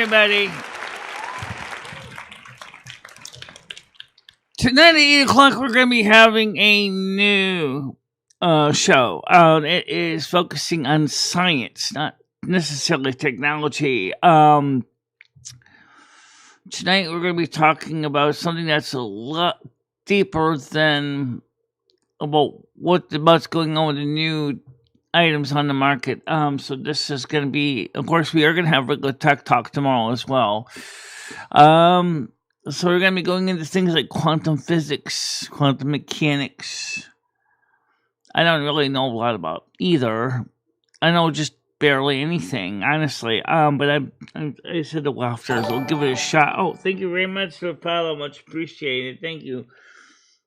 everybody. Tonight at 8 o'clock, we're going to be having a new show. It is focusing on science, not necessarily technology. Tonight, we're going to be talking about something that's a lot deeper than about what's going on with the new items on the market. So this is going to be, of course, we are going to have regular tech talk tomorrow as well. So we're going to be going into things like quantum physics, quantum mechanics. I don't really know a lot about either. I know just barely anything, honestly. But I said the wafters. I'll give it a shot. Oh, thank you very much for the follow. Much appreciated. Thank you.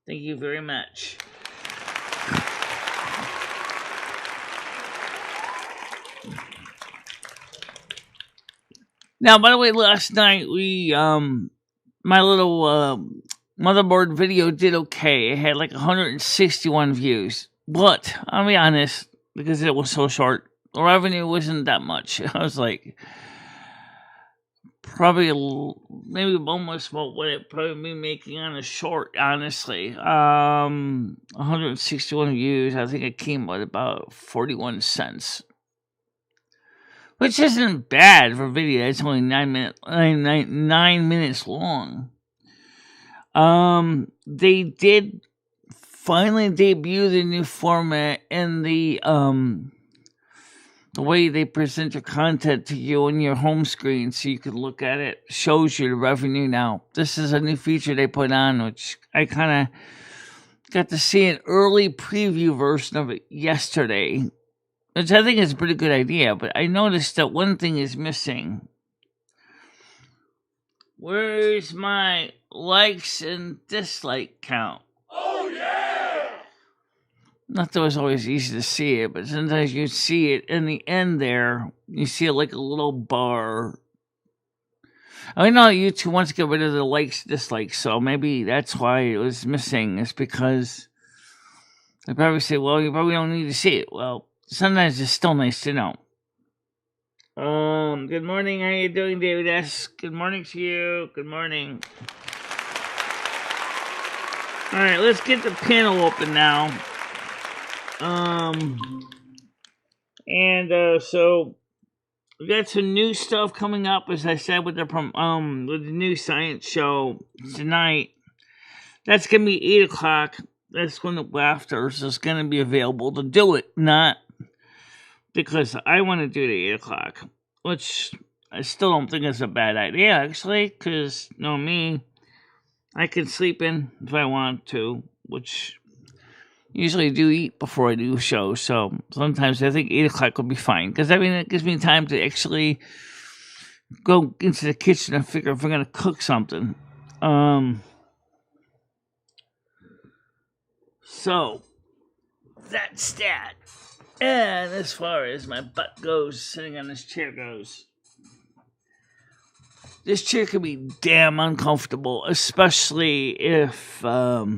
Thank you very much. Now, by the way, last night we my little motherboard video did okay. It had like 161 views. But I'll be honest, because it was so short, the revenue wasn't that much. I was like, probably maybe almost what it probably be making on a short, honestly. 161 views. I think it came with about 41 cents. Which isn't bad for a video. It's only 9 minutes long. They did finally debut the new format and the way they present your content to you on your home screen so you can look at it. Shows you the revenue now. This is a new feature they put on, which I kind of got to see an early preview version of it yesterday. Which I think is a pretty good idea, but I noticed that one thing is missing. Where's my likes and dislike count? Oh, yeah! Not that it was always easy to see it, but sometimes you see it in the end there. You see it like a little bar. I know YouTube wants to get rid of the likes, dislikes, so maybe that's why it was missing. It's because they probably say, well, you probably don't need to see it. Well, sometimes it's still nice to know. Good morning. How you doing, David S? Good morning to you. Good morning. All right, let's get the panel open now. So we got some new stuff coming up, as I said, with the new science show tonight. That's gonna be 8 o'clock. That's when the Laughters is gonna be available to do it, not because I want to do it at 8 o'clock, which I still don't think is a bad idea, actually, because, you know me, I can sleep in if I want to, which usually do eat before I do a show, so sometimes I think 8 o'clock would be fine, because, I mean, it gives me time to actually go into the kitchen and figure if I'm going to cook something. So, that's that. And as far as my butt goes, sitting on this chair goes, this chair can be damn uncomfortable, especially if, not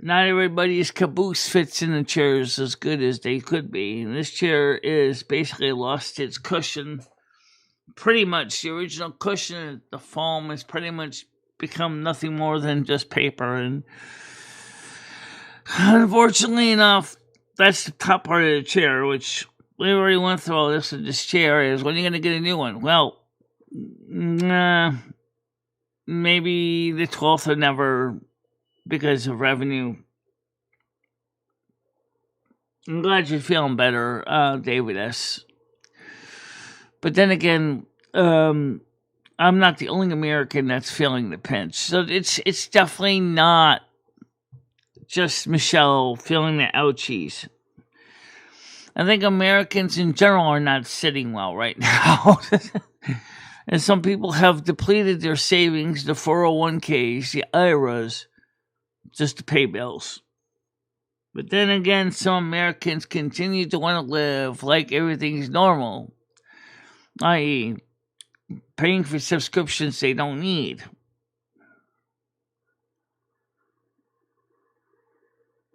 everybody's caboose fits in the chairs as good as they could be. And this chair is basically lost its cushion. Pretty much, the original cushion, the foam, has pretty much become nothing more than just paper. And unfortunately enough, that's the top part of the chair, which we already went through all this with this chair, is when are you going to get a new one? Well, maybe the 12th or never, because of revenue. I'm glad you're feeling better, David S. But then again, I'm not the only American that's feeling the pinch. So it's definitely not just Michelle feeling the ouchies. I think Americans in general are not sitting well right now. And some people have depleted their savings, the 401ks, the IRAs, just to pay bills. But then again, some Americans continue to want to live like everything's normal, i.e., paying for subscriptions they don't need.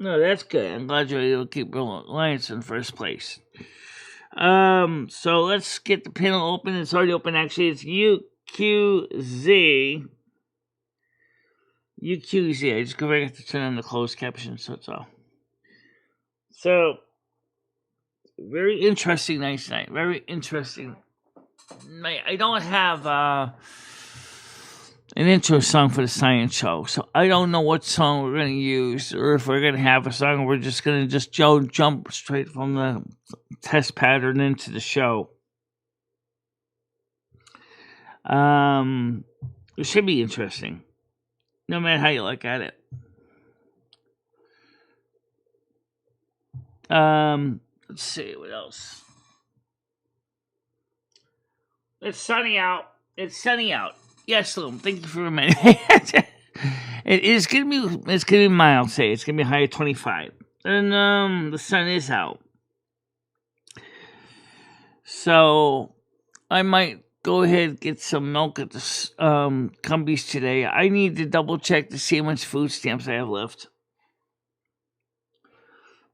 No, that's good. I'm glad you're able to keep Reliance in first place. So let's get the panel open. It's already open, actually. It's UQZ. UQZ. I just go right to turn on the closed caption, so it's all. So, very interesting night tonight. Very interesting night. I don't have an intro song for the science show, so I don't know what song we're going to use, or if we're going to have a song, we're just going to jump straight from the test pattern into the show. It should be interesting, no matter how you look at it. Let's see what else. It's sunny out. Yes, Loom. Thank you for reminding me. It's gonna be mild. Say it's gonna be high at 25, and the sun is out. So I might go ahead and get some milk at the Cumbies today. I need to double check to see how much food stamps I have left,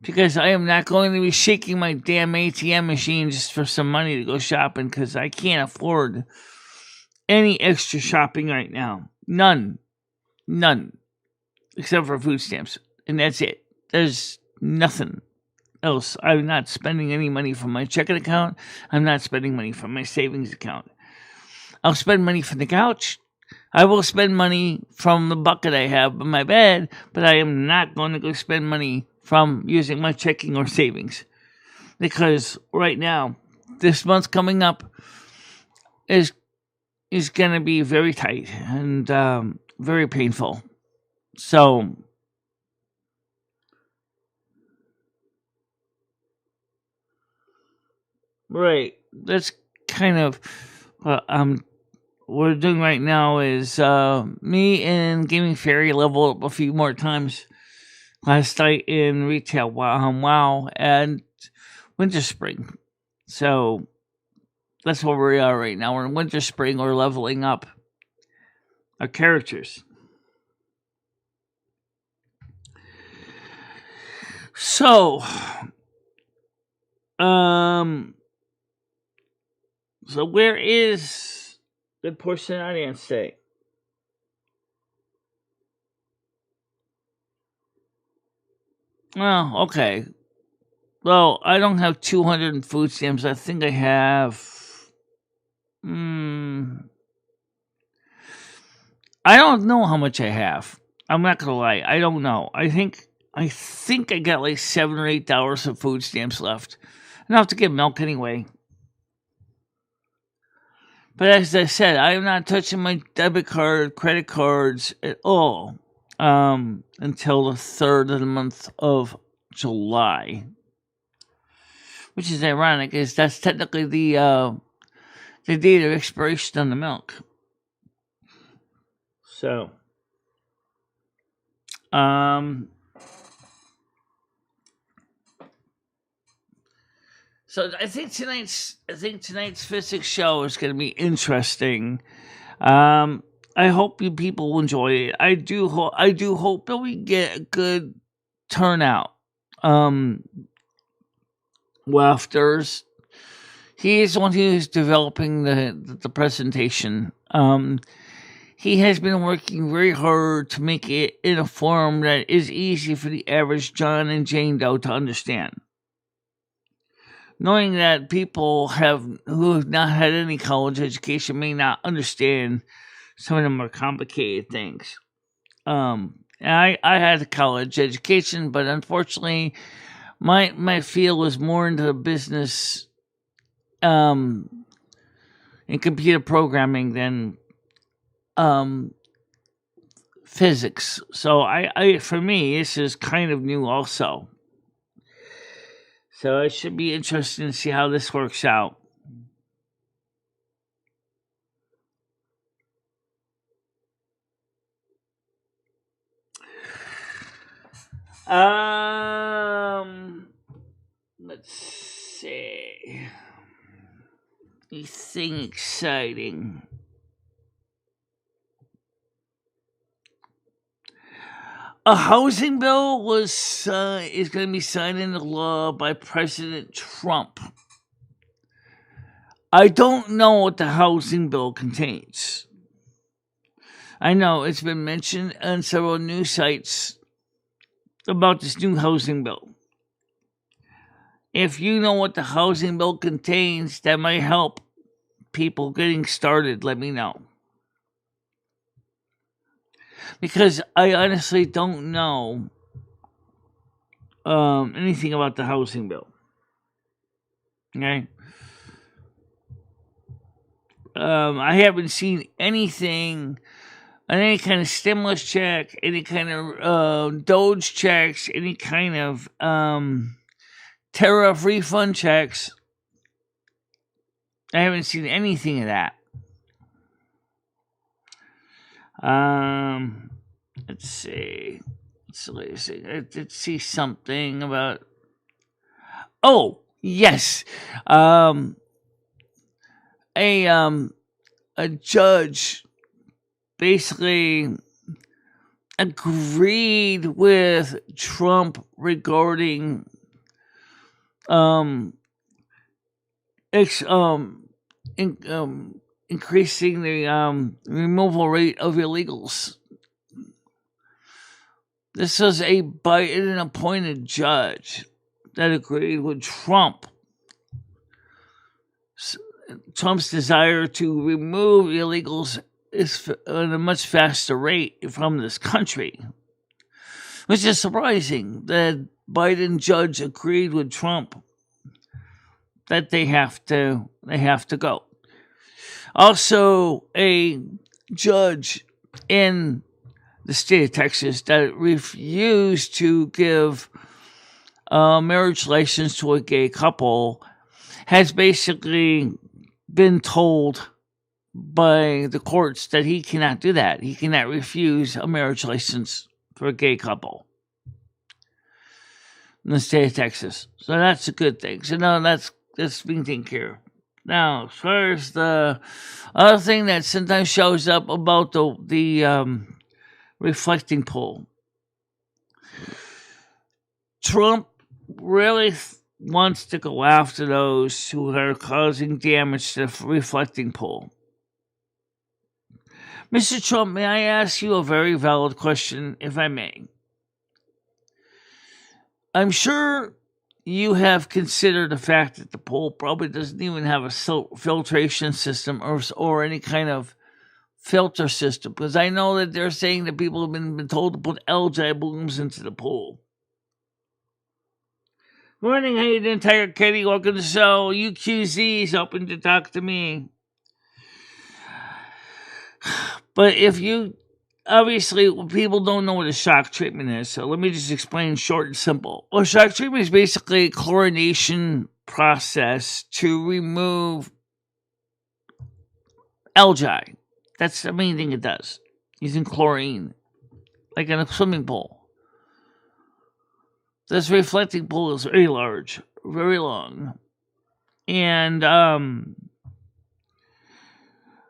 because I am not going to be shaking my damn ATM machine just for some money to go shopping, because I can't afford any extra shopping right now. None, except for food stamps, and that's it. There's nothing else. I'm not spending any money from my checking account. I'm not spending money from my savings account. I'll spend money from the couch. I will spend money from the bucket I have in my bed, but I am not going to go spend money from using my checking or savings, because right now, this month coming up is going to be very tight and very painful. So right, that's kind of what we're doing right now. Is me and Gaming Fairy level up a few more times last night in retail. Wow, and Winter Spring. So that's where we are right now. We're in Winter Spring. We're leveling up our characters. So, so where is the portion audience today? Oh, okay. Well, I don't have 200 food stamps. I think I have. I don't know how much I have. I'm not gonna lie. I don't know. I think I got like $7 or $8 of food stamps left. Enough to get milk anyway. But as I said, I am not touching my debit card, credit cards at all until the 3rd of the month of July. Which is ironic, is that's technically the date of expiration on the milk. So, so I think tonight's physics show is going to be interesting. I hope you people will enjoy it. I do hope that we get a good turnout. Wafters, he is the one who is developing the presentation. He has been working very hard to make it in a form that is easy for the average John and Jane Doe to understand. Knowing that people who have not had any college education may not understand some of the more complicated things. I had a college education, but unfortunately, my field was more into business, and computer programming than physics. So I for me, this is kind of new also. So it should be interesting to see how this works out. Let's see. Anything exciting? A housing bill is going to be signed into law by President Trump. I don't know what the housing bill contains. I know it's been mentioned on several news sites about this new housing bill. If you know what the housing bill contains, that might help people getting started. Let me know. Because I honestly don't know anything about the housing bill. Okay? I haven't seen anything on any kind of stimulus check, any kind of Doge checks, any kind of tariff refund checks. I haven't seen anything of that. Let's see. I did see something about. Oh yes, a judge basically agreed with Trump regarding increasing the removal rate of illegals. This was a Biden-appointed judge that agreed with Trump's desire to remove illegals is at a much faster rate from this country, which is surprising. The Biden judge agreed with Trump that they have to go. Also, a judge in the state of Texas that refused to give a marriage license to a gay couple has basically been told by the courts that he cannot do that. He cannot refuse a marriage license for a gay couple in the state of Texas. So that's a good thing. So now that's being taken care of. Now, as far as the other thing that sometimes shows up about the reflecting pool, Trump really wants to go after those who are causing damage to the reflecting pool. Mr. Trump, may I ask you a very valid question, if I may? I'm sure you have considered the fact that the pool probably doesn't even have a filtration system or any kind of filter system, because I know that they're saying that people have been told to put algae blooms into the pool. Morning, how you doing, Tiger Kitty? Welcome to the show. UQZ is open to talk to me. But if you, obviously, people don't know what a shock treatment is, so let me just explain short and simple. Well, shock treatment is basically a chlorination process to remove algae. That's the main thing it does, using chlorine, like in a swimming pool. This reflecting pool is very large, very long, and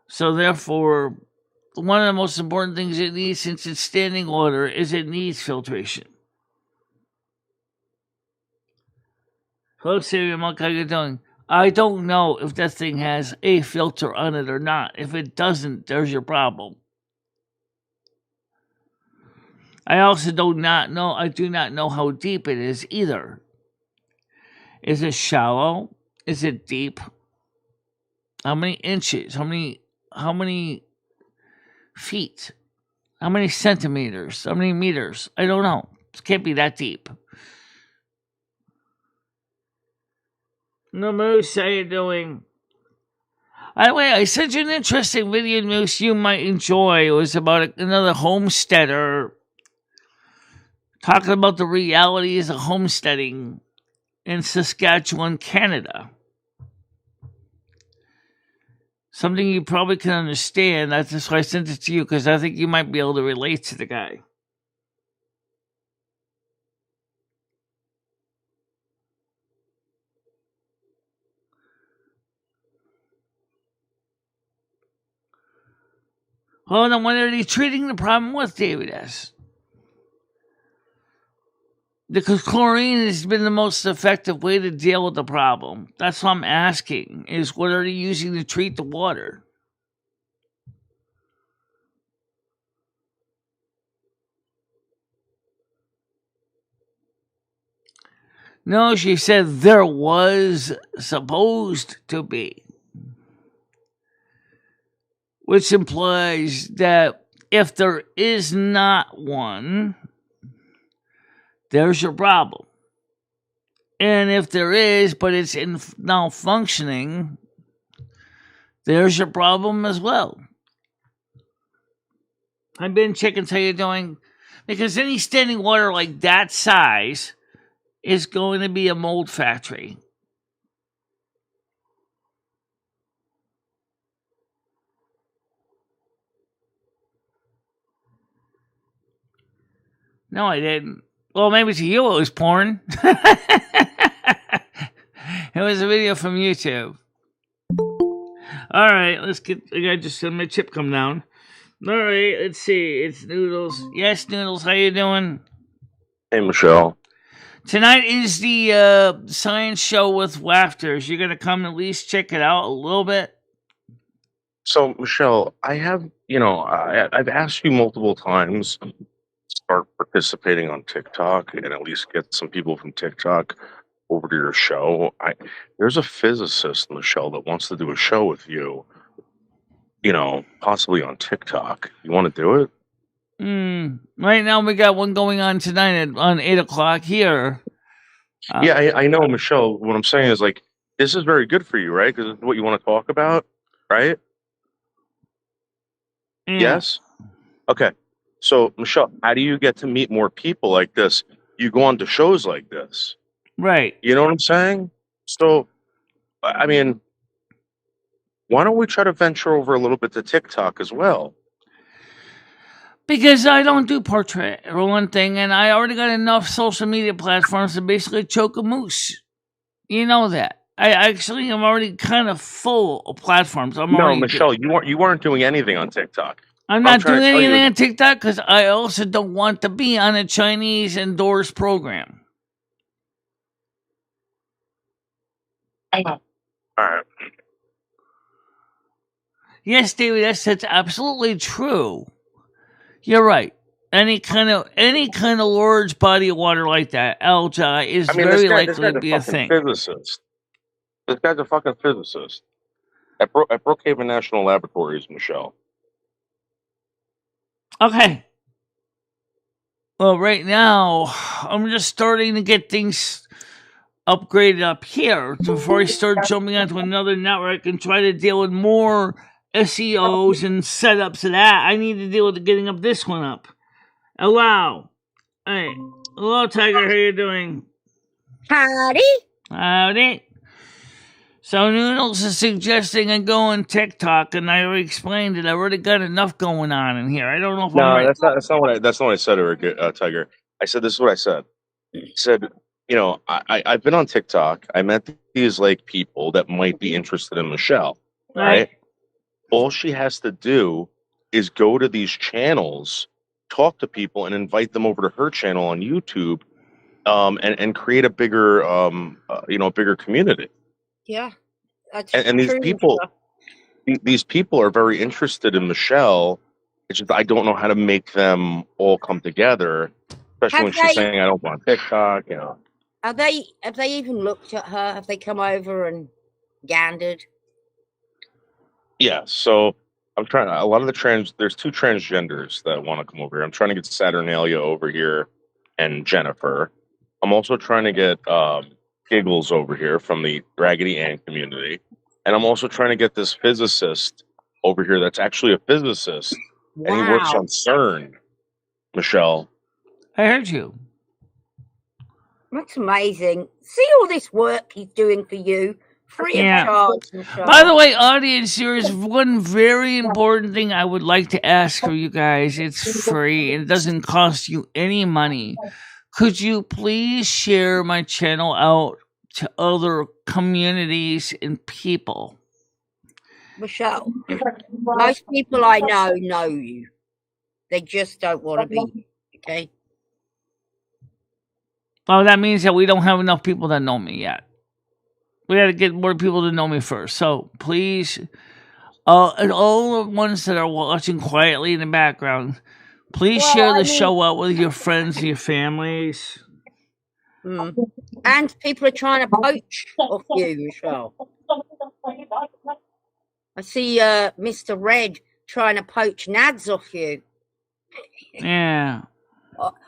so therefore, one of the most important things it needs, since it's standing water, is it needs filtration. Hello, Siri Monk, how you doing? I don't know if that thing has a filter on it or not. If it doesn't, there's your problem. I also do not know how deep it is either. Is it shallow? Is it deep? How many inches? How many feet? How many centimeters? How many meters? I don't know. It can't be that deep. No, Moose, how you doing? By the way, I sent you an interesting video, Moose, you might enjoy. It was about another homesteader talking about the realities of homesteading in Saskatchewan, Canada. Something you probably can understand. That's why I sent it to you, because I think you might be able to relate to the guy. Hold on, what are they treating the problem with, David S? Because chlorine has been the most effective way to deal with the problem. That's what I'm asking, is what are they using to treat the water? No, she said there was supposed to be. Which implies that if there is not one, there's your problem. And if there is, but it's now functioning, there's your problem as well. I've been chickens, how you doing? Because any standing water like that size is going to be a mold factory. No, I didn't. Well, maybe to you it was porn. It was a video from YouTube. All right, let's get. I gotta just send my chip come down. All right, let's see. It's Noodles. Yes, Noodles. How you doing? Hey, Michelle. Tonight is the science show with Wafters. You're gonna come at least check it out a little bit. So, Michelle, I have, I've asked you multiple times to start participating on TikTok and at least get some people from TikTok over to your show. There's a physicist, Michelle, that wants to do a show with you, possibly on TikTok. You want to do it? Right now we got one going on tonight on 8 o'clock here. Yeah, I know, Michelle. What I'm saying is, like, this is very good for you, right? Because it's what you want to talk about, right? Yeah. Yes? Okay. So, Michelle, how do you get to meet more people like this? You go on to shows like this. Right. You know what I'm saying? So, I mean, why don't we try to venture over a little bit to TikTok as well? Because I don't do portrait, for one thing, and I already got enough social media platforms to basically choke a moose. You know that. I actually am already kind of full of platforms. No, Michelle, you weren't doing anything on TikTok. I'm not doing anything on TikTok because I also don't want to be on a Chinese endorsed program. All right. Yes, David, that's absolutely true. You're right. Any kind of large body of water like that, algae, is very likely to be a thing. Physicist. This guy's a fucking physicist at Brookhaven National Laboratories, Michelle. Okay. Well, right now I'm just starting to get things upgraded up here before I start jumping onto another network and try to deal with more SEOs and setups of that. I need to deal with getting up this one up. Allow. Hey. Hello, Tiger. How you doing? Howdy. Howdy. So Noodles is suggesting I go on TikTok, and I already explained it. I already got enough going on in here. I don't know if I'm right. That's not what I said, Tiger. I said, this is what I said. I said, I've been on TikTok. I met these people that might be interested in Michelle. Right? All she has to do is go to these channels, talk to people, and invite them over to her channel on YouTube, and create a bigger, bigger community. Yeah, and these people are very interested in Michelle. It's just I don't know how to make them all come together, especially when she's saying I don't want TikTok. Have they even looked at her? Have they come over and gandered? Yeah. So I'm trying. A lot of there's two transgenders that want to come over here. I'm trying to get Saturnalia over here and Jennifer. I'm also trying to get Giggles over here from the Raggedy Ann community. And I'm also trying to get this physicist over here that's actually a physicist. Wow. And he works on CERN, Michelle. I heard you. That's amazing. See all this work he's doing for you, free of charge, Michelle. By the way, audience, there is one very important thing I would like to ask for you guys. It's free and it doesn't cost you any money. Could you please share my channel out to other communities and people? Michelle, most people I know you. They just don't want to be, okay? Oh, that means that we don't have enough people that know me yet. We got to get more people to know me first. So please, and all the ones that are watching quietly in the background, please share the show out with your friends and your families. And people are trying to poach off you, Michelle. I see Mr. Red trying to poach Nads off you. Yeah.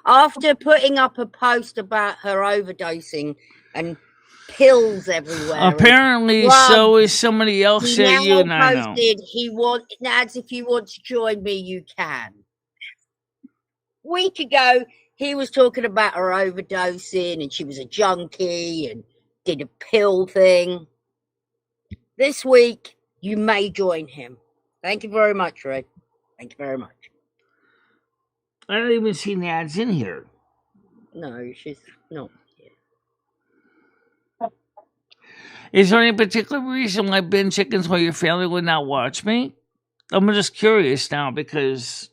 After putting up a post about her overdosing and pills everywhere. Apparently, so is somebody else that you and I know. Nads, if you want to join me, you can. A week ago, he was talking about her overdosing and she was a junkie and did a pill thing. This week, you may join him. Thank you very much, Red. Thank you very much. I don't even see Nads in here. No, she's not here. Is there any particular reason why Ben Chickens or your family would not watch me? I'm just curious now because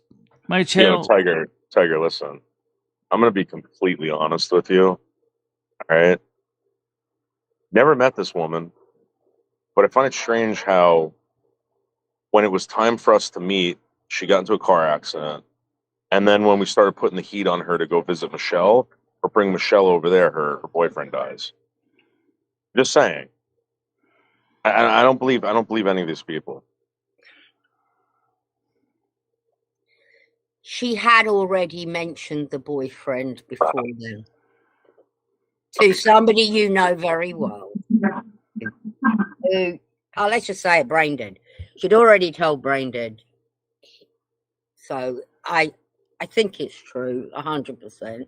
my channel... Tiger, listen. I'm going to be completely honest with you. All right? Never met this woman, but I find it strange how when it was time for us to meet, she got into a car accident. And then when we started putting the heat on her to go visit Michelle or bring Michelle over there, her boyfriend dies. Just saying. I don't believe any of these people. She had already mentioned the boyfriend before then. To somebody you know very well. Who, let's just say it, brain dead. She'd already told brain dead. So I think it's true, 100%.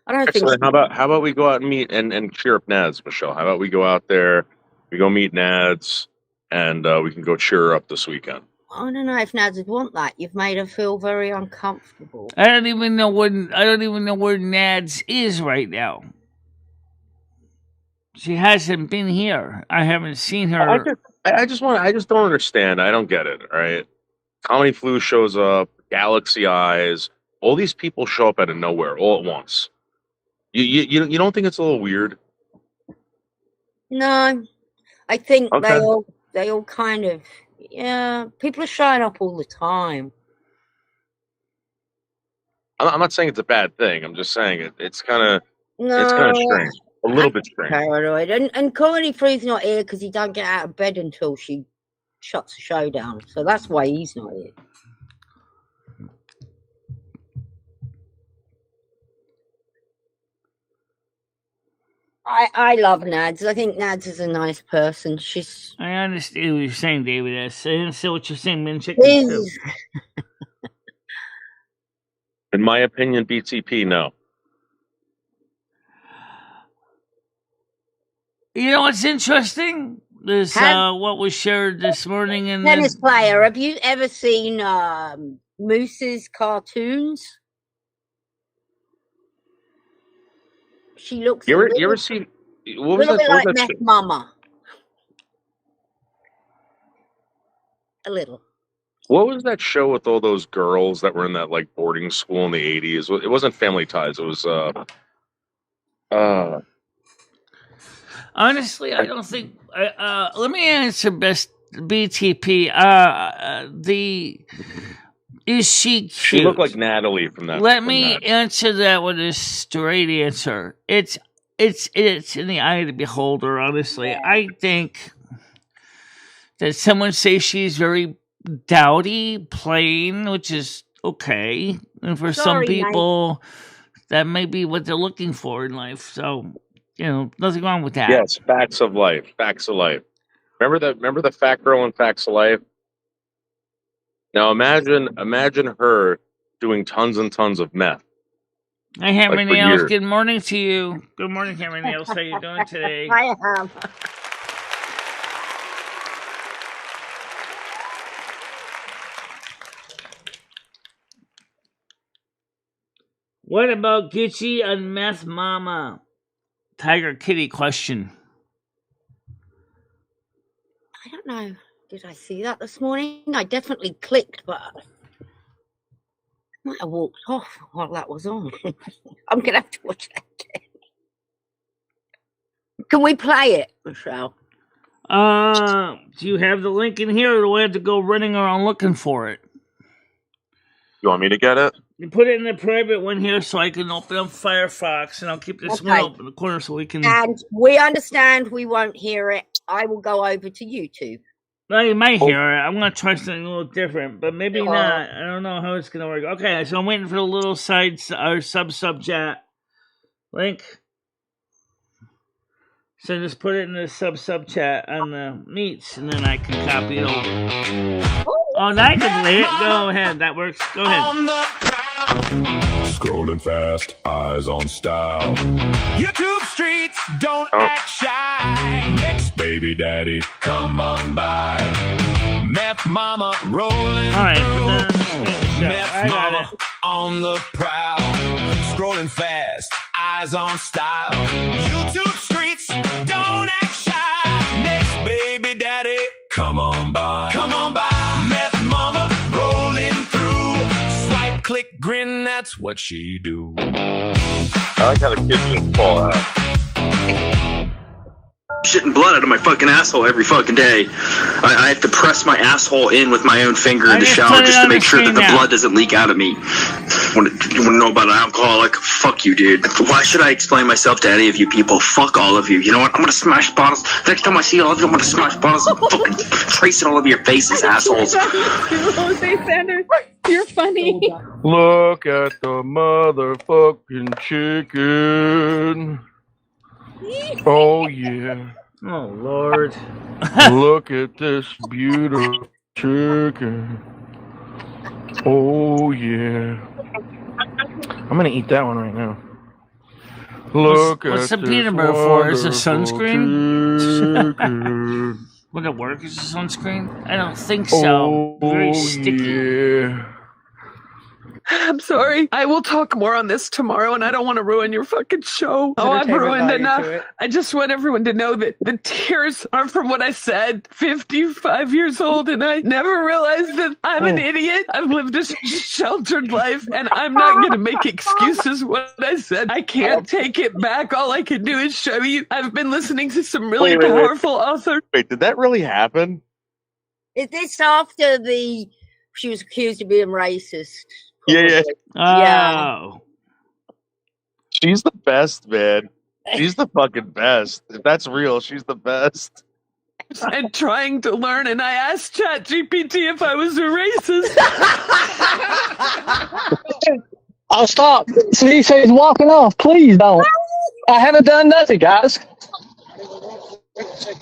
I don't think. How about we go out and meet and cheer up Nads, Michelle? How about we go out there, we go meet Nads, and we can go cheer her up this weekend. I don't know if Nads would want that. You've made her feel very uncomfortable. I don't even know where Nads is right now. She hasn't been here. I haven't seen her. I just don't understand. I don't get it. All right, Comedy Flu shows up, Galaxy Eyes, all these people show up out of nowhere all at once. You don't think it's a little weird? No, I think they all kind of. Yeah, people are showing up all the time. I'm not saying it's a bad thing. I'm just saying it's kind of strange, a little bit strange. Paranoid, and Comedy Flu's not here because he don't get out of bed until she shuts the show down. So that's why he's not here. I love Nads. I think Nads is a nice person. I understand what you're saying, David. I understand what you're saying, Ben Chickens too. In my opinion, BTP, no. You know what's interesting? This what was shared this morning in tennis player. Have you ever seen Moose's cartoons? She looks. You ever see? What was a little bit like Meth Mama. A little. What was that show with all those girls that were in that like boarding school in the 80s? It wasn't Family Ties. It was honestly, I don't think. Let me answer best BTP. Is she cute? She looked like Natalie from that. Let me answer that with a straight answer. It's in the eye of the beholder. Honestly, yeah. I think that someone say she's very dowdy, plain, which is okay, and for some people, that may be what they're looking for in life. So, nothing wrong with that. Yes, facts of life. Facts of life. Remember the fat girl in Facts of Life? Now imagine her doing tons and tons of meth. Hi, Hammer Nails. Good morning to you. Good morning, Hammer Nails. How you doing today? I am. What about Gucci and Meth Mama? Tiger Kitty question. I don't know. Did I see that this morning? I definitely clicked, but I might have walked off while that was on. I'm going to have to watch that again. Can we play it, Michelle? Do you have the link in here, or do I have to go running around looking for it? You want me to get it? You put it in the private one here so I can open up Firefox, and I'll keep this one open in the corner so we can... And we understand we won't hear it. I will go over to YouTube. Well, you might hear it. I'm going to try something a little different, but maybe not. I don't know how it's going to work. Okay, so I'm waiting for the little side or sub-chat link. So just put it in the sub-chat on the meets, and then I can copy it over. Oh, now I can play it. Go ahead. That works. Go ahead. Scrolling fast, eyes on style. YouTube streets don't act shy. Next baby daddy, come on by. Meth mama rolling. All right. Meth mama on the prowl. Scrolling fast, eyes on style. YouTube streets don't act shy. Next baby daddy, come on by. Come on by. Meth mama rolling through. Swipe, click, grin, that's what she do. I like how the kids just fall out. Shitting blood out of my fucking asshole every fucking day. I have to press my asshole in with my own finger in the shower just to make sure that the blood doesn't leak out of me. You want to know about an alcoholic? Fuck you, dude. Why should I explain myself to any of you people? Fuck all of you. You know what? I'm gonna smash bottles. Next time I see all of you, I'm gonna smash bottles and fucking trace it all over your faces, assholes. Jose Sanders, you're funny. Look at the motherfucking chicken. Oh, yeah. Oh, Lord. Look at this beautiful chicken. Oh, yeah. I'm going to eat that one right now. Look what's the at peanut butter for? Is it sunscreen? Would it work as a sunscreen? I don't think so. Very sticky. Yeah. I'm sorry. I will talk more on this tomorrow, and I don't want to ruin your fucking show. Oh, I've ruined enough. I just want everyone to know that the tears are from what I said. 55 years old, and I never realized that I'm an idiot. I've lived a sheltered life, and I'm not going to make excuses what I said. I can't take it back. All I can do is show you. I've been listening to some really powerful authors. Wait, did that really happen? Is this after she was accused of being racist? Yeah. Oh. She's the best, man. She's the fucking best. If that's real, she's the best. And trying to learn, and I asked ChatGPT if I was a racist. I'll stop. See, he's walking off. Please don't. I haven't done nothing, guys. When's it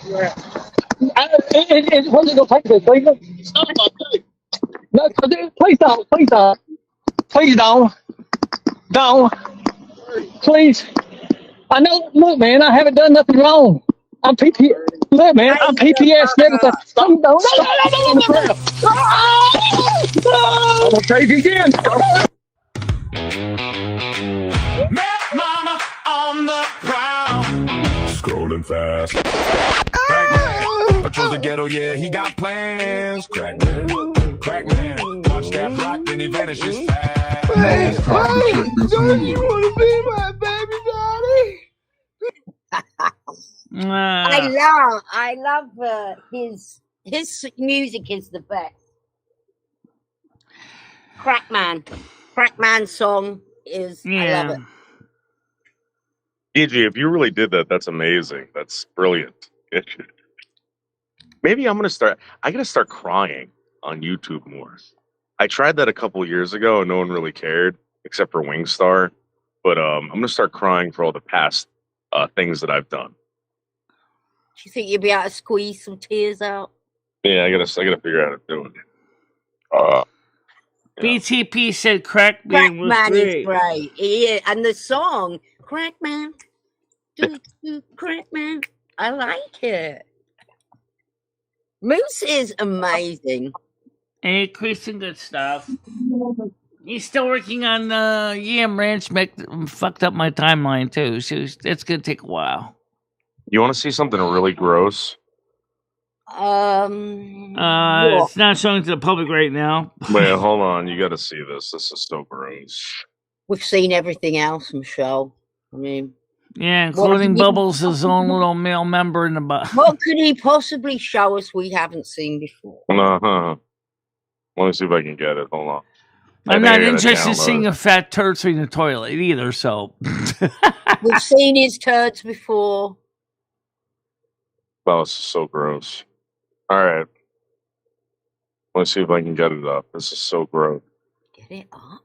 going to take this, Cleveland? No, please don't. Please don't. Please don't. Don't. Please. I know. Look, man, I haven't done nothing wrong. I'm PP. Look, man, I'm PPS and everything. Please don't. No. I'm going to take you again. Meth mama on the prowl. Scrolling fast. Crackman. I chose the ghetto, yeah, he got plans. Crackman. Watch that block, then he vanishes fast. Hey, don't you want to be my baby daddy? I love his music is the best. Crackman song is I love it. DG, if you really did that, that's amazing. That's brilliant. Maybe I gotta start crying on YouTube more. I tried that a couple years ago and no one really cared except for Wingstar. But I'm gonna start crying for all the past things that I've done. Do you think you'll be able to squeeze some tears out? Yeah, I gotta figure out how to do it. BTP said Crackman was great. Is great. Yeah, and the song Crackman, Crackman, I like it. Moose is amazing. Increasing good stuff. He's still working on Yam Ranch. Fucked up my timeline too. So it's gonna take a while. You want to see something really gross? It's not showing to the public right now. Wait, hold on. You got to see this. This is so gross. We've seen everything else, Michelle. I mean, Yeah, including Bubbles, his own little male member in the butt. What could he possibly show us we haven't seen before? Uh-huh. Let me see if I can get it. Hold on. I'm not interested in seeing a fat turd in the toilet either, so. We've seen his turds before. Oh, this is so gross. All right. Let's see if I can get it up. This is so gross. Get it up?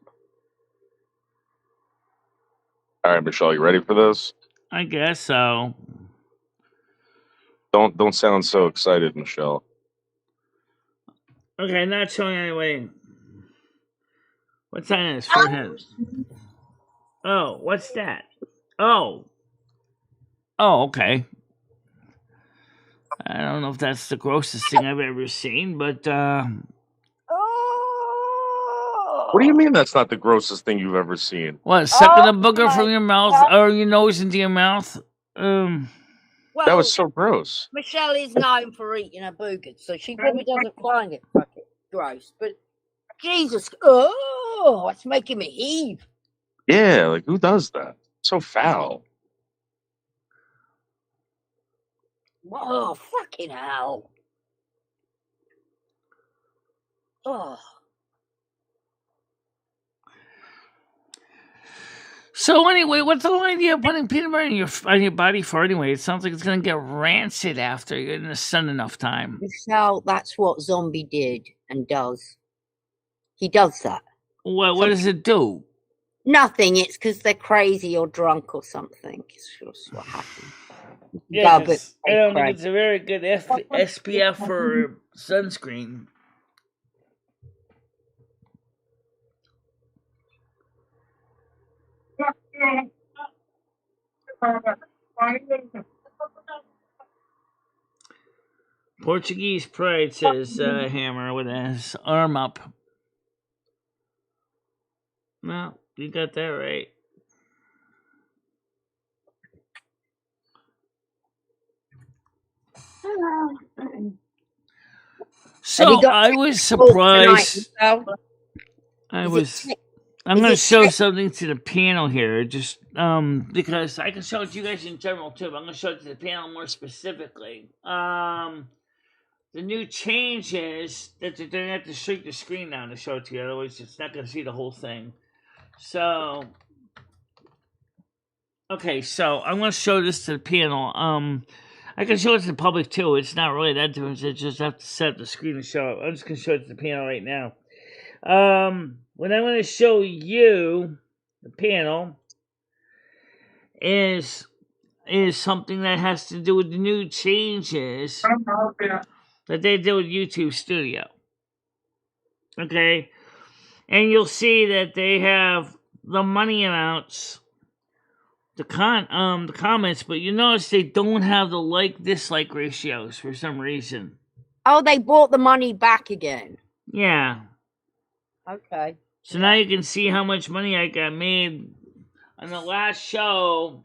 All right, Michelle, you ready for this? I guess so. Don't sound so excited, Michelle. Okay, not showing anyway. What's on his forehead? Oh, what's that? Oh, okay. I don't know if that's the grossest thing I've ever seen, but What do you mean that's not the grossest thing you've ever seen? What, sucking a booger from your mouth or your nose into your mouth? Well, that was so gross. Michelle is known for eating her boogers, so she probably doesn't find it fucking gross. But Jesus, it's making me heave. Yeah, like who does that? So foul. Oh, fucking hell. Oh. So anyway, what's the whole idea of putting peanut butter on your body for anyway? It sounds like it's going to get rancid after you're in the sun enough time. Michelle, that's what Zombie did and does. He does that. What does it do? Nothing. It's because they're crazy or drunk or something. It's just what happens. Yeah, I don't think it's a very good SPF for sunscreen. Portuguese pride, says Hammer with his arm up. No, you got that right. So I was surprised. I'm going to show something to the panel here, just because I can show it to you guys in general too, but I'm going to show it to the panel more specifically. The new change is that they're going to have to shrink the screen down to show it to you, otherwise it's not going to see the whole thing. So, okay, so I'm going to show this to the panel. I can show it to the public too. It's not really that different. I just have to set the screen to show it. I'm just going to show it to the panel right now. What I'm going to show you, the panel, is something that has to do with the new changes that they did with YouTube Studio. Okay? And you'll see that they have the money amounts, the comments, but you notice they don't have the like-dislike ratios for some reason. Oh, they bought the money back again. Yeah. Okay. So now you can see how much money I got made on the last show.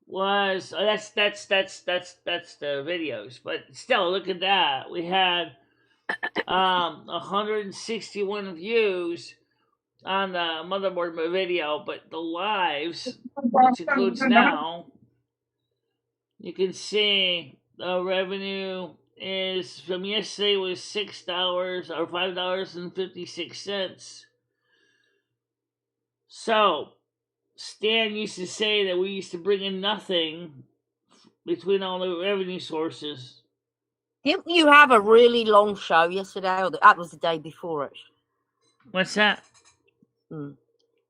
Was that's the videos, but still, look at that. We had 161 views on the motherboard video, but the lives, which includes now, you can see the revenue is from yesterday was $6 or $5.56. So Stan used to say that we used to bring in nothing between all the revenue sources. Didn't you have a really long show yesterday? Or that was the day before it. What's that?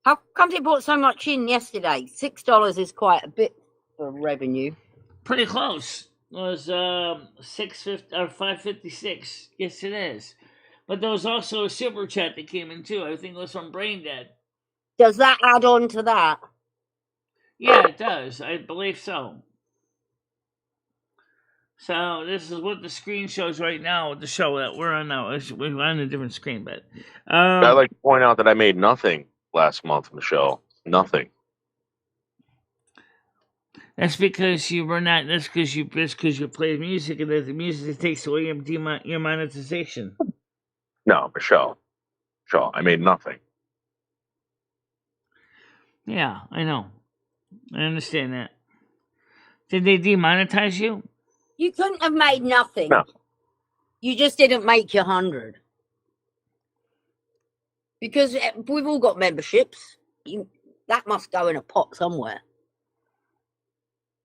How come they brought so much in yesterday? $6 is quite a bit for revenue. Pretty close. It was $6.50 or $5.56. Yes, it is. But there was also a super chat that came in too. I think it was from Brain Dead. Does that add on to that? Yeah, it does. I believe so. So this is what the screen shows right now with the show that we're on now. We're on a different screen, but I'd like to point out that I made nothing last month, Michelle. Nothing. That's because you were not. That's because you play music, and the music takes away your monetization. No, Michelle, I made nothing. Yeah, I know. I understand that. Did they demonetize you? You couldn't have made nothing. No. You just didn't make your 100. Because we've all got memberships. That must go in a pot somewhere.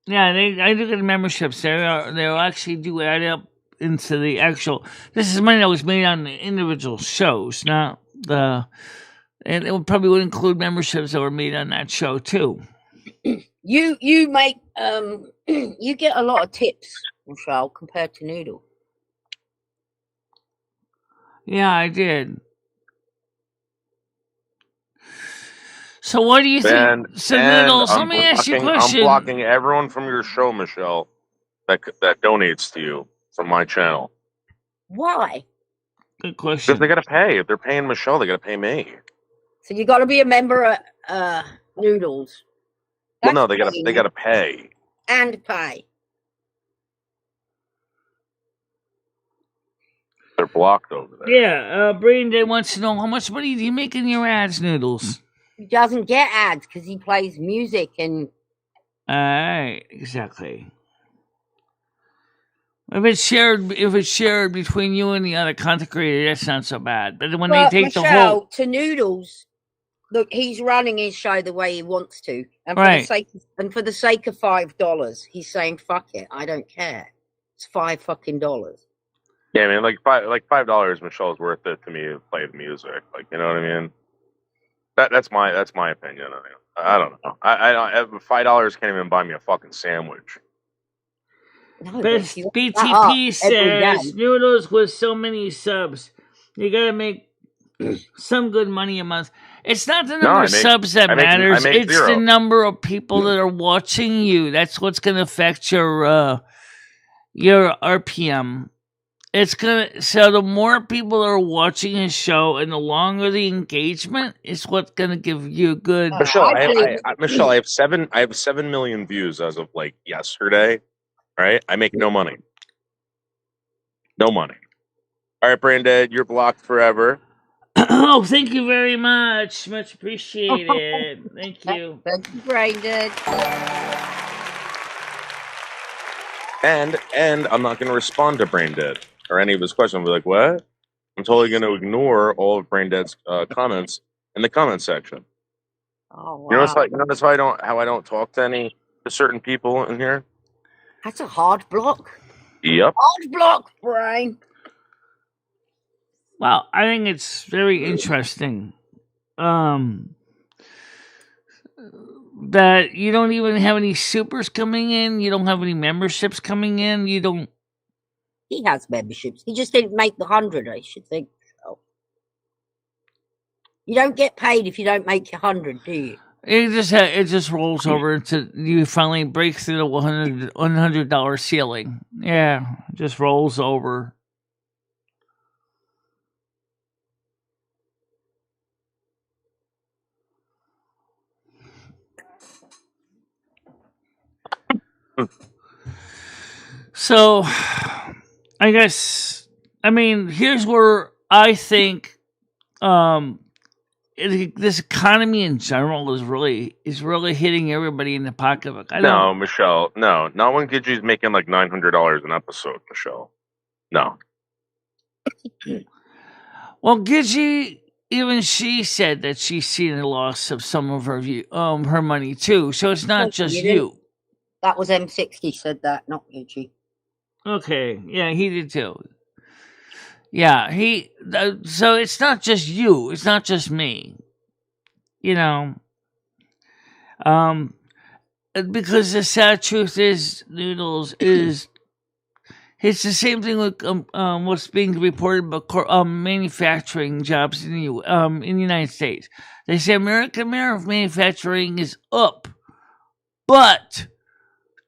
Yeah, I do get memberships. They'll actually do add up into the actual. This is money that was made on the individual shows, not the. And it probably would include memberships that were made on that show too. You make you get a lot of tips, Michelle, compared to Noodle. Yeah, I did. So what do you think? So Noodles, let me ask you a question. I'm blocking everyone from your show, Michelle, that donates to you from my channel. Why? Good question. Because they got to pay. If they're paying Michelle, they got to pay me. So you got to be a member of Noodles. Well, no, they got to pay. And pay. They're blocked over there. Yeah, Brain Day wants to know how much money do you make in your ads, Noodles? He doesn't get ads because he plays music and. Exactly. If it's shared between you and the other content creator, that's not so bad. But when they take Michelle, the whole to Noodles, look, he's running his show the way he wants to, and for the sake of $5, he's saying, "Fuck it, I don't care. It's $5 fucking." Yeah, I mean, like $5, Michelle's worth it to me to play the music. Like, you know what I mean? That's my opinion. I don't know. I $5 can't even buy me a fucking sandwich. No, BTP says Noodles with so many subs, you gotta make some good money a month. It's not the number of subs that matters. It's the number of people that are watching you. That's what's gonna affect your RPM. So the more people are watching his show and the longer the engagement is what's gonna give you a good. Michelle, Michelle, I have 7 million views as of like yesterday. Right? I make no money. No money. All right, Brandon, you're blocked forever. Oh, thank you very much. Much appreciated. Thank you. Thank you, Brandon. And I'm not going to respond to Braindead or any of his questions. I'll be like, what? I'm totally going to ignore all of Braindead's comments in the comment section. Oh, wow. You notice how I don't talk to certain people in here? That's a hard block. Yep. Hard block, Brian. Well, I think it's very interesting that you don't even have any supers coming in. You don't have any memberships coming in. You don't. He has memberships. He just didn't make the 100, I should think. So. You don't get paid if you don't make your 100, do you? It just rolls over until you finally break through the $100 ceiling. Yeah, it just rolls over. So, I guess, here's where I think this economy in general is really hitting everybody in the pocketbook. No, Michelle. No, not when Gidgey's making like $900 an episode, Michelle. No. Well, Gidgey, even she said that she's seen a loss of some of her money too. So it's not just you. That was M60 said that, not Gidgey. Okay, yeah, he did too. Yeah, so it's not just you. It's not just me. You know, because the sad truth is, Noodles it's the same thing with what's being reported about manufacturing jobs in the United States. They say American manufacturing is up, but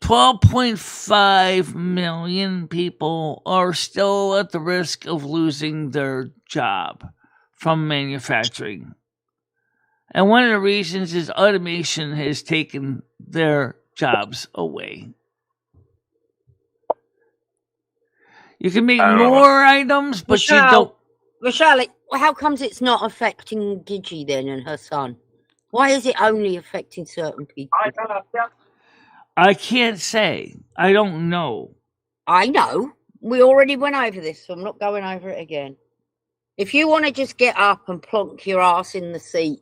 12.5 million people are still at the risk of losing their job from manufacturing. And one of the reasons is automation has taken their jobs away. You can make more items, but you don't. Michelle, how comes it's not affecting Gidgey then and her son? Why is it only affecting certain people? I can't say. I don't know. I know. We already went over this, so I'm not going over it again. If you want to just get up and plonk your ass in the seat,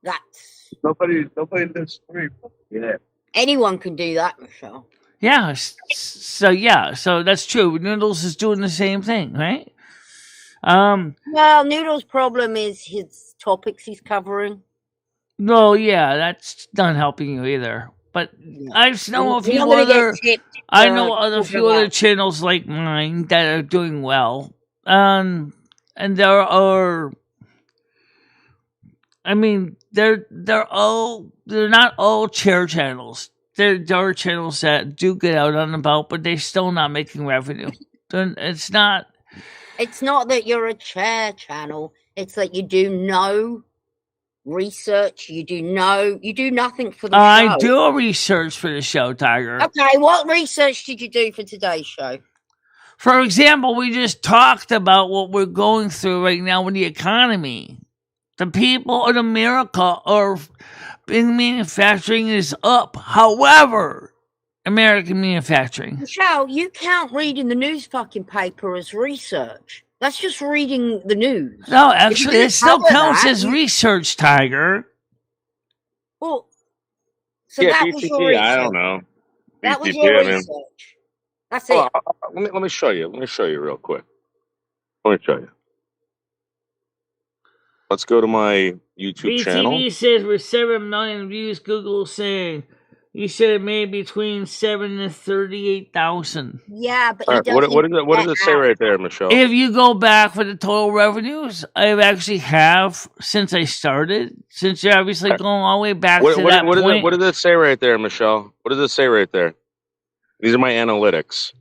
that's... Nobody disagrees. Yeah. Anyone can do that, Michelle. Yeah. So that's true. Noodles is doing the same thing, right? Well, Noodle's problem is his topics he's covering. No, yeah, that's not helping you either. But I know a few other channels like mine that are doing well. And there are, I mean, they're not all chair channels. There are channels that do get out and about, but they're still not making revenue. It's not that you're a chair channel. It's that you do no research. You do nothing for the show. I do research for the show, Tiger. Okay, what research did you do for today's show? For example, we just talked about what we're going through right now with the economy. The people in America are in manufacturing is up. However, American manufacturing. Michelle, you count reading the news fucking paper as research. That's just reading the news. No, actually, it still counts as research, Tiger. Well, so that was your research. I don't know. That was your research. That's it. Let me show you. Let me show you real quick. Let me show you. Let's go to my YouTube channel. BTV says with 7 million views, Google saying you should have made between 7 and 38,000. Yeah, but right, what does it say right there, Michelle? If you go back for the total revenues, I actually have since I started. Since you're obviously going all the way back to that point. What does it say right there, Michelle? What does it say right there? These are my analytics.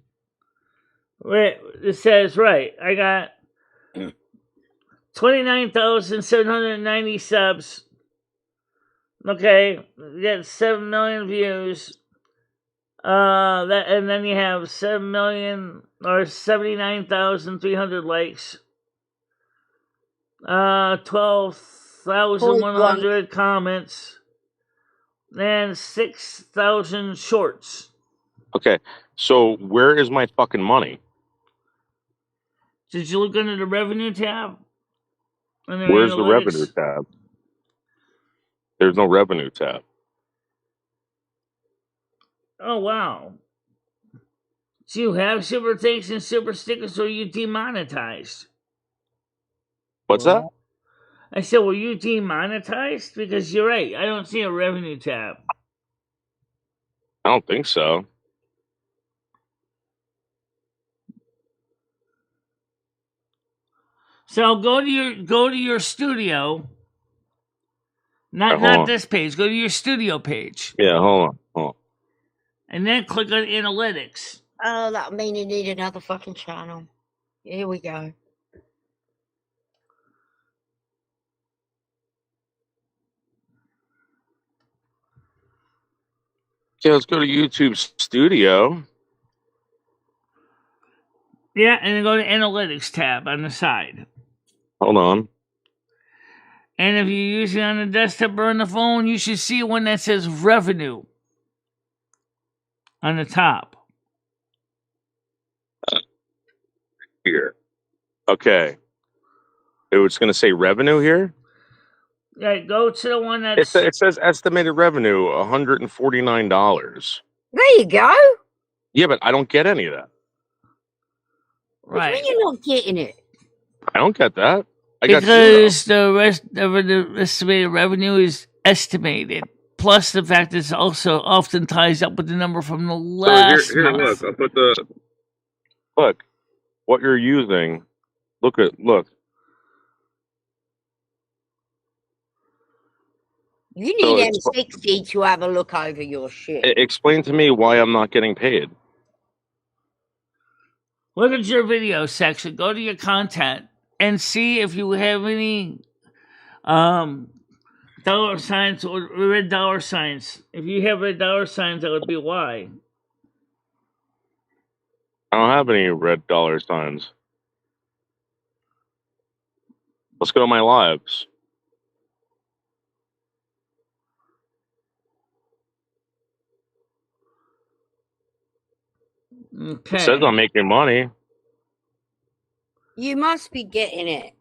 Wait, it says right. I got 29,790 subs. Okay, you get 7 million views. And then you have 7 million or 79,300 likes. 12,100 comments. And 6,000 shorts. Okay, so where is my fucking money? Did you look under the revenue tab? Where's the revenue tab? There's no revenue tab. Oh, wow. Do you have super thanks and super stickers, or are you demonetized? What's that? I said, were you demonetized? Because you're right. I don't see a revenue tab. I don't think so. So go to your studio. Not this page. Go to your studio page. Yeah, hold on. And then click on analytics. Oh, that mean you need another fucking channel. Here we go. Okay, let's go to YouTube Studio. Yeah, and then go to analytics tab on the side. Hold on. And if you're using it on the desktop or on the phone, you should see one that says revenue on the top. Here. Okay. It's going to say revenue here? Yeah, go to the one that's... It says estimated revenue, $149. There you go. Yeah, but I don't get any of that. Right. You're not getting it. I don't get that. Because the rest of the estimated revenue is estimated. Plus the fact that it's also often ties up with the number from the last month. Look, I'll put look, what you're using. Look. You need M60 to have a look over your shit. Explain to me why I'm not getting paid. Look at your video section. Go to your content and see if you have any dollar signs or red dollar signs. If you have red dollar signs, that would be why. I don't have any red dollar signs. Let's go to my lives. Okay. It says I'm making money. You must be getting it.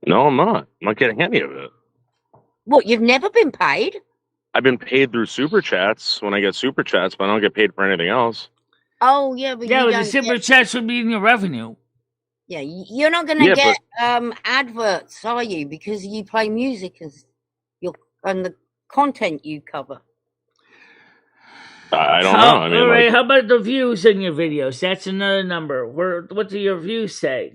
No, I'm not. I'm not getting any of it. What, you've never been paid? I've been paid through super chats when I get super chats, but I don't get paid for anything else. Oh, yeah, but Yeah, you but the super chats would be in your revenue. Yeah, you're not going to get adverts, are you? Because you play music and the content you cover. I don't know. I mean, all right, how about the views in your videos? That's another number. What do your views say?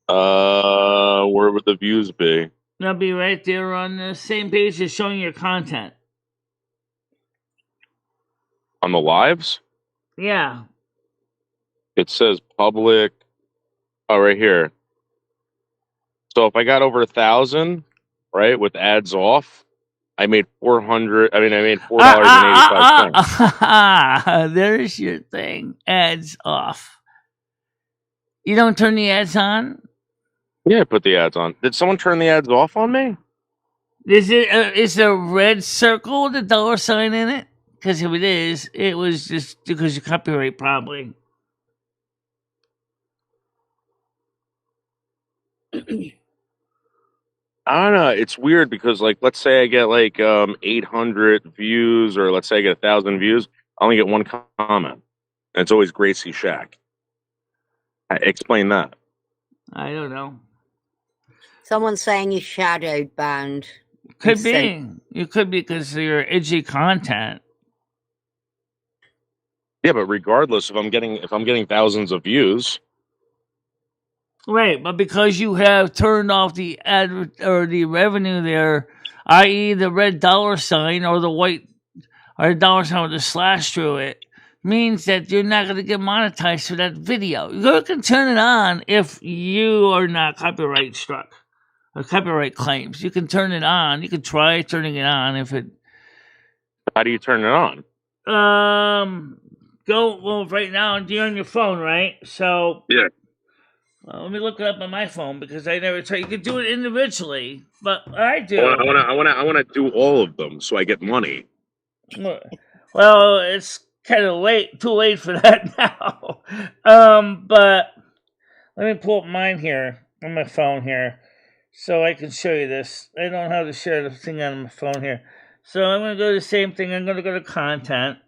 Where would the views be? They'll be right there on the same page as showing your content. On the lives? Yeah. It says public. Oh, right here. So if I got over 1,000, right, with ads off, I made $400. I made $4.85. There's your thing. Ads off. You don't turn the ads on? Yeah, I put the ads on. Did someone turn the ads off on me? Is there a red circle with a dollar sign in it? Because if it is, it was just because of copyright, probably. I don't know. It's weird because, like, let's say I get 800 views, or let's say I get 1,000 views. I only get one comment, and it's always Gracie Shack. Explain that. I don't know. Someone's saying you're shadowed banned. Could be. You could be because of your edgy content. Yeah, but regardless, if I'm getting thousands of views. Right, but because you have turned off the ad or the revenue there, i.e. the red dollar sign or the white or the dollar sign with a slash through it, means that you're not going to get monetized for that video. You can turn it on if you are not copyright struck or copyright claims. You can turn it on. You can try turning it on if it. How do you turn it on? Right now you're on your phone, right? So yeah. Well, let me look it up on my phone because I never tried. You could do it individually, but I do. I want to do all of them so I get money. Well, it's kind of too late for that now. But let me pull up mine here on my phone here, so I can show you this. I don't know how to share the thing on my phone here, so I'm going to go to the same thing. I'm going to go to content,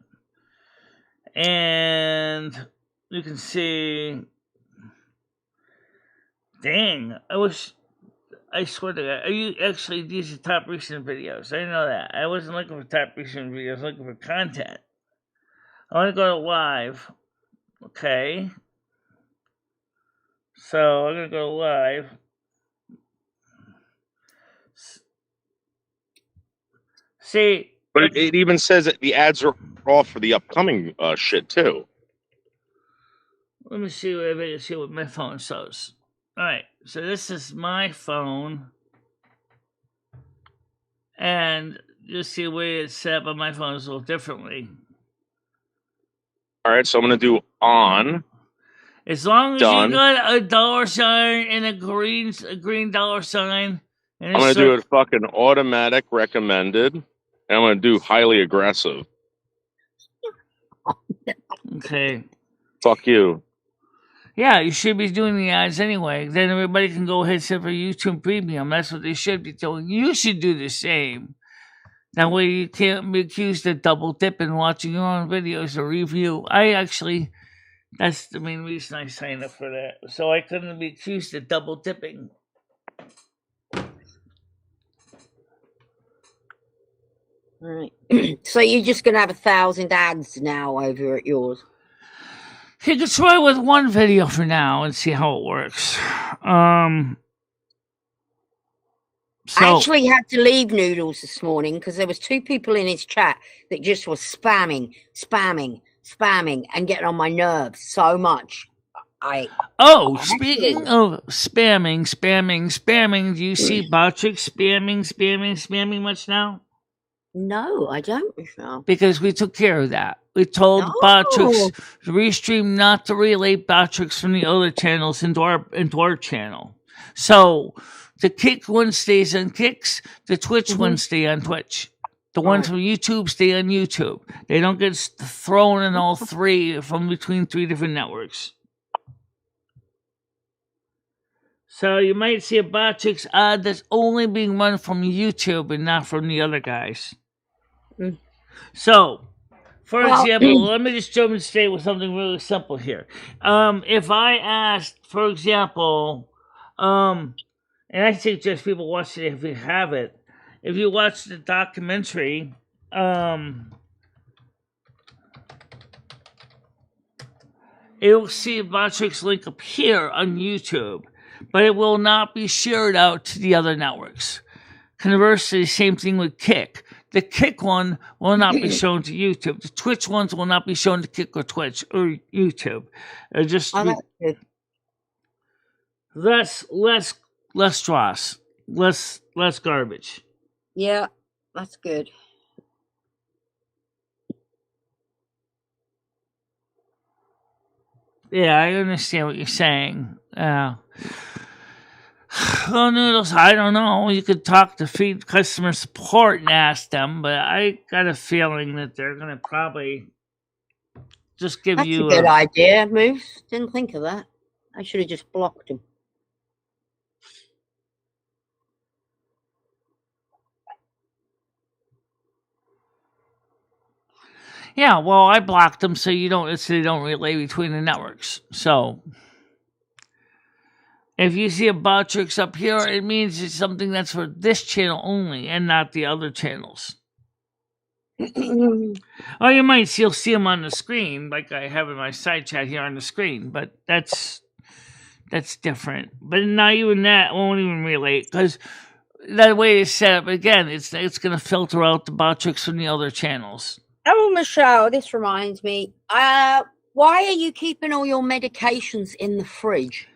and you can see. Dang, I swear to God, these are top recent videos. I know that. I wasn't looking for top recent videos, I was looking for content. I want to go to live. Okay. So, I'm going to go live. See. But it even says that the ads are off for the upcoming shit, too. Let me see if I can see what my phone shows. Alright, so this is my phone, and just see the way it's set up on my phone is a little differently. Alright, so I'm going to do on. As long as you got a dollar sign and a green dollar sign. And I'm going to do it fucking automatic recommended, and I'm going to do highly aggressive. Okay. Fuck you. Yeah, you should be doing the ads anyway. Then everybody can go ahead and set for YouTube Premium. That's what they should be doing. You should do the same. That way you can't be accused of double dipping watching your own videos or review. That's the main reason I signed up for that. So I couldn't be accused of double dipping. All right. So you're just going to have 1,000 ads now over at yours? You can try with one video for now and see how it works. I actually had to leave Noodles this morning because there was 2 people in his chat that just were spamming, and getting on my nerves so much. Speaking of spamming, do you see Botrix spamming much now? No, I don't, Michelle. Because we took care of that. We told Botrix to restream not to relay Botrix from the other channels into our channel. So the Kick one stays on Kicks, the Twitch one stay on Twitch. The ones from YouTube stay on YouTube. They don't get thrown in all three from between three different networks. So you might see a Botrix ad that's only being run from YouTube and not from the other guys. So, for example, let me just jump and stay with something really simple here. If I asked, for example, and I suggest people watch it if you have it. If you watch the documentary, you'll see a Botrix link appear on YouTube, but it will not be shared out to the other networks. Conversely, same thing with Kick. The Kick one will not be shown to YouTube. The Twitch ones will not be shown to Kick or Twitch or YouTube. Just less dross, less garbage. Yeah, that's good. Yeah, I understand what you're saying. Well, Noodles, I don't know. You could talk to Feed customer support and ask them, but I got a feeling that they're going to probably just give you a good idea, Moose. Didn't think of that. I should have just blocked him. Yeah, well, I blocked them so they don't relay between the networks. So if you see a Botrix up here, it means it's something that's for this channel only and not the other channels. Oh, you'll see them on the screen, like I have in my side chat here on the screen, but that's different. But not even that won't even relate, because that way it's set up again. It's going to filter out the Botrix from the other channels. Oh, Michelle, this reminds me. Why are you keeping all your medications in the fridge?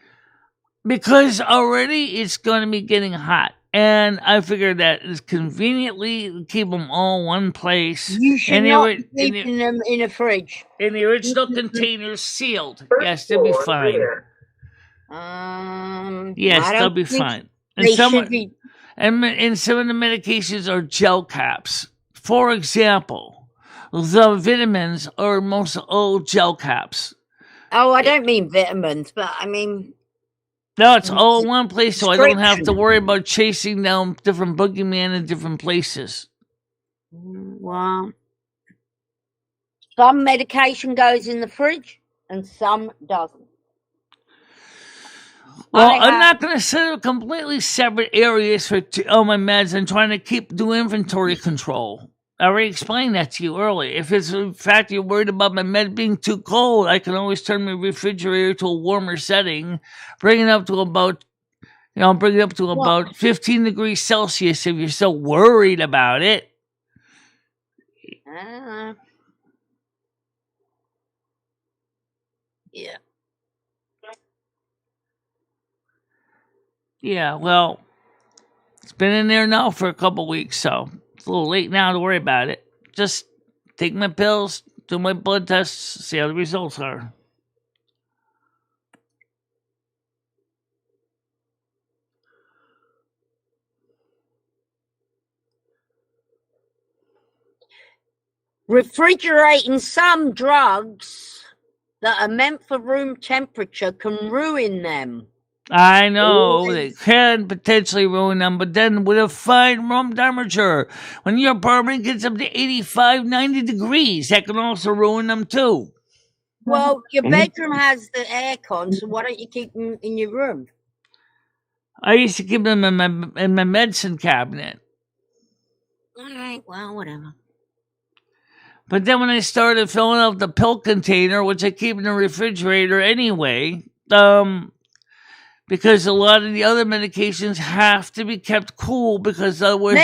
Because already it's going to be getting hot. And I figured that is conveniently keep them all one place. You should not be keeping them in a fridge. In the original containers, sealed. Yes, they'll be fine. Yes, they'll be fine. And some of the medications are gel caps. For example, the vitamins are most old gel caps. Oh, I don't mean vitamins, but I mean... No, it's all in one place, so I don't have to worry about chasing down different boogeyman in different places. Well, some medication goes in the fridge, and some doesn't. Well, I'm not going to set up completely separate areas for all my meds. I'm trying to do inventory control. I already explained that to you earlier. If it's in fact you're worried about my med being too cold, I can always turn my refrigerator to a warmer setting, bring it up to about 15 degrees Celsius if you're so worried about it. Yeah. Yeah, well, it's been in there now for a couple weeks, so it's a little late now to worry about it. Just take my pills, do my blood tests, see how the results are. Refrigerating some drugs that are meant for room temperature can ruin them. I know, they can potentially ruin them, but then with a fine room temperature, when your apartment gets up to 85, 90 degrees, that can also ruin them too. Well, your bedroom has the aircon, so why don't you keep them in your room? I used to keep them in my medicine cabinet. All right, well, whatever. But then when I started filling up the pill container, which I keep in the refrigerator anyway, because a lot of the other medications have to be kept cool because otherwise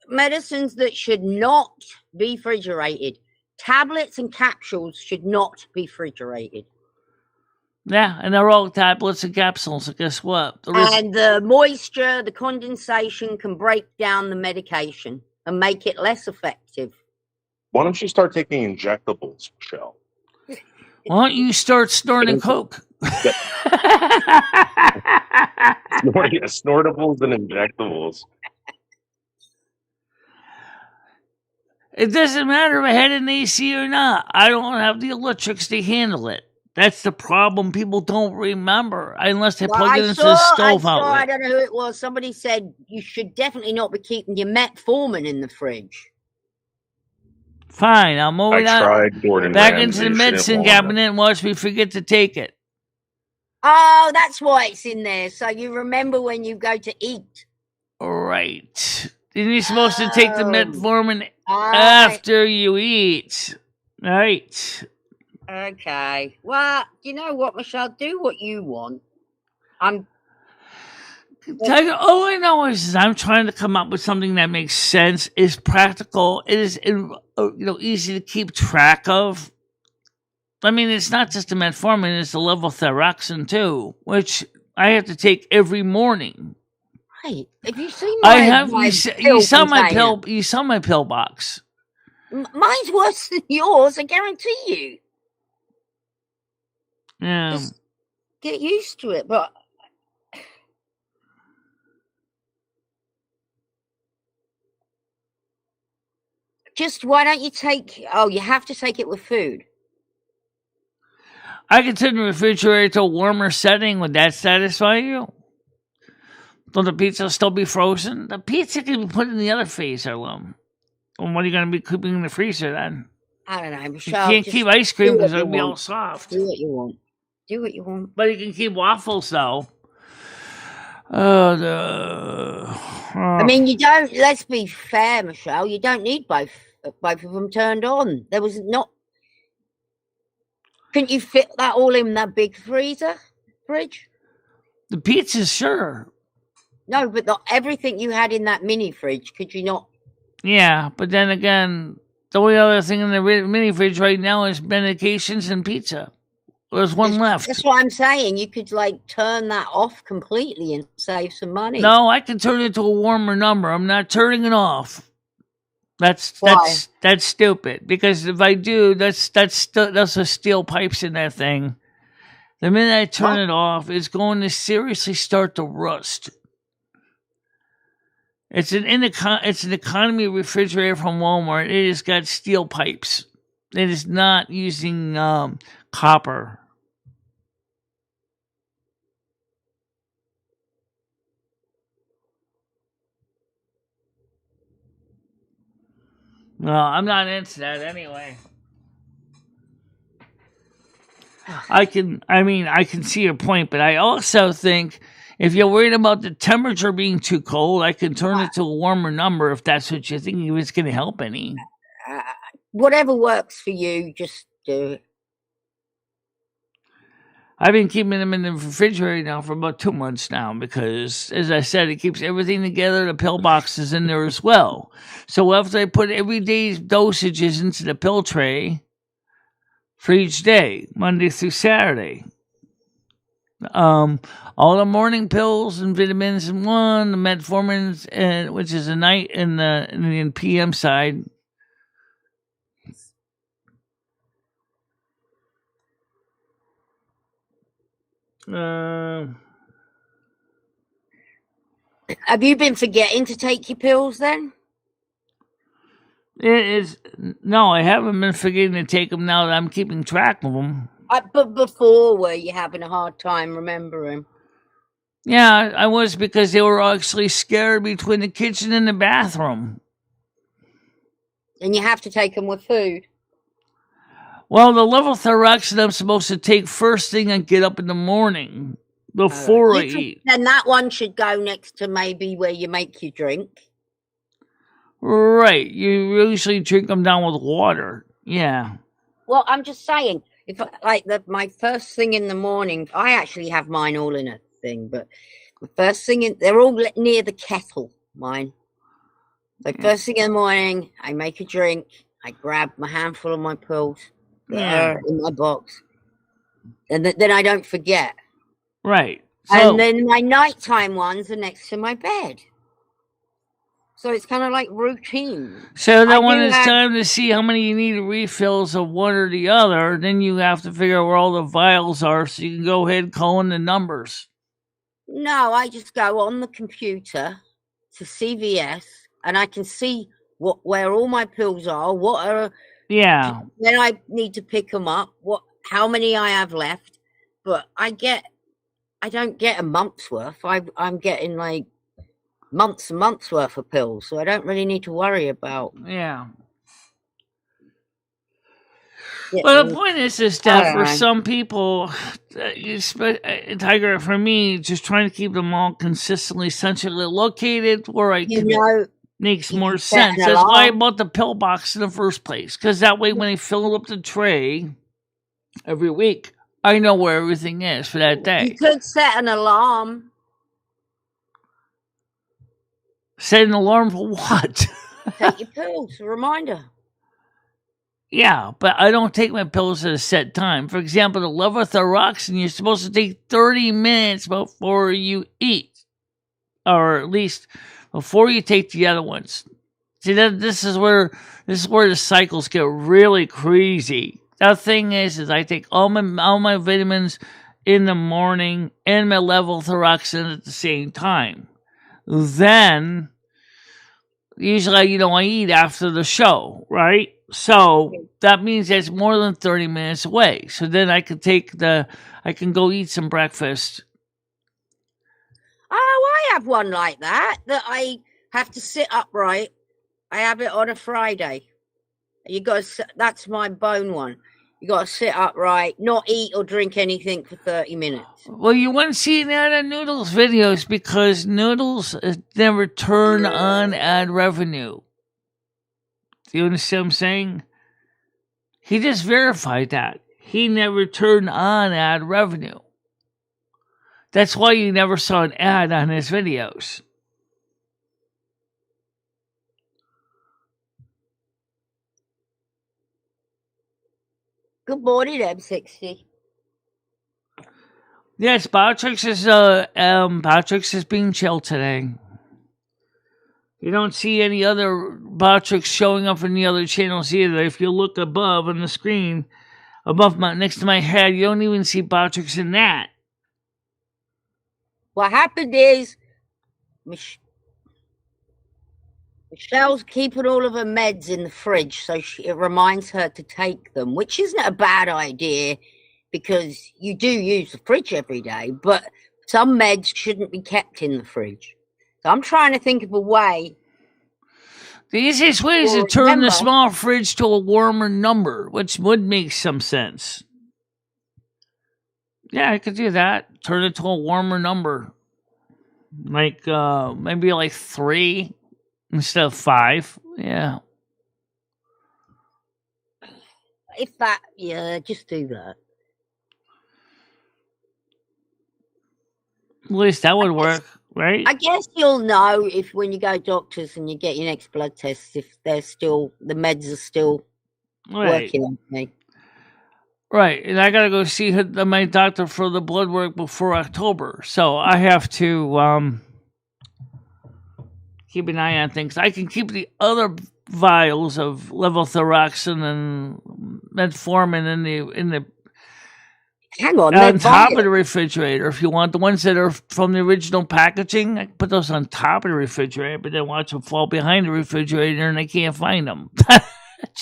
medicines that should not be refrigerated. Tablets and capsules should not be refrigerated. Yeah, and they're all tablets and capsules. So guess what? And the moisture, the condensation can break down the medication and make it less effective. Why don't you start taking injectables, Michelle? Why don't you start snorting coke? Snortables and injectables. It doesn't matter if I had an AC or not. I don't have the electrics to handle it. That's the problem. People don't remember unless they plug it into the stove outlet. I don't know who it was. Somebody said you should definitely not be keeping your metformin in the fridge. Fine, I'll move it back into the medicine cabinet and watch me forget to take it. Oh, that's why it's in there. So you remember when you go to eat. Right. And you're supposed to take the metformin after you eat. Right. Okay. Well, you know what, Michelle? Do what you want. All I know is I'm trying to come up with something that makes sense, is practical, it is easy to keep track of. I mean, it's not just the metformin; it's the levothyroxine too, which I have to take every morning. Right. Have you seen my you saw my pill. You saw my pill box. Mine's worse than yours. I guarantee you. Yeah. Just get used to it, but. Just why don't you take? Oh, you have to take it with food. I can turn the refrigerator to a warmer setting. Would that satisfy you? Will the pizza still be frozen? The pizza can be put in the other freezer, Lum. Well, what are you going to be keeping in the freezer then? I don't know, Michelle. You can't keep ice cream because it'll be all soft. Do what you want. Do what you want. But you can keep waffles, though. I mean, you don't. Let's be fair, Michelle. You don't need both of them turned on. There was not. Couldn't you fit that all in that big fridge? The pizza, sure. No, but everything you had in that mini fridge, could you not? Yeah, but then again, the only other thing in the mini fridge right now is medications and pizza. There's one left. That's what I'm saying. You could turn that off completely and save some money. No, I can turn it to a warmer number. I'm not turning it off. That's stupid. Because if I do, that's the steel pipes in that thing. The minute I turn it off, it's going to seriously start to rust. It's an economy refrigerator from Walmart. It has got steel pipes. It is not using copper. No, I'm not into that anyway. I can see your point, but I also think if you're worried about the temperature being too cold, I can turn it to a warmer number if that's what you think it's going to help any. Whatever works for you, just do it. I've been keeping them in the refrigerator now for about 2 months now because, as I said, it keeps everything together. The pill box is in there as well. So after I put everyday's dosages into the pill tray for each day, Monday through Saturday, all the morning pills and vitamins in one, the metformin, which is a night in the PM side. Have you been forgetting to take your pills then? No, I haven't been forgetting to take them now that I'm keeping track of them. But before, were you having a hard time remembering? Yeah, I was, because they were actually scared between the kitchen and the bathroom. And you have to take them with food? Well, the levothyroxine I'm supposed to take first thing and get up in the morning before I eat. Then that one should go next to maybe where you make your drink. Right. You usually drink them down with water. Yeah. Well, I'm just saying, if my first thing in the morning, I actually have mine all in a thing, but the first thing they're all near the kettle, mine. So first thing in the morning, I make a drink, I grab my handful of my pills. In my box, and then I don't forget. Right. And then my nighttime ones are next to my bed. So it's kind of like routine. So then when it's time to see how many you need refills of one or the other, then you have to figure out where all the vials are so you can go ahead and call in the numbers. No, I just go on the computer to CVS and I can see where all my pills are, what are Yeah. then I need to pick them up, how many I have left. But I don't get a month's worth. I'm getting like months and months worth of pills, so I don't really need to worry about. Yeah. Well, the point is that for some people, Tiger, for me, just trying to keep them all consistently centrally located where I can makes more sense. That's why I bought the pill box in the first place, because that way when I fill up the tray every week, I know where everything is for that day. You could set an alarm. Set an alarm for what? Take your pills, a reminder. Yeah, but I don't take my pills at a set time. For example, the levothyroxine, you're supposed to take 30 minutes before you eat, or at least before you take the other ones. See, this is where the cycles get really crazy. The thing is I take all my vitamins in the morning and my levothyroxine at the same time. Then, usually, I eat after the show, right? So that means that's more than 30 minutes away. So then I can go eat some breakfast. Oh, I have one like that I have to sit upright. I have it on a Friday. That's my bone one. You got to sit upright, not eat or drink anything for 30 minutes. Well, you wouldn't see that in Noodles videos because Noodles never turn on ad revenue. Do you understand what I'm saying? He just verified that. He never turned on ad revenue. That's why you never saw an ad on his videos. Good morning, M60. Yes, Botrix is being chilled today. You don't see any other Botrix showing up in the other channels either. If you look above on the screen, next to my head, you don't even see Botrix in that. What happened is Michelle's keeping all of her meds in the fridge, so it reminds her to take them, which isn't a bad idea because you do use the fridge every day, but some meds shouldn't be kept in the fridge. So I'm trying to think of a way. The easiest way is to turn the small fridge to a warmer number, which would make some sense. Yeah, I could do that. Turn it to a warmer number. Like, maybe like 3 instead of 5. Yeah. Just do that. At least that would work, right? I guess you'll know if when you go to doctors and you get your next blood test, if the meds are still working on me. Right, and I gotta go see my doctor for the blood work before October, so I have to keep an eye on things. I can keep the other vials of levothyroxine and metformin in the on top of the refrigerator. If you want the ones that are from the original packaging, I can put those on top of the refrigerator, but then watch them fall behind the refrigerator and I can't find them.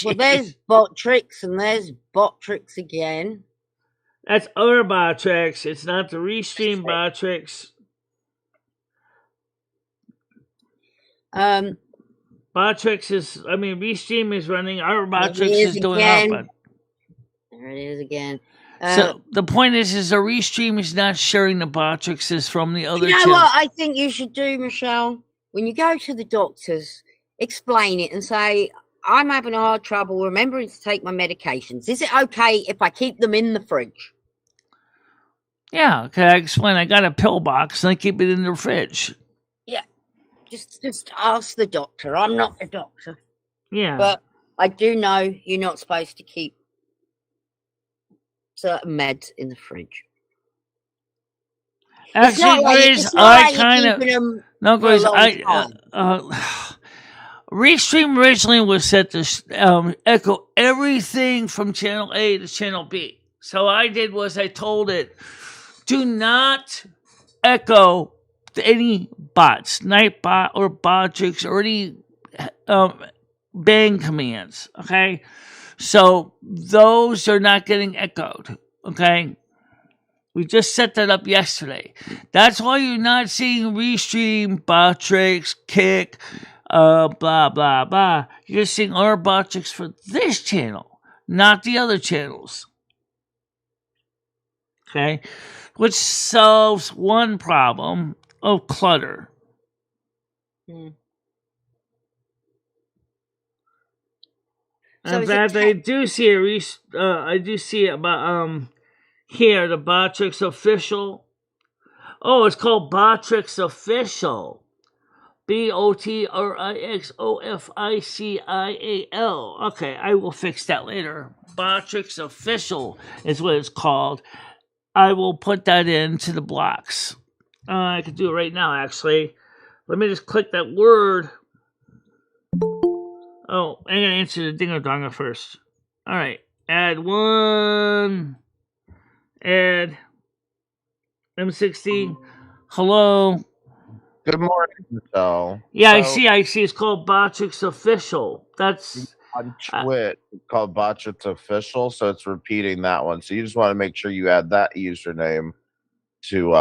Well, there's Botrix and there's Botrix again. That's other Botrix. It's not the Restream Botrix. Botrix is, Restream is running. Our Botrix is doing up. There it is again. So the point is the Restream is not sharing the Botrixes from the other. You know what I think you should do, Michelle? When you go to the doctors, explain it and say, I'm having a hard trouble remembering to take my medications. Is it okay if I keep them in the fridge? Yeah, okay. I explain. I got a pill box and I keep it in the fridge. Yeah, just ask the doctor. I'm not the doctor. Yeah, but I do know you're not supposed to keep certain meds in the fridge. Actually, Grace, I kind of Grace. Restream originally was set to echo everything from channel A to channel B. So I did was I told it, do not echo any bots, Nightbot or Botrix or any bang commands, okay? So those are not getting echoed, okay? We just set that up yesterday. That's why you're not seeing Restream, Botrix, Kick, blah, blah, blah. You're seeing our Botrix for this channel, not the other channels. Okay? Which solves one problem of clutter. So In fact, I do see it about here, the Botrix official. Oh, it's called Botrix official. BOTRIXOFICIAL. Okay, I will fix that later. Botrix official is what it's called. I will put that into the blocks. I could do it right now, actually. Let me just click that word. Oh, I'm going to answer the dinger-donger first. All right. Add one. Add M16. Hello. Good morning, Michelle. Yeah, I see. It's called Botrix Official. That's on Twitch. It's called Botrix Official, so it's repeating that one. So you just want to make sure you add that username to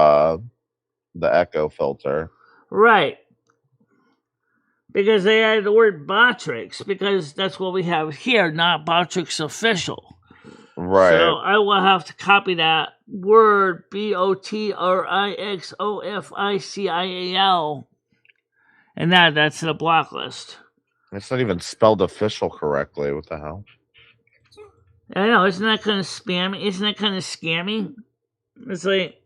the echo filter. Right. Because they added the word Botrix, because that's what we have here, not Botrix Official. Right. So I will have to copy that word, BOTRIXOFICIAL, and that's the block list. It's not even spelled official correctly. What the hell? I know, isn't that kind of spammy? Isn't that kind of scammy? It's like...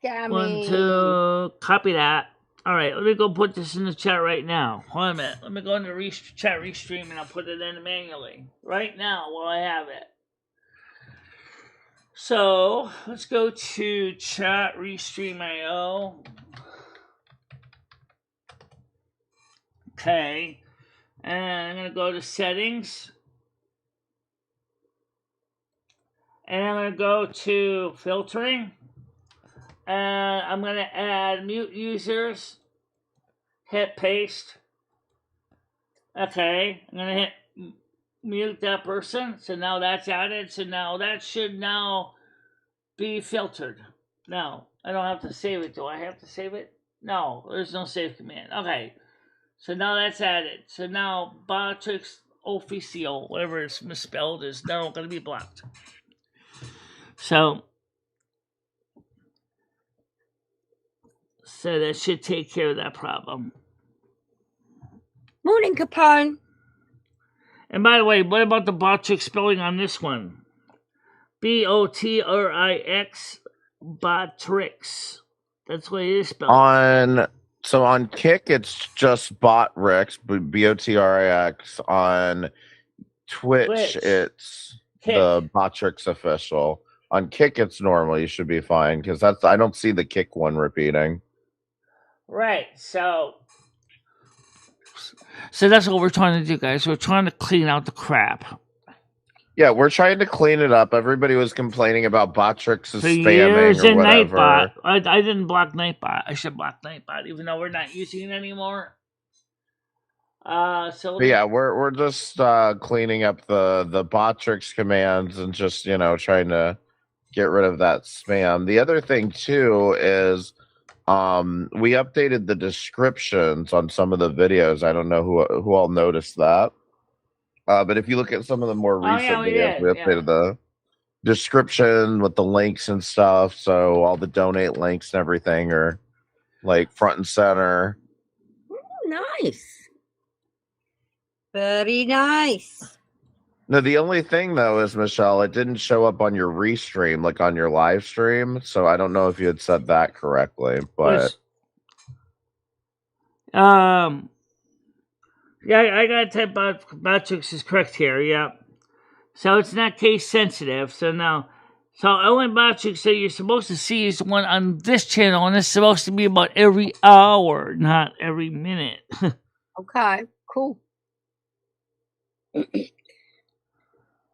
Scammy. 1, 2, copy that. All right, let me go put this in the chat right now. Hold on a minute. Let me go into chat restream and I'll put it in manually right now while I have it. So let's go to chat restream IO. Okay, and I'm gonna go to settings, and I'm gonna go to filtering, and I'm gonna add mute users. Hit paste. Okay, I'm gonna hit mute that person. So now that's added. So now that should now be filtered. No, I don't have to save it. Do I have to save it? No, there's no save command. Okay, so now that's added. So now Botrix Official, whatever it's misspelled, is now going to be blocked. So that should take care of that problem. Morning, Capone. And by the way, what about the Botrix spelling on this one? BOTRIX, Botrix. That's what it is spelled. On Kick, it's just Botrix, BOTRIX. On Twitch, it's Kick. The Botrix official. On Kick, it's normal. You should be fine because I don't see the Kick one repeating. Right. So that's what we're trying to do, guys. We're trying to clean out the crap. Yeah, we're trying to clean it up. Everybody was complaining about Botrix is spamming or whatever. Nightbot. I didn't block Nightbot. I should block Nightbot, even though we're not using it anymore. We're just cleaning up the Botrix commands and just trying to get rid of that spam. The other thing too is we updated the descriptions on some of the videos. I don't know who all noticed that. But if you look at some of the more recent videos, we updated the description with the links and stuff. So all the donate links and everything are like front and center. Nice. Very nice. No, the only thing though is, Michelle, it didn't show up on your restream, like on your live stream. So I don't know if you had said that correctly, but yeah, I got to type Botrix is correct here. Yeah, so it's not case sensitive. So only Botrix that you're supposed to see is the one on this channel, and it's supposed to be about every hour, not every minute. Okay, cool.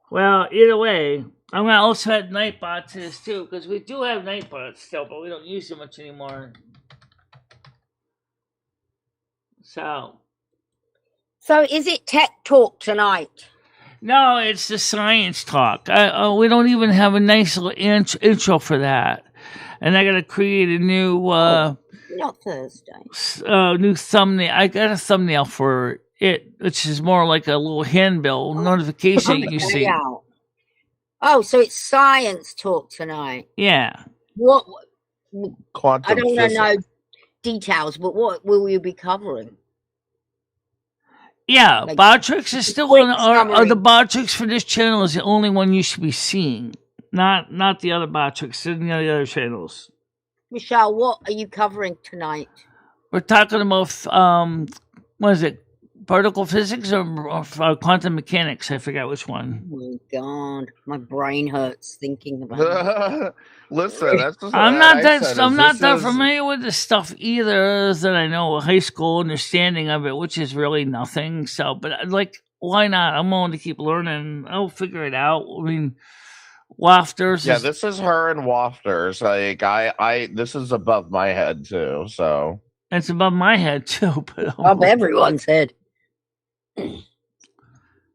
Well, either way, I'm going to also add Nightbot to this too, because we do have Nightbot still, but we don't use it much anymore. So So is it tech talk tonight? No, it's the science talk. We don't even have a nice little intro for that. And I got to create a new not Thursday. New thumbnail. I got a thumbnail for it, which is more like a little handbill notification you see. Oh, so it's science talk tonight. Yeah. What? Quantum I don't want to physics. know details, but what will you be covering? Yeah, Like, Botrix is still on. The Botrix for this channel is the only one you should be seeing, not the other Botrix in the other channels. Michelle, what are you covering tonight? We're talking about what is it? Particle physics or quantum mechanics? I forgot which one. Oh my God, my brain hurts thinking about it. Listen, that's just I'm not that familiar with this stuff either. That I know a high school understanding of it, which is really nothing. So, but like, why not? I'm willing to keep learning. I'll figure it out. I mean, wafters. Yeah, this is her and wafters. Like I this is above my head too. So it's above my head too, but above everyone's head. We'll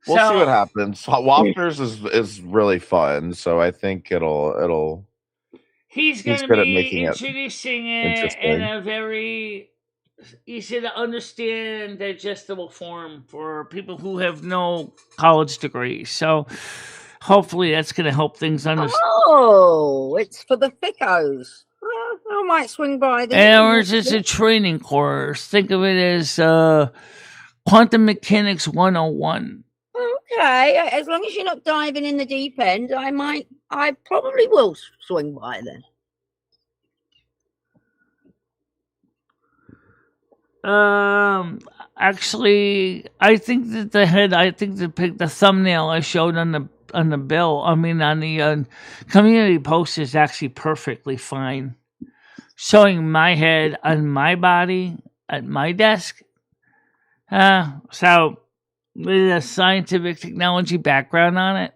see what happens. Wafters is really fun, so I think it'll. He's going to be introducing it in a very easy to understand, digestible form for people who have no college degree. So hopefully that's going to help things understand. Oh, it's for the thickos. I might swing by this. Or it's just a training course. Think of it as Quantum Mechanics 101. Okay, as long as you're not diving in the deep end, I probably will swing by then. Actually, I think that the thumbnail I showed on the bill, on the community post is actually perfectly fine. Showing my head on my body at my desk. So with a scientific technology background on it.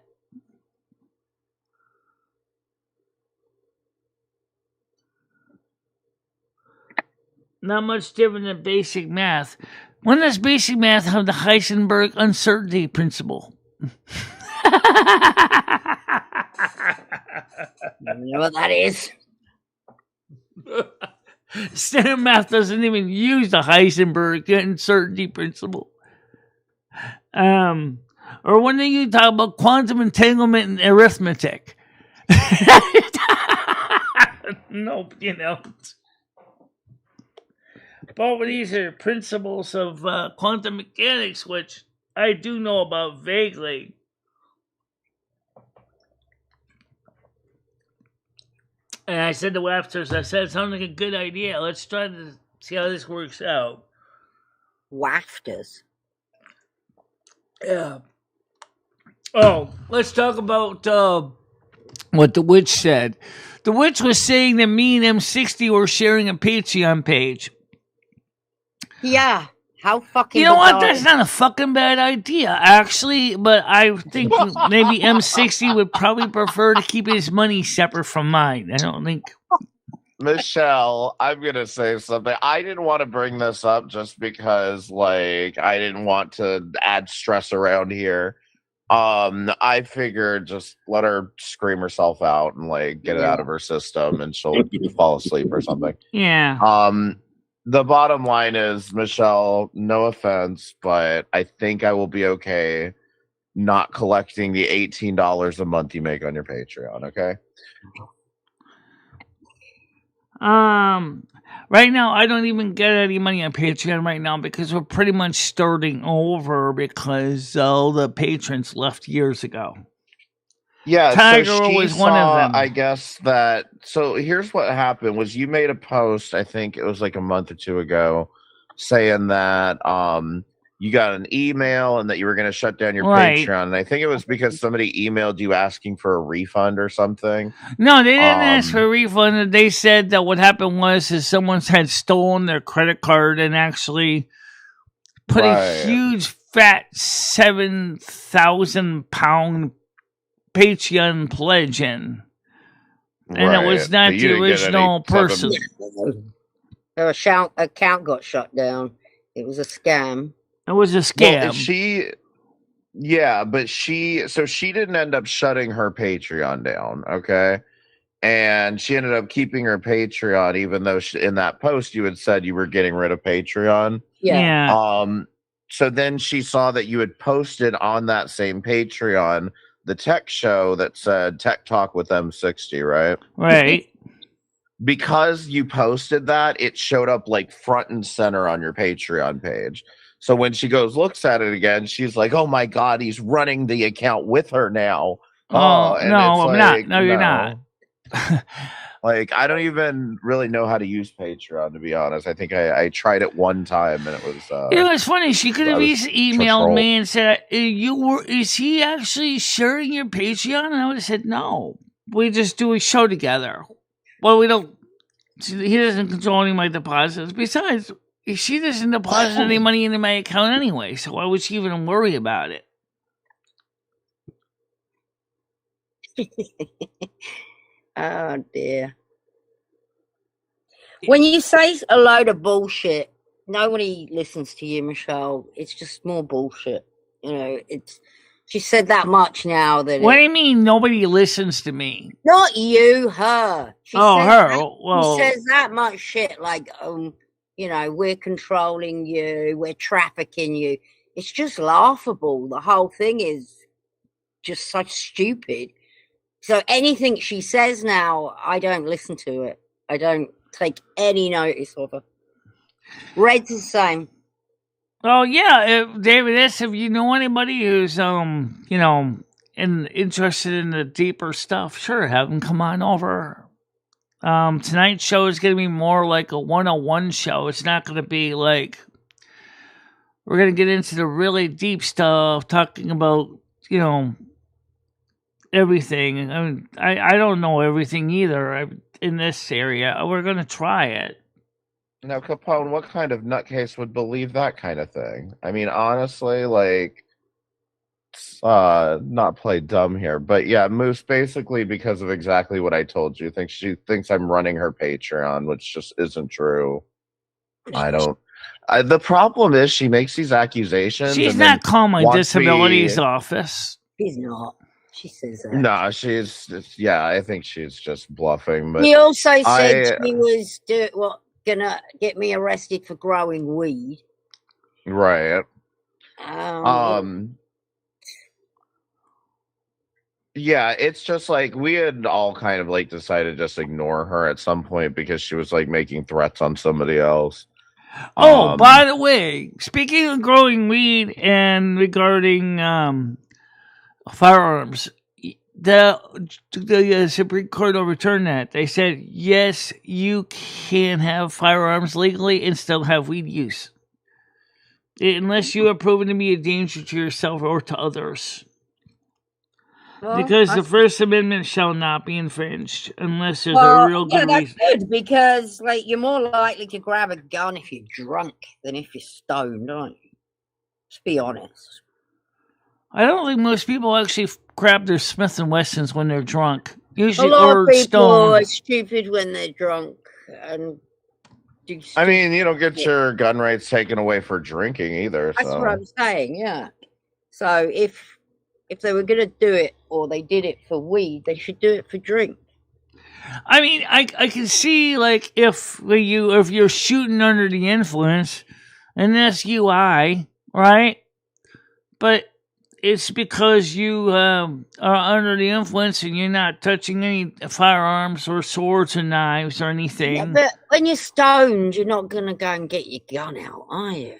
Not much different than basic math. When does basic math have the Heisenberg uncertainty principle? You know what that is? Standard math doesn't even use the Heisenberg uncertainty principle. Or when you talk about quantum entanglement and arithmetic. Nope, you know. But these are principles of quantum mechanics, which I do know about vaguely. And I said to Wafters, it sounds like a good idea. Let's try to see how this works out. Wafters? Yeah. Oh, let's talk about what the witch said. The witch was saying that me and M60 were sharing a Patreon page. Yeah. How fucking... You know what? That's not a fucking bad idea, actually. But I think maybe M60 would probably prefer to keep his money separate from mine. I don't think... Michelle, I'm going to say something. I didn't want to bring this up just because, like, I didn't want to add stress around here. I figured just let her scream herself out and, like, get it out of her system and she'll fall asleep or something. Yeah. The bottom line is, Michelle, no offense, but I think I will be okay not collecting the $18 a month you make on your Patreon, okay? Right now, I don't even get any money on Patreon right now because we're pretty much starting over because all the patrons left years ago. Yeah, Tiger so was one of them. I guess that. So here's what happened: was you made a post? I think it was like a month or two ago, saying that you got an email and that you were going to shut down your Patreon. And I think it was because somebody emailed you asking for a refund or something. No, they didn't ask for a refund. They said that what happened was someone had stolen their credit card and actually put a huge fat 7,000-pound Patreon pledge in. And it was not the original person. Their account got shut down. It was a scam. It was a scam. But she didn't end up shutting her Patreon down, okay? And she ended up keeping her Patreon, even though in that post you had said you were getting rid of Patreon. Yeah. So then she saw that you had posted on that same Patreon the tech show that said Tech Talk with M60, right? Right. Because you posted that, it showed up like front and center on your Patreon page. So when she looks at it again, she's like, "Oh my God, he's running the account with her now." Oh, and no, it's I'm not. No, you're not. Like, I don't even really know how to use Patreon, to be honest. I think I tried it one time and it was. It's funny. She could have emailed me and said, "Is he actually sharing your Patreon?" And I would have said, "No, we just do a show together." Well, we don't. He doesn't control any of my deposits. Besides, she doesn't deposit any money into my account anyway, so why would she even worry about it? Oh dear. When you say a load of bullshit, nobody listens to you, Michelle. It's just more bullshit. You know, she said that much now that. What do you mean nobody listens to me? Not you, her. She says that much shit like, you know, we're controlling you, we're trafficking you. It's just laughable. The whole thing is just such stupid. So anything she says now, I don't listen to it. I don't take any notice of her. Red's the same. Oh yeah, David S. If you know anybody who's you know, interested in the deeper stuff, sure, have them come on over. Tonight's show is going to be more like a 101 show. It's not going to be like we're going to get into the really deep stuff, talking about, you know, everything. I mean, I don't know everything either in this area. We're going to try it. Now, Capone, what kind of nutcase would believe that kind of thing? I mean, honestly, like, not play dumb here, but yeah, Moose, basically because of exactly what I told you, she thinks I'm running her Patreon, which just isn't true. The problem is she makes these accusations. She's not calling my disabilities office. She's not. She says that. No, I think she's just bluffing. But he also said she was gonna get me arrested for growing weed. Right. Yeah, it's just like we had all kind of like decided to just ignore her at some point because she was like making threats on somebody else. Oh, by the way, speaking of growing weed and regarding firearms, the Supreme Court overturned that. They said, yes, you can have firearms legally and still have weed use, unless you are proven to be a danger to yourself or to others. Well, because the First Amendment shall not be infringed unless there's a real good reason. That's good, because like you're more likely to grab a gun if you're drunk than if you're stoned, aren't you? Let's be honest. I don't think most people actually grab their Smith & Wessons when they're drunk. Usually, a lot of people stoned. are stupid when they're drunk. And I mean, you don't get your gun rights taken away for drinking either. That's what I'm saying, yeah. So if they were going to do it, or they did it for weed, they should do it for drink. I mean, I can see, like, if you're shooting under the influence, and that's UI, right? But it's because you are under the influence and you're not touching any firearms or swords or knives or anything. Yeah, but when you're stoned, you're not going to go and get your gun out, are you?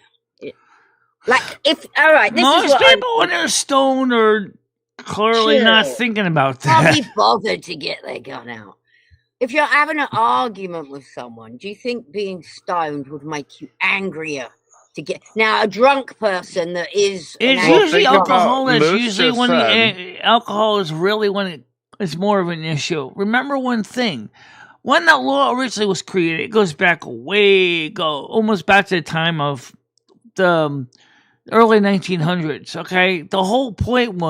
Like, all right, most people when they're stoned are clearly not thinking about that. Can't be bothered to get their gun out. If you're having an argument with someone, do you think being stoned would make you angrier to get? Now, a drunk person that is. It's usually alcohol. That's usually when alcohol is really when it's more of an issue. Remember one thing. When that law originally was created, it goes back almost back to the time of the early 1900s, okay? The whole point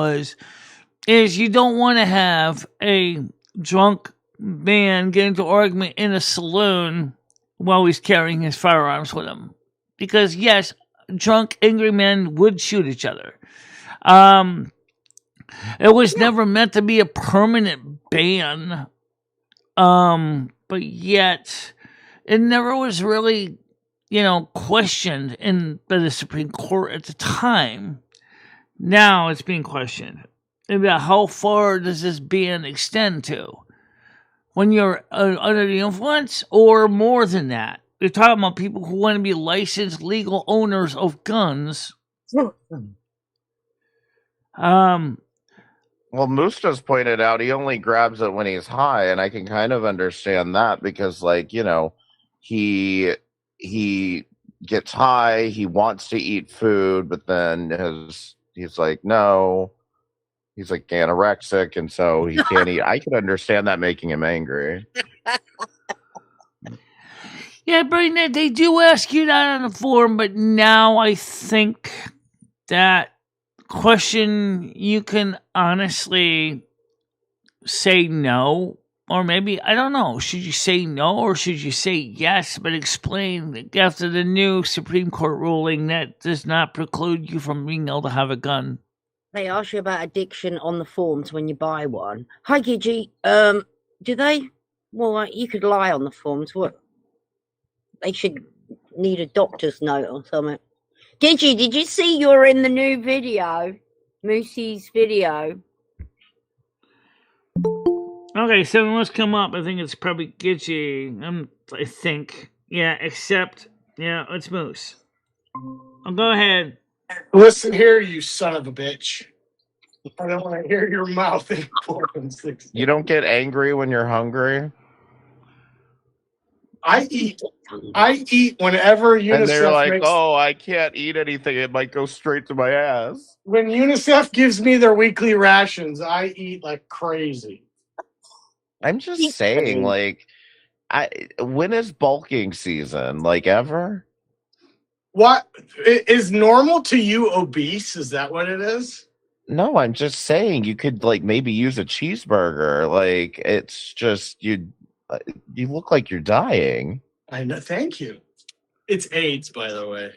is you don't want to have a drunk man get into argument in a saloon while he's carrying his firearms with him. Because, yes, drunk, angry men would shoot each other. It was never meant to be a permanent ban, but yet it never was really, questioned by the Supreme Court at the time. Now it's being questioned about how far does this ban extend to when you're under the influence, or more than that. They're talking about people who want to be licensed legal owners of guns. Well, Moose just pointed out he only grabs it when he's high, and I can kind of understand that because, he gets high, he wants to eat food, but then he's like, no, he's like anorexic, and so he can't eat. I can understand that making him angry. Yeah, Brandon, they do ask you that on the forum, but now I think that question you can honestly say no, or maybe, I don't know, should you say no or should you say yes, but explain that after the new Supreme Court ruling that does not preclude you from being able to have a gun. They ask you about addiction on the forms when you buy one. Hi, Gigi. Do they? Well, you could lie on the forms. What? They should need a doctor's note or something. Gigi, did you see you're in the new video? Moosey's video. Okay, so let's come up. I think it's probably Gigi. I think. Yeah, except, it's Moose. Go ahead. Listen here, you son of a bitch. I don't want to hear your mouth in 4 and 6. You don't get angry when you're hungry? I eat whenever UNICEF and they're like, makes... oh, I can't eat anything. It might go straight to my ass. When UNICEF gives me their weekly rations, I eat like crazy. I'm just saying, when is bulking season? Ever? What is normal to you? Obese? Is that what it is? No, I'm just saying you could maybe use a cheeseburger. It's just you look like you're dying. I know. Thank you. It's AIDS, by the way.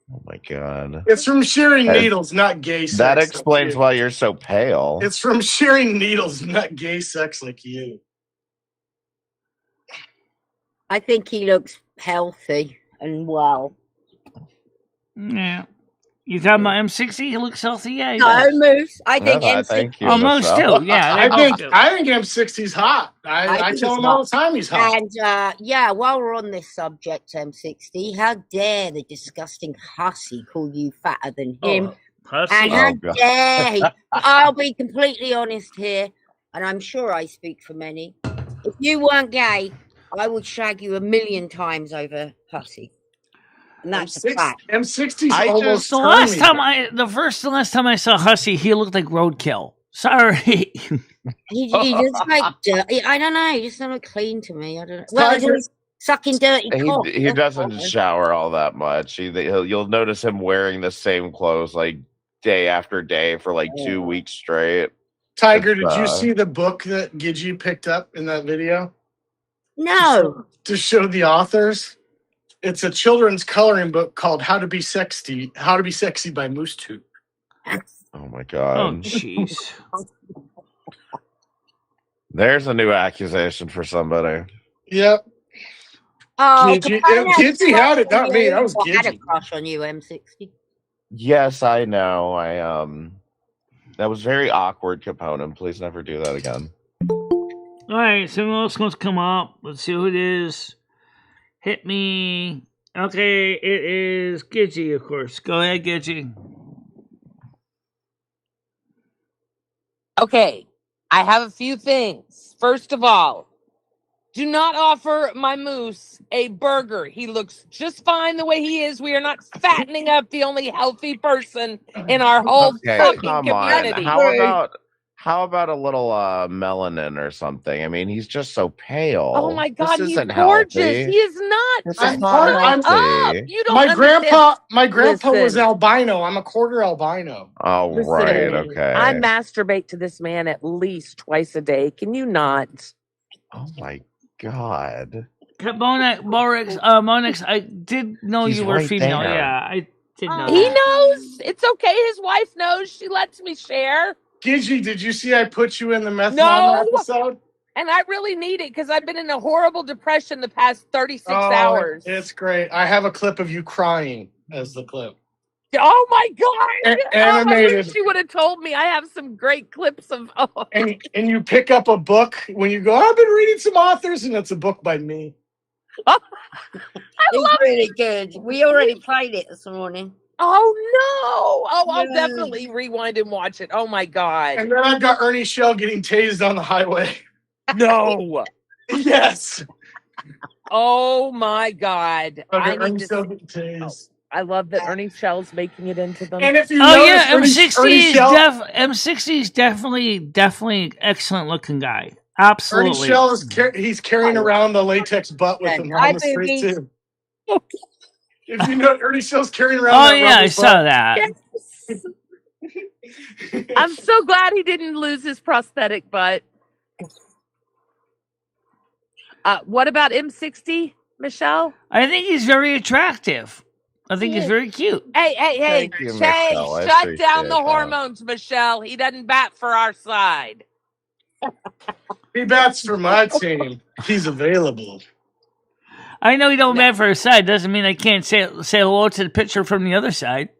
Oh my god! It's from shearing needles, not gay sex. That explains why you're so pale. It's from shearing needles, not gay sex like you. I think he looks healthy and well. Yeah. You talking about M60? He looks healthy, yeah. No, Moose. I think M60. Moose too, yeah. I think M60's hot. I tell him all the time he's hot. And while we're on this subject, M60, how dare the disgusting hussy call you fatter than him? Hussy. And how dare he? I'll be completely honest here, and I'm sure I speak for many. If you weren't gay, I would shag you 1,000,000 times over hussy. And that's a fact. M60's almost the last time I saw Hussy, he looked like roadkill. Sorry. He just like dirty. I don't know. He just doesn't look clean to me. I don't know. Well, he's sucking dirty cock. He doesn't shower all that much. You'll notice him wearing the same clothes day after day for 2 weeks straight. Tiger, did you see the book that Gigi picked up in that video? No. To show the authors. It's a children's coloring book called How to Be Sexy by Moose Tube. Oh my god. Oh jeez. There's a new accusation for somebody. Yep. Oh, Gigi had it, not me. That was Gigi. I had a crush on you, M60. Yes, I know. That was very awkward, Capone. Please never do that again. Alright, someone else wants to come up. Let's see who it is. Hit me. Okay, it is Gigi, of course. Go ahead, Gigi. Okay, I have a few things. First of all, do not offer my Moose a burger. He looks just fine the way he is. We are not fattening up the only healthy person in our whole fucking community. How about a little melanin or something? I mean, he's just so pale. Oh my god, he's gorgeous. Healthy. He is not. This is not healthy. You don't my grandpa was albino. I'm a quarter albino. Oh, right, okay. I masturbate to this man at least twice a day. Can you not? Oh my god. Monix, I did know you were female. There. Yeah, Didn't know He that. knows. It's okay. His wife knows. She lets me share. Gigi, did you see I put you in the Meth Mama episode? And I really need it because I've been in a horrible depression the past 36 hours. It's great. I have a clip of you crying as the clip. Oh my God! Animated. I wish you would have told me. I have some great clips of. And you pick up a book when you go, I've been reading some authors, and it's a book by me. It's really good. We already played it this morning. Oh no! Oh, I'll definitely rewind and watch it. Oh my God! And then I've got Ernie Shell getting tased on the highway. No. Yes. Oh my God! I need to. Tased. I love that Ernie Shell's making it into them. And if you M60 is definitely excellent looking guy. Absolutely. Ernie Shell is he's carrying around the latex butt with him on the street too. If you know, Ernie Shell's carrying around. Oh yeah, I saw that. Yes. I'm so glad he didn't lose his prosthetic butt. What about M60, Michelle? I think he's very attractive. I think he's very cute. Hey, you, Michelle. shut down the hormones, Michelle. He doesn't bat for our side. He bats for my team. He's available. I know you don't bat for his side. Doesn't mean I can't say hello to the picture from the other side.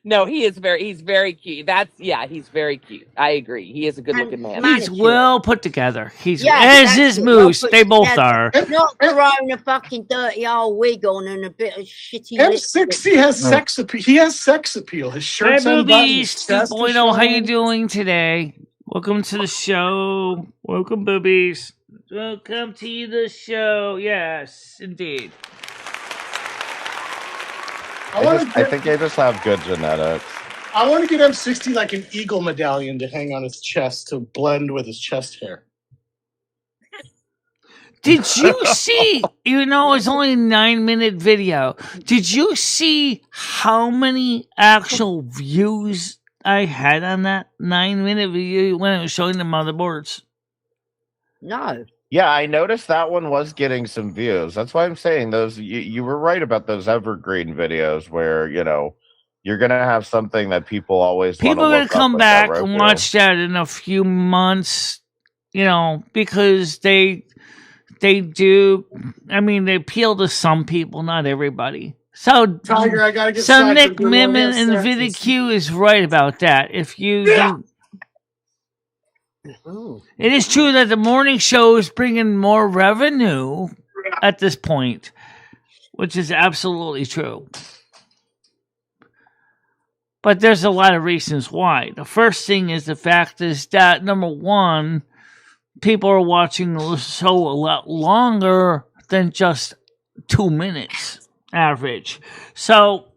No, he's very cute. He's very cute. I agree. He is a good looking man. He's well put together. As is Moose. They both are. Not throwing a fucking dirty old wig on and a bit of shitty. M60 has sex appeal. He has sex appeal. His shirt's Hey, unbuttoned. Boobies 2.0. How you doing today? Welcome to the show. Welcome, Boobies. Welcome to the show. Yes, indeed. I think they just have good genetics. I want to get M60 like an eagle medallion to hang on his chest to blend with his chest hair. Did you see, even though it's only a 9-minute video, did you see how many actual views I had on that 9-minute video when it was showing the motherboards? No. Yeah, I noticed that one was getting some views. That's why I'm saying those. You were right about those evergreen videos where you're gonna have something that people always. People are gonna come back and watch that in a few months, because they do. I mean, they appeal to some people, not everybody. So, Tiger, I gotta get so Nick Mimmin and VidaQ is right about that. If you. It is true that the morning show is bringing more revenue at this point, which is absolutely true. But there's a lot of reasons why. The first thing is the fact is that, number one, people are watching the show a lot longer than just 2 minutes average. So,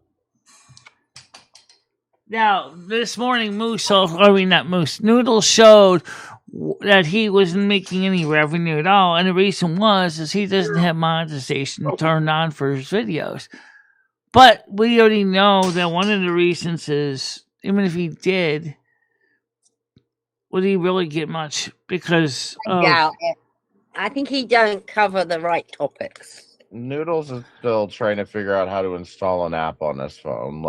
now, this morning, Noodles showed that he wasn't making any revenue at all. And the reason is he doesn't have monetization turned on for his videos. But we already know that one of the reasons is, even if he did, would he really get much? Because I think he don't cover the right topics. Noodles is still trying to figure out how to install an app on his phone.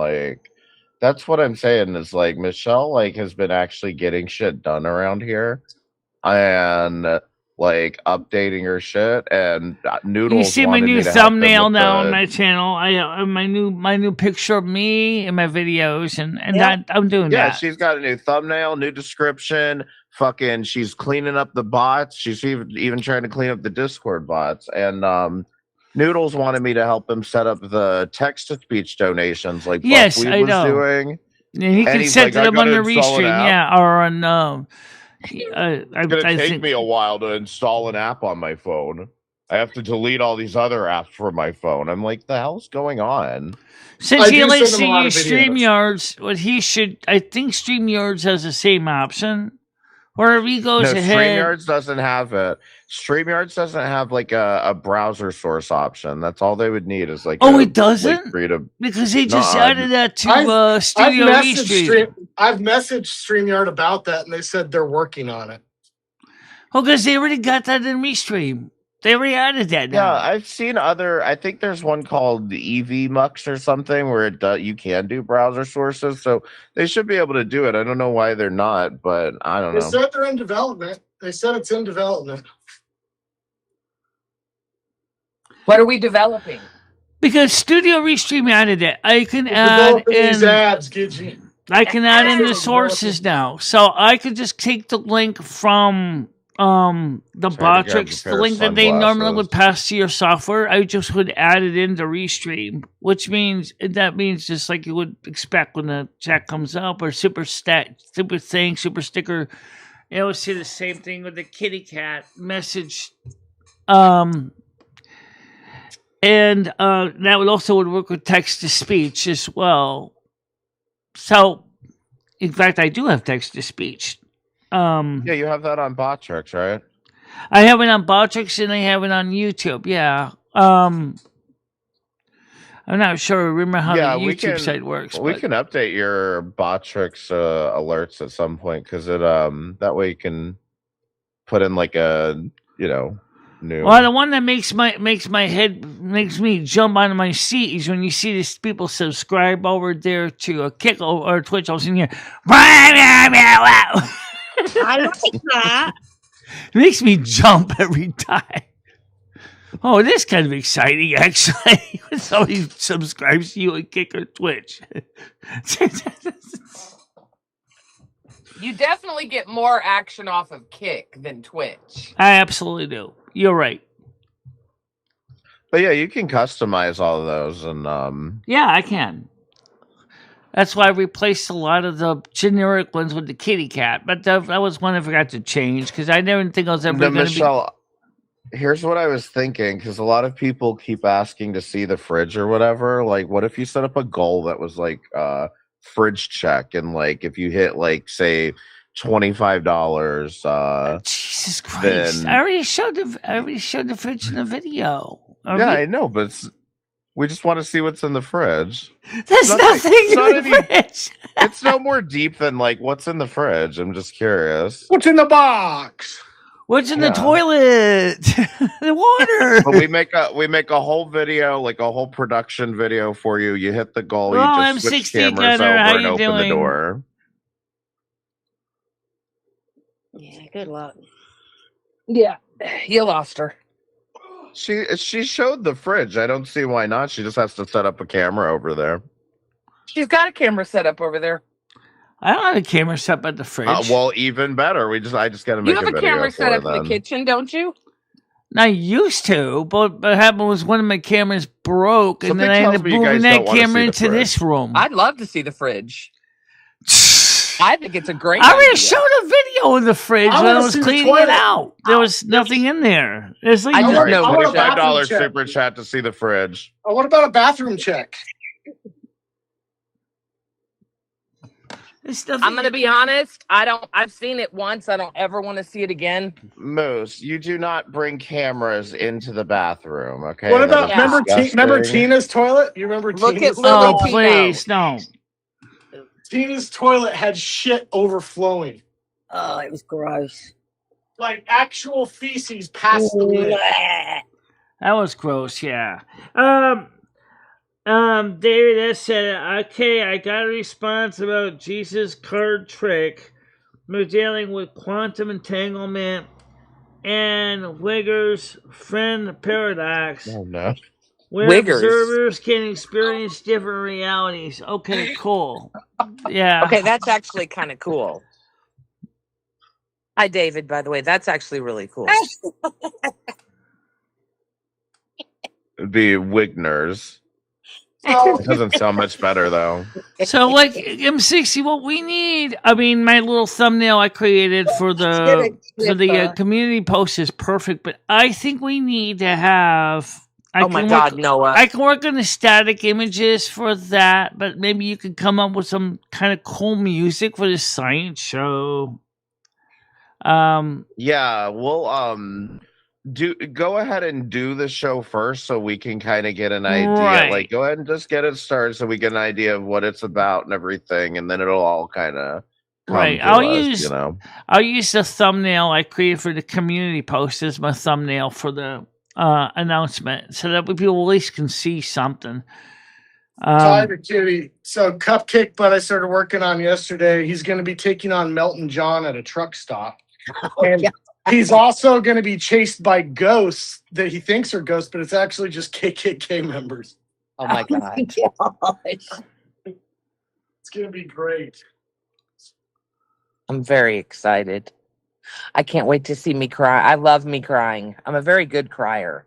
That's what I'm saying is Michelle has been actually getting shit done around here and updating her shit, and Noodles. You see my new thumbnail now on my channel. I have my new picture of me in my videos, and that I'm doing that. Yeah, she's got a new thumbnail, new description. Fucking, she's cleaning up the bots. She's even trying to clean up the Discord bots, and Noodles wanted me to help him set up the text-to-speech donations yes, Buckwheat I know. was doing. And he can set them on the Restream, or on. It's going to take me a while to install an app on my phone. I have to delete all these other apps from my phone. I'm like, the hell's going on? Since he likes to use StreamYards, I think StreamYards has the same option. Wherever he goes ahead. StreamYards doesn't have it. StreamYards doesn't have a browser source option. That's all they would need is it doesn't? Because he just added that to Studio Restream. I've messaged StreamYard about that, and they said they're working on it. Well, because they already got that in Restream. They already added that now. Yeah, I've seen other. I think there's one called EV Mux or something where you can do browser sources, so they should be able to do it. I don't know why they're not, but I don't know. They said they're in development. They said it's in development. What are we developing? Because Studio Restream added it. I can add in these ads, Gidgey. I can add in the sources now, so I could just take the link from the Botrix, the link that they normally would pass to your software. I just would add it into Restream, which means just like you would expect when the chat comes up or super sticker. You always see the same thing with the kitty cat message. And that would also work with text to speech as well. So, in fact, I do have text to speech. Yeah, you have that on Botrix, right? I have it on Botrix and I have it on YouTube. Yeah. I'm not sure. Remember how the YouTube site works. We can update your Botrix alerts at some point because it that way you can put in like a new. Well, the one that makes me jump out of my seat is when you see these people subscribe over there to a Kick or Twitch. I was in here. I like that. It makes me jump every time. Oh, it is kind of exciting, actually, when somebody subscribes to you on Kick or Twitch. You definitely get more action off of Kick than Twitch. I absolutely do. You're right. But yeah, you can customize all of those, and yeah, I can. That's why I replaced a lot of the generic ones with the kitty cat. But that was one I forgot to change because I didn't think I was ever going to Michelle, here's what I was thinking, because a lot of people keep asking to see the fridge or whatever. Like, what if you set up a goal that was like fridge check, and like if you hit like say $25, Jesus Christ! I already showed the fridge in the video. I know, but we just want to see what's in the fridge. There's nothing in the fridge. It's no more deep than like what's in the fridge. I'm just curious. What's in the box? What's in the toilet? The water. But we make a whole video, like a whole production video for you. You hit the goal, you just switch cameras over and open the door. Yeah, good luck. Yeah, you lost her. She showed the fridge. I don't see why not. She just has to set up a camera over there. She's got a camera set up over there. I don't have a camera set up at the fridge. Well, even better. I just got to make a video. You have a camera set up in the kitchen, don't you? I used to, but what happened was one of my cameras broke, and then I ended up moving that camera into this room. I'd love to see the fridge. I think it's a great I already idea. showed a video of the fridge when I was cleaning it out. There was nothing in there. There's like $25 super chat to see the fridge. Oh, what about a bathroom check? I'm going to be honest. I've seen it once. I don't ever want to see it again. Moose, you do not bring cameras into the bathroom, okay? What about, remember Tina's toilet? You remember Tina's toilet? Oh, please, no. Tina's toilet had shit overflowing. Oh, it was gross. Like actual feces past the lid. That was gross, yeah. David S. said, okay, I got a response about Jesus card trick. We're dealing with quantum entanglement and Wigger's friend paradox. Oh, no. Where observers can experience different realities. Okay, cool. Yeah. Okay, that's actually kind of cool. Hi, David, by the way. That's actually really cool. It'd be Wigners. It doesn't sound much better, though. So, like, M60, what we need, I mean, my little thumbnail I created for the community post is perfect, but I think we need to have... Noah. I can work on the static images for that, but maybe you could come up with some kind of cool music for the science show. Yeah, we'll go ahead and do the show first so we can kind of get an idea. Right. Like, go ahead and just get it started so we get an idea of what it's about and everything, and then it'll all kind of Right. to us, you know. I'll use the thumbnail I created for the community post as my thumbnail for the announcement, so that people at least can see something. Tiger Kitty. So Cupcake Butt I started working on yesterday. He's going to be taking on Melton John at a truck stop. And he's also going to be chased by ghosts that he thinks are ghosts, but it's actually just KKK members. Oh my god. It's going to be great. I'm very excited. I can't wait to see me cry. I love me crying. I'm a very good crier.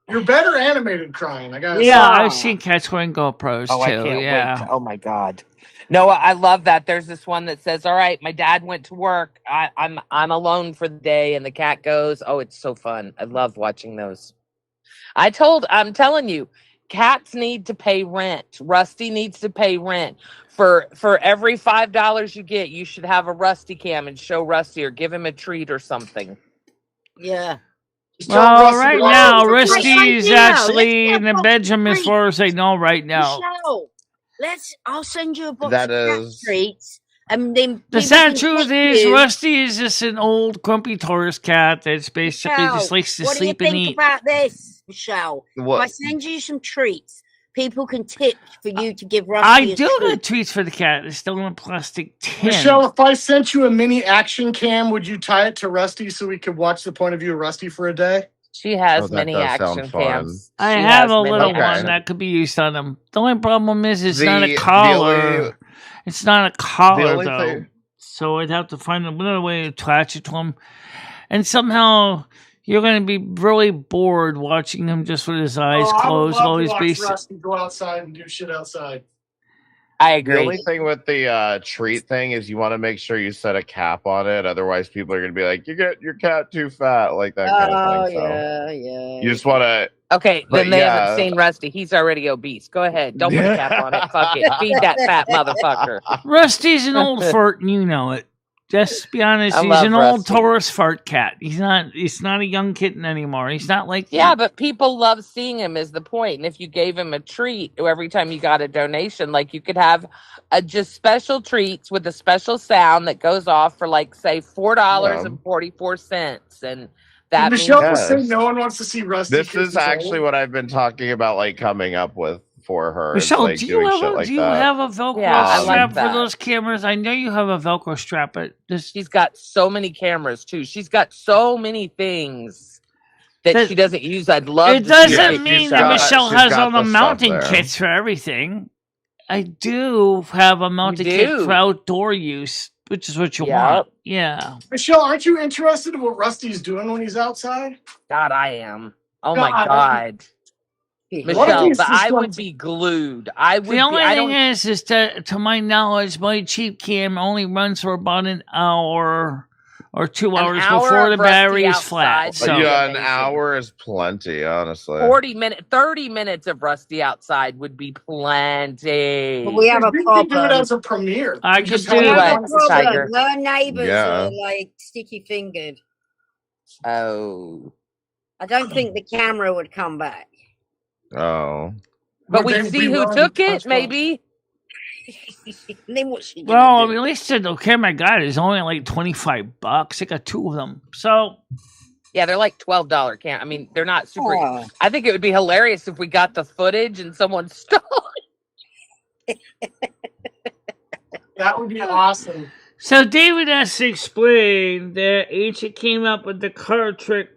You're better animated crying. I gotta say. I've seen cats wearing GoPros too. I can't wait. Oh my god. No, I love that. There's this one that says, "All right, my dad went to work. I'm alone for the day," and the cat goes. Oh, it's so fun. I love watching those. I'm telling you, cats need to pay rent. Rusty needs to pay rent. For every $5 you get, you should have a Rusty cam and show Rusty or give him a treat or something. Yeah. Well, right now, Rusty is actually in the bedroom as far as I know right now. Michelle, I'll send you a box That of is- cat treats. And then The sad truth is, Rusty is just an old, grumpy tourist cat that's basically just likes to sleep and eat. What do you think about this, Michelle? What? If I send you some treats, people can tip for you to give Rusty I a do treat. get treats for the cat. It's still in a plastic tin. Michelle, if I sent you a mini action cam, would you tie it to Rusty so we could watch the point of view of Rusty for a day? She has that many does action sound fun. cams. I She have has a many little Okay. one that could be used on him. The only problem is it's not a The collar. only- It's not a collar, only though. thing- So I'd have to find another way to attach it to him. And somehow you're going to be really bored watching him just with his eyes closed. I would Always love to be. watch Rusty go outside and do shit outside. I The agree. only thing with the treat thing is you want to make sure you set a cap on it. Otherwise, people are going to be like, "You get your cat too fat," like that kind of thing. So yeah. you just want to. Okay, But then they yeah. haven't seen Rusty. He's already obese. Go ahead. Don't put a cap on it. Fuck it. Feed that fat motherfucker. Rusty's an old fart, and you know it. Just be honest, I he's love an old Rusty. tourist fart cat. He's not a young kitten anymore. He's not like Yeah, but people love seeing him is the point. And if you gave him a treat every time you got a donation, like you could have just special treats with a special sound that goes off for like say $4.44. And that Michelle means was saying Yes. no one wants to see Rusty. This 'cause is he's actually old. what I've been talking about, like coming up with for her. Michelle, it's like do you doing have shit a, like do you that. have a Velcro Yeah, I like strap for that. those cameras? I know you have a Velcro strap, but just she's got so many cameras too. She's got so many things that she doesn't use. I'd love it to see her doesn't do mean stuff. that Michelle she's has got all the the stuff mounting there. kits for everything. I do have a mounting kit do. for outdoor use, which is what you Yep. want. Yeah. Michelle, aren't you interested in what Rusty's doing when he's outside? God, I am. Oh my God. God. What if Michelle, he's but just I going would be glued. I would The only be. I thing don't. is that, to my knowledge, my cheap cam only runs for about an hour or 2 hours hour before the of Rusty battery's flat. outside So would be Yeah, an amazing. hour is plenty, honestly. 30 minutes of Rusty outside would be plenty. But we have a You can do it problem. as a premiere. I You could just do have We it. have a What, problem. Tiger? Her neighbours Yeah. are like sticky fingered. Oh. I don't think the camera would come back. Oh. But Would we'd they see who rerun took Punch it, maybe. And then what's she Well, gonna do? at least the camera I got is only like $25. I got 2 of them. So Yeah, they're like $12 cam. I mean, they're not super. Oh. I think it would be hilarious if we got the footage and someone stole it. That would be awesome. So David S. explained that Ancient came up with the card trick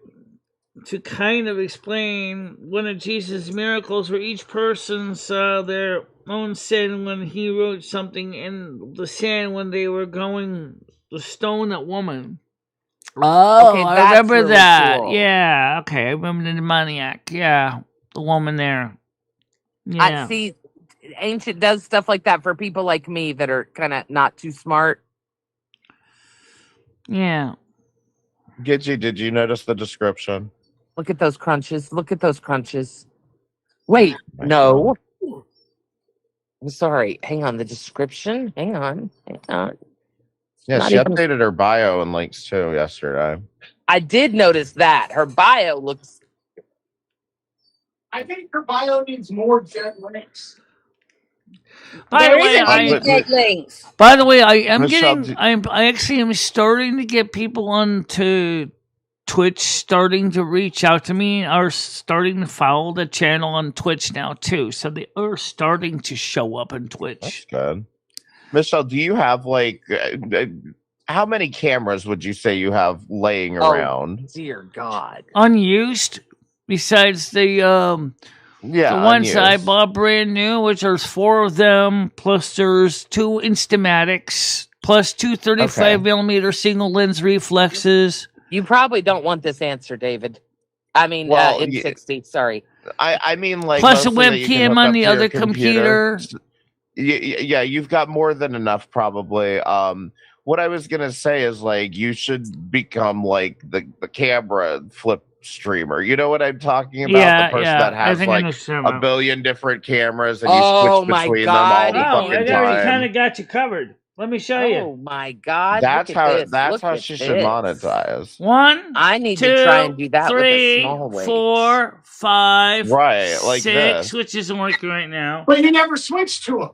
to kind of explain one of Jesus' miracles where each person saw their own sin when he wrote something in the sand when they were going to stone that woman. Oh, Okay, I that's remember really that. cool. Yeah, okay, I remember the demoniac. Yeah, the woman there. I see. Ancient does stuff like that for people like me that are kind of not too smart. Yeah. Gidgy, did you notice the description? Look at those crunches. Look at those crunches. Wait, no. I'm sorry. Hang on. The description. Hang on. Yeah, Not she even- updated her bio and links too yesterday. I did notice that. Her bio looks. I think her bio needs more dead links. By the way, I am getting. I actually am starting to get people onto Twitch, starting to reach out to me, are starting to follow the channel on Twitch now too. So they are starting to show up on Twitch. That's good. Michelle, do you have like how many cameras would you say you have laying around? Dear God. Unused, besides the ones that I bought brand new, which there's 4 of them, plus there's 2 Instamatics, plus 2 35mm single lens reflexes. You probably don't want this answer, David. I mean, N60, sorry. I mean, like, plus a webcam on the other computer. Yeah, you've got more than enough, probably. What I was gonna say is, like, you should become like the camera flip streamer. You know what I'm talking about? The person that has like a billion different cameras and you switch between them all the fucking time. I kind of got you covered. Let me show you. Oh my God! That's how she should monetize. 1, I need 2, to try and do that 3, with a small weight. 4, 5, right, like 6, this. which isn't working right now. But you never switched to them.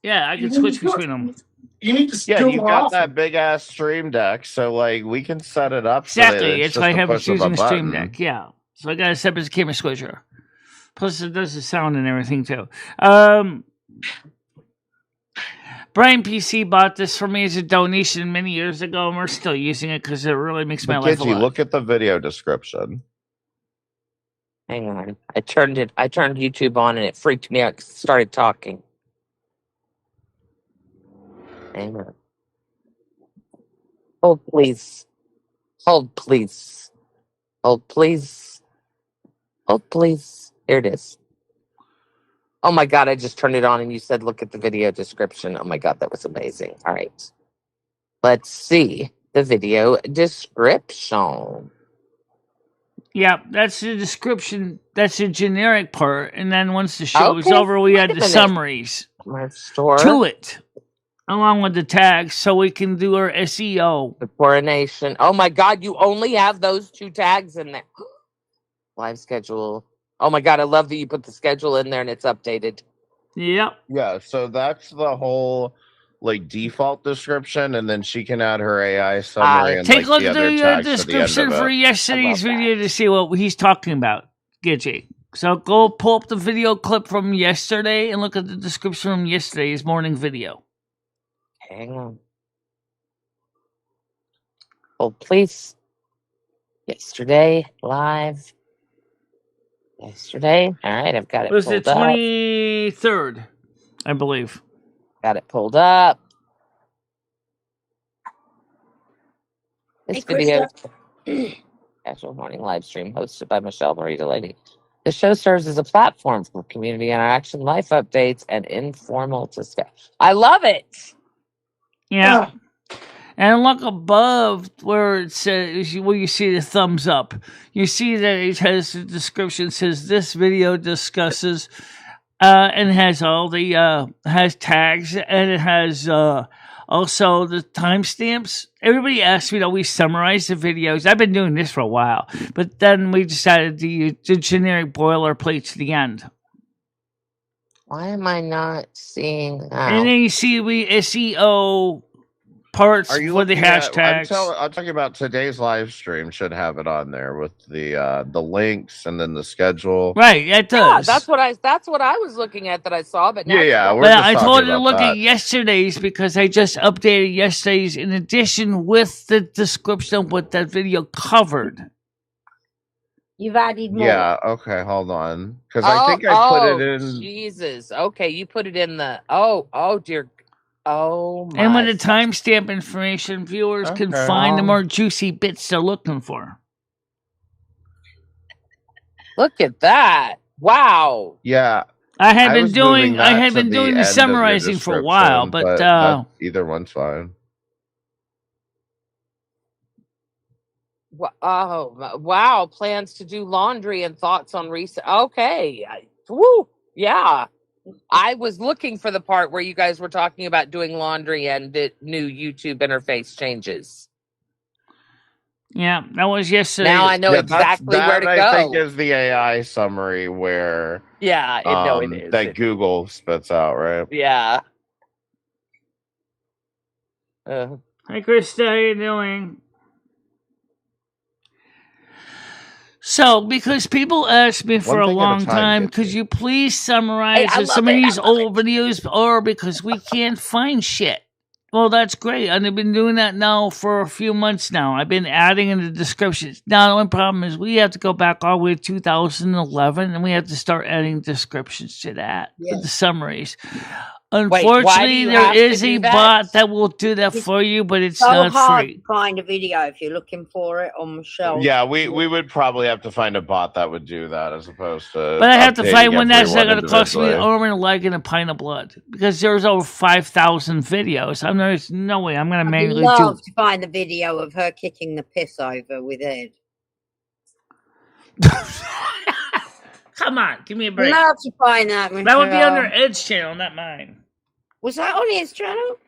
Yeah, I can switch between them. You need to you've got that big ass stream deck, so like we can set it up. Exactly, it's why I have it using a stream deck. Yeah, so I got a separate camera switcher. Plus, it does the sound and everything too. Brian PC bought this for me as a donation many years ago, and we're still using it because it really makes my life a lot. Look at the video description. Hang on, I turned YouTube on and it freaked me out because it started talking. Hang on. Hold, please. Hold, please. Hold, please. Hold, please. Here it is. Oh my God, I just turned it on and you said look at the video description. Oh my God, that was amazing. All right. Let's see the video description. Yeah, that's the description. That's the generic part. And then once the show is over, we add the summaries to it, along with the tags, so we can do our SEO. The coronation. Oh my God, you only have those 2 tags in there. Live schedule. Oh my God, I love that you put the schedule in there and it's updated. Yep. Yeah, so that's the whole like default description, and then she can add her AI summary and take like, a look the at other the tags description for yesterday's video to see what he's talking about, Gidgey. So go pull up the video clip from yesterday and look at the description from yesterday's morning video. Hang on. Hold, please. Yesterday, live. Yesterday. All right, I've got it pulled up. It was the 23rd, I believe. Got it pulled up. This video actual morning live stream hosted by Michele Marie Dalene. The show serves as a platform for community interaction, life updates, and informal discussion. I love it. Yeah. And look above where it says, where you see the thumbs up. You see that it has the description says this video discusses, and it has all the has tags, and it has also the timestamps. Everybody asks me to always summarize the videos. I've been doing this for a while, but then we decided to use the generic boilerplate to the end. Why am I not seeing that? And then you see we SEO parts for the hashtags. I'm talking about today's live stream should have it on there with the links and then the schedule. Right, it does. Yeah, that's what I was looking at that I saw, but now I told you to look at yesterday's because I just updated yesterday's in addition with the description of what that video covered. You've added more. Yeah, okay, hold on. Because I think I put it in. Jesus. Okay, you put it in the oh dear. Oh my. And with the timestamp information, viewers can find the more juicy bits they're looking for. Look at that. Wow. Yeah. I have been doing the summarizing for a while, but either one's fine. Oh, wow. Plans to do laundry and thoughts on recent. Okay. Woo. Yeah. I was looking for the part where you guys were talking about doing laundry and the new YouTube interface changes. Yeah, that was yesterday. Now I know exactly where to go. I think is the AI summary where it is. That Google spits out, right? Yeah. Hi, Krista. How you doing? So, because people ask me for a long time, could you please summarize some of these old videos, or because we can't find shit? Well, that's great. And I've been doing that now for a few months now. I've been adding in the descriptions. Now, the only problem is we have to go back all the way to 2011, and we have to start adding descriptions to that, the summaries. Unfortunately, there is a bot that will do that for you, but it's not hard free. To find a video if you're looking for it on Michelle. Yeah, we would probably have to find a bot that would do that as opposed to. But I have to find one that's not going to cost me an arm and a leg and a pint of blood, because there's over 5,000 videos. There's no way I'm going to manually do. I'd love to find the video of her kicking the piss over with Ed. Come on, give me a break. I'd love to find that. Michelle. That would be under Ed's channel, not mine. Was that on his channel?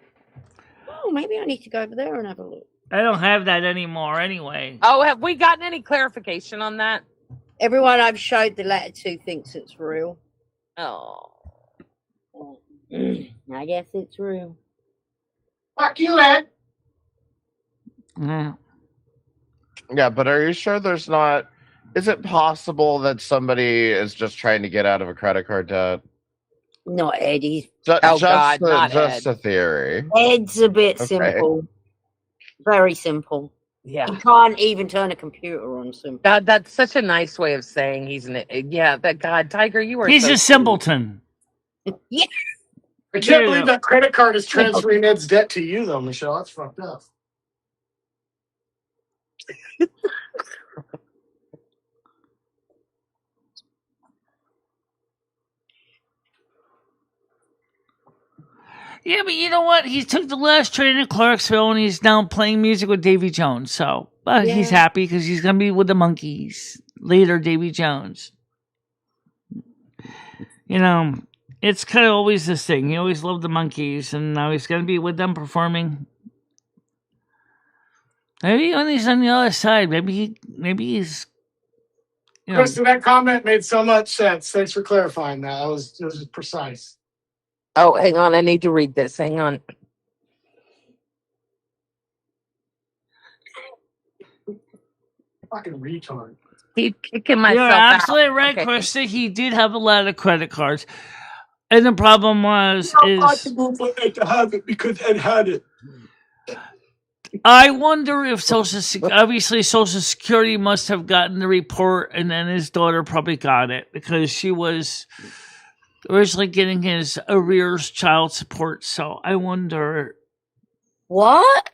Oh, maybe I need to go over there and have a look. I don't have that anymore anyway. Oh, have we gotten any clarification on that? Everyone I've showed the letter to thinks it's real. Oh. I guess it's real. Fuck you, Ed. Yeah, but are you sure there's not... Is it possible that somebody is just trying to get out of a credit card debt? Not Eddie. God, not just Ed. a theory. Ed's a bit simple. Very simple. Yeah. He can't even turn a computer on simple. That's such a nice way of saying he's an... Yeah, that God, Tiger, you are He's a simpleton. Yeah. I can't believe that credit card is transferring Ed's debt to you, though, Michelle. That's fucked up. Yeah, but you know what? He took the last train in Clarksville, and he's now playing music with Davy Jones. So he's happy because he's going to be with the Monkees later, Davy Jones. You know, it's kind of always this thing. He always loved the Monkees, and now he's going to be with them performing. Maybe when he's on the other side, maybe he's... Kristen, that comment made so much sense. Thanks for clarifying that. It was precise. Oh, hang on. I need to read this. Hang on. Fucking retard. Keep kicking myself You're absolutely right, Okay. Krista. He did have a lot of credit cards. And the problem was... to have it because Ed had it. I wonder if obviously Social Security must have gotten the report, and then his daughter probably got it because she was originally getting his arrears child support. So I wonder. What?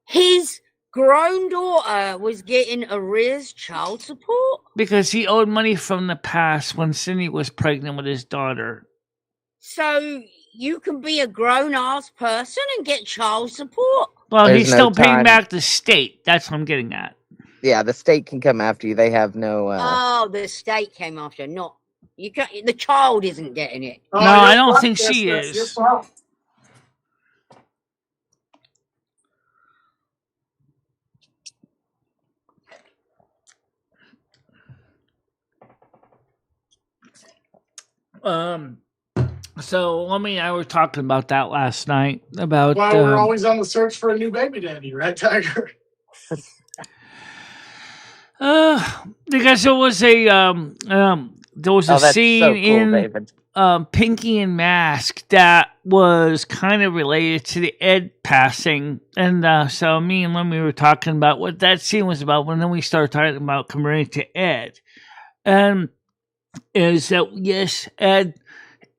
His grown daughter was getting arrears child support? Because he owed money from the past when Cindy was pregnant with his daughter. So you can be a grown-ass person and get child support? Well, he's still paying back the state. That's what I'm getting at. Yeah, the state can come after you. They have no... Oh, the state came after, not... You can't, the child isn't getting it. No, I don't think she is. So, I were talking about that last night. About why we're always on the search for a new baby daddy, right, Tiger? Because there was a scene in Pinky and Mask that was kind of related to the Ed passing, and so me and Lemmy were talking about what that scene was about. When then we started talking about comparing to Ed, and is that yes, Ed.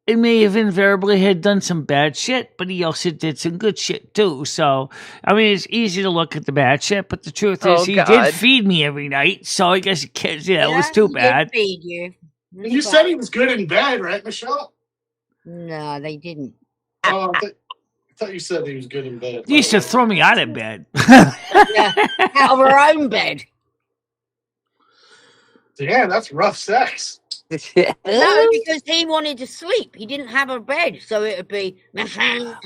It may have invariably had done some bad shit, but he also did some good shit too. So, I mean, it's easy to look at the bad shit, but the truth is he did feed me every night. So I guess it was too bad. Did feed you. You said he was good in bed, right, Michelle? No, they didn't. Oh, I thought you said he was good in bed. He used to throw me out of bed. Out of our own bed. Damn, that's rough sex. No, because he wanted to sleep. He didn't have a bed, so it would be.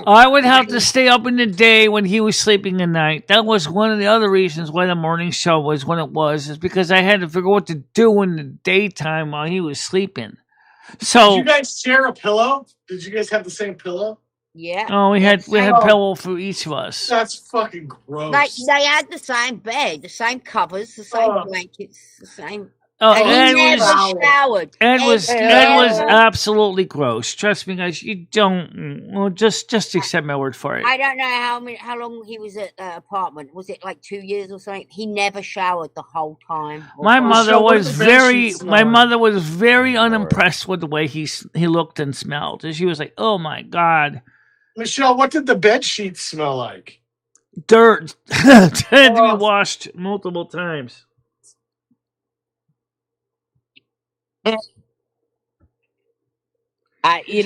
I would have to stay up in the day when he was sleeping at night. That was one of the other reasons why the morning show was when it was, is because I had to figure what to do in the daytime while he was sleeping. So, did you guys share a pillow? Did you guys have the same pillow? Yeah. oh, we had pillow for each of us. That's fucking gross. They had the same bed, the same covers, the same blankets, the same. Oh, and he never showered. Ed was absolutely gross. Trust me, guys. You don't. Well, just accept my word for it. I don't know how long he was at the apartment. Was it like 2 years or something? He never showered the whole time. My mother was very unimpressed with the way he looked and smelled. And she was like, "Oh my God." Michelle, what did the bed sheets smell like? Dirt. Had to be washed multiple times. But you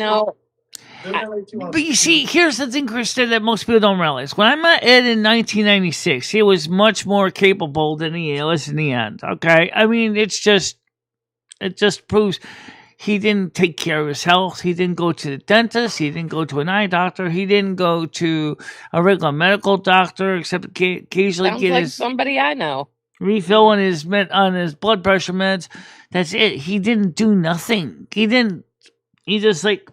see, here's the thing, Krista, that most people don't realize. When I met Ed in 1996, he was much more capable than he is in the end. Okay, I mean, it just proves he didn't take care of his health. He didn't go to the dentist. He didn't go to an eye doctor. He didn't go to a regular medical doctor, except occasionally sounds get like his somebody I know refill on his blood pressure meds. That's it. He didn't do nothing. He just like,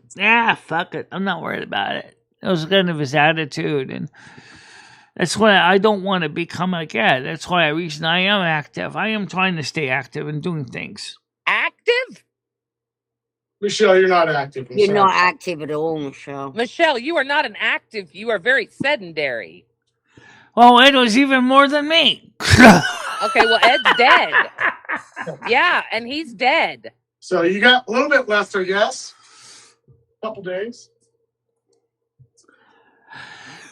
fuck it. I'm not worried about it. That was kind of his attitude. And that's why I don't want to become like Ed. That's why I am active. I am trying to stay active and doing things. Active? Michelle, you're not active. You're not active at all, Michelle. Michelle, you are not an active. You are very sedentary. Oh, Ed was even more than me. Okay, well, Ed's dead. Yeah, and he's dead. So you got a little bit left, I guess. A couple days.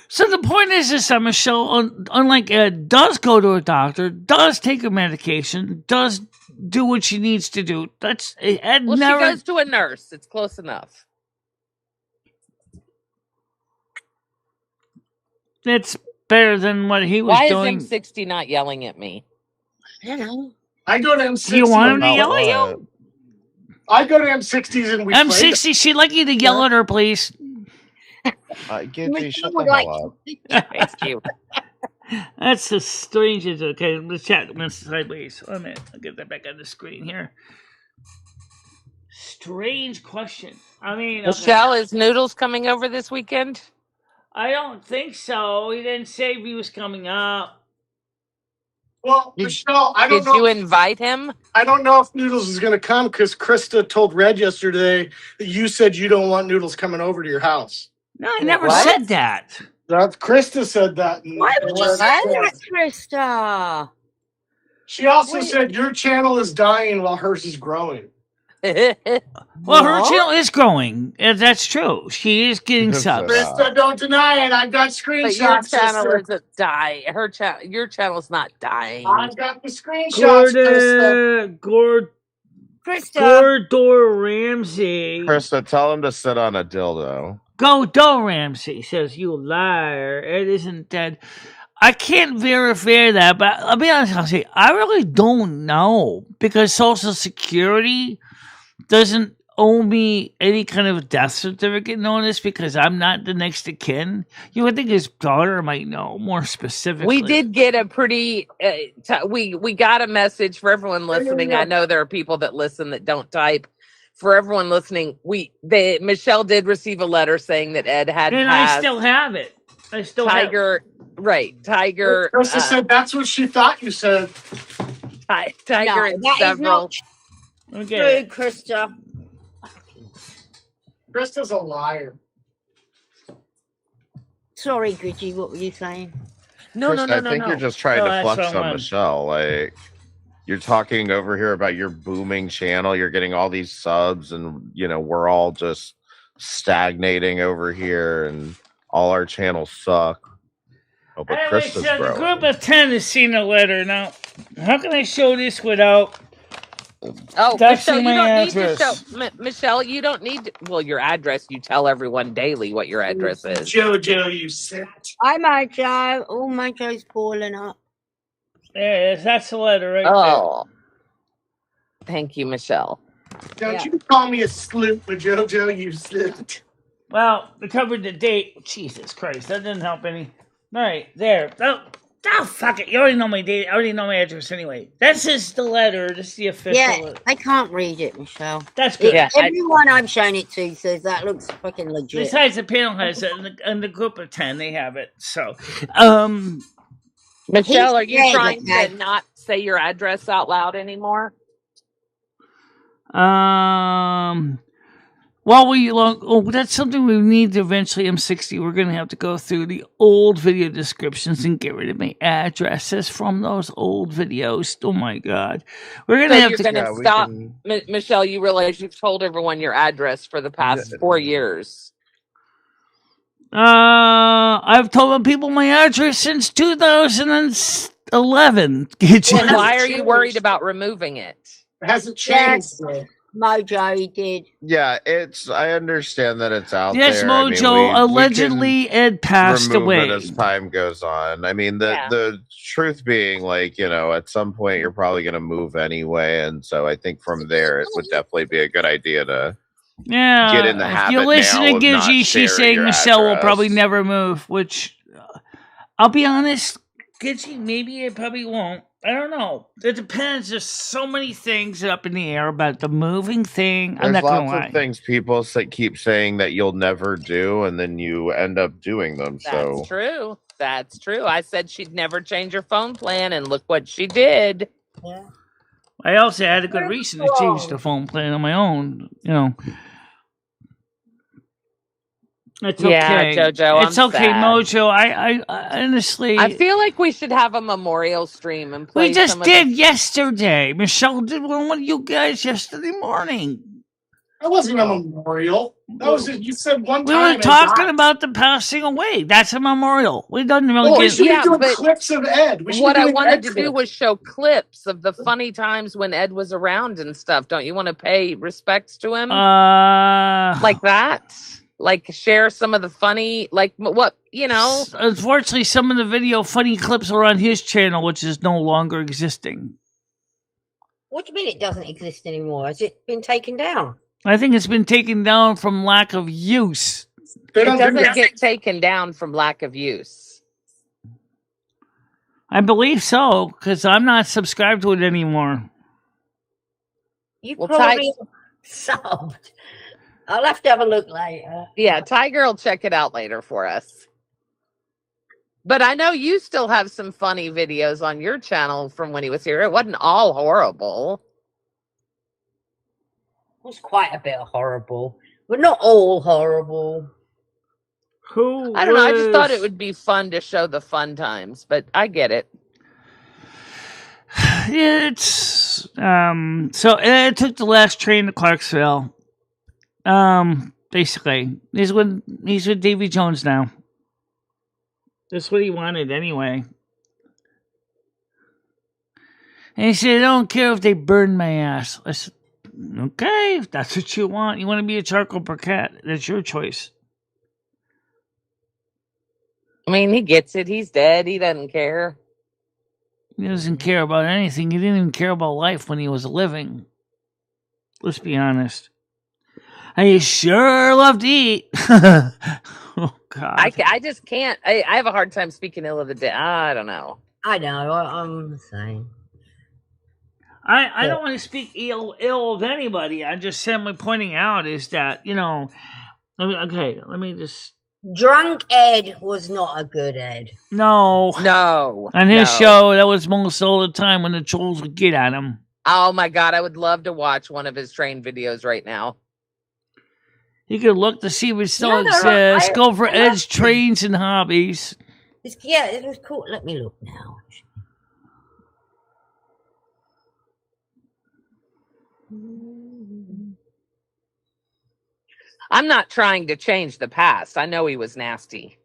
So the point is this, Michelle, unlike Ed, does go to a doctor, does take a medication, does do what she needs to do. That's Ed. Well, never... she goes to a nurse. It's close enough. It's better than what he was doing. Why is M60 not yelling at me? I don't know. I go to M60. You want him to yell at you? I go to M60s and we M60, she'd like you to yell at her, please. Gidgey, shut the hell up. Thank you. That's the strangest. Okay, let's chat sideways. Wait a minute. I'll get that back on the screen here. Strange question. I mean, Michelle, is Noodles coming over this weekend? I don't think so. He didn't say if he was coming up. Well, Michelle, I don't know. Did you invite him? I don't know if Noodles is going to come because Krista told Red yesterday that you said you don't want Noodles coming over to your house. No, I never said that. Krista said that. Why would you say that, Krista? She also said your channel is dying while hers is growing. Well, her channel is growing. That's true. She is getting subs. Krista, don't deny it. I've got screenshots. But your channel isn't dying. Your channel's not dying. I've got the screenshots, Krista. Gordor Ramsay. Krista, tell him to sit on a dildo. Gordor Ramsay says, "You liar. It isn't dead." I can't verify that, but I'll be honest. I'll say I really don't know because Social Security doesn't owe me any kind of death certificate notice because I'm not the next of kin. You would think his daughter might know more specifically. We did get a pretty. We got a message for everyone listening. I know there are people that listen that don't type. For everyone listening, Michelle did receive a letter saying that Ed had and passed. I still have it. I still Tiger, have. Right? Tiger. Krista said that's what she thought you said. Tiger and several. Okay, Krista. Krista's a liar. Sorry, Gidgey, what were you saying? No, I think you're just trying to flex on Michelle. Like, you're talking over here about your booming channel. You're getting all these subs, and we're all just stagnating over here, and all our channels suck. Oh, but Anyway, Krista's so the growing. group of 10 has seen a letter. Now, how can I show this without? Oh, That's Michelle, you my don't address. need to show. Michelle, you don't need to. Well, your address. You tell everyone daily what your address is. Jojo, you said. Hi, Mojo. Oh, Mojo's balling up. There it is. That's the letter right there. Thank you, Michelle. Don't you call me a sloop, JoJo, you sloop. Well, they covered the date. Jesus Christ, that didn't help any. All right, there. Oh, fuck it. You already know my date. I already know my address anyway. This is the letter. This is the official letter. I can't read it, Michelle. That's good. Everyone I've shown it to says that looks fucking legit. Besides, the panel has it, and the group of 10, they have it. So, Michelle, are you trying to not say your address out loud anymore? Well, that's something we need to eventually. M60. We're going to have to go through the old video descriptions and get rid of my addresses from those old videos. Oh my God, we're going to have to stop. Michelle, you realize you've told everyone your address for the past 4 years. I've told people my address since 2011. Then why are you worried about removing it? It hasn't changed. Yes. Mojo, he did. Yeah, I understand that it's out there. Yes, Mojo. Allegedly, Ed passed away. As time goes on. I mean, the truth being, like, you know, at some point you're probably going to move anyway, and so I think from there it would definitely be a good idea to get in the habit. If you listen to Gidgey, she's saying Michelle will probably never move. Which, I'll be honest, Gidgey, maybe it probably won't. I don't know. It depends. There's so many things up in the air about the moving thing. I'm not going to lie. Lots of things people keep saying that you'll never do, and then you end up doing them. That's true. That's true. I said she'd never change her phone plan, and look what she did. Yeah. I also had a good reason to change the phone plan on my own. You know. It's okay. JoJo, it's okay, sad. Mojo. I honestly, I feel like we should have a memorial stream and play. We just did yesterday. Michelle did one with you guys yesterday morning. That wasn't a memorial. That was you said one we time. We were talking about the passing away. That's a memorial. We doesn't really we should be doing clips of Ed. What I wanted to do was show clips of the funny times when Ed was around and stuff. Don't you want to pay respects to him? Like that? Like, share some of the funny, like, what, you know? Unfortunately, some of the video funny clips are on his channel, which is no longer existing. What do you mean it doesn't exist anymore? Has it been taken down? I think it's been taken down from lack of use. It doesn't get taken down from lack of use. I believe so, because I'm not subscribed to it anymore. You probably subbed. I'll have to have a look later. Yeah, Tiger will check it out later for us. But I know you still have some funny videos on your channel from when he was here. It wasn't all horrible. It was quite a bit horrible, but not all horrible. I don't know. I just thought it would be fun to show the fun times, but I get it. It's so Ed took the last train to Clarksville. Basically, he's with Davy Jones now. That's what he wanted anyway. And he said, I don't care if they burn my ass. I said, okay, if that's what you want. You want to be a charcoal briquette. That's your choice. I mean, he gets it. He's dead. He doesn't care. He doesn't care about anything. He didn't even care about life when he was living. Let's be honest. I sure love to eat. Oh, God. I just can't. I have a hard time speaking ill of the dead. I don't know. I know. I'm the same. I don't want to speak ill of anybody. I'm just simply pointing out is that, you know, okay, let me just... Drunk Ed was not a good Ed. No. On his show, that was most all the time when the trolls would get at him. Oh, my God. I would love to watch one of his train videos right now. You could look to see if it still exists. Go for Ed's trains and hobbies. Yeah, it was cool. Let me look now. I'm not trying to change the past. I know he was nasty.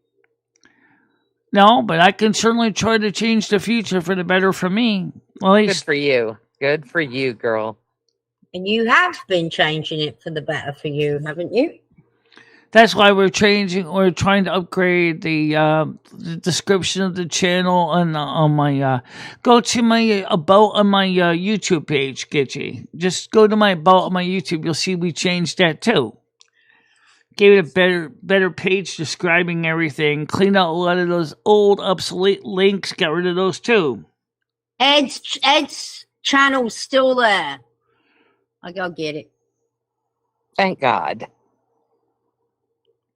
No, but I can certainly try to change the future for the better for me. Well, at least... Good for you. Good for you, girl. And you have been changing it for the better for you, haven't you? That's why we're changing. We're trying to upgrade the description of the channel on my. Go to my about on my YouTube page, Gitchy. Just go to my about on my YouTube. You'll see we changed that too. Gave it a better page describing everything. Cleaned out a lot of those old obsolete links. Got rid of those too. Ed's channel's still there. I go get it. Thank God.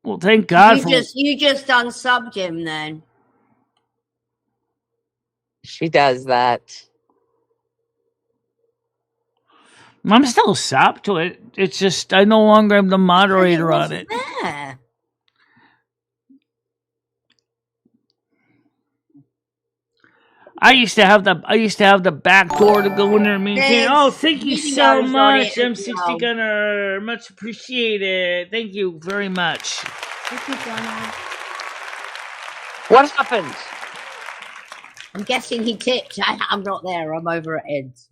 Well, thank God you just unsubbed him then. She does that. I'm still subbed to it. It's just I no longer am the moderator on it. There. I used to have the back door to go in there and maintain. Oh, thank you so much, M60 Gunner. Much appreciated. Thank you very much. What happened? I'm guessing he tipped. I'm not there. I'm over at Ed's.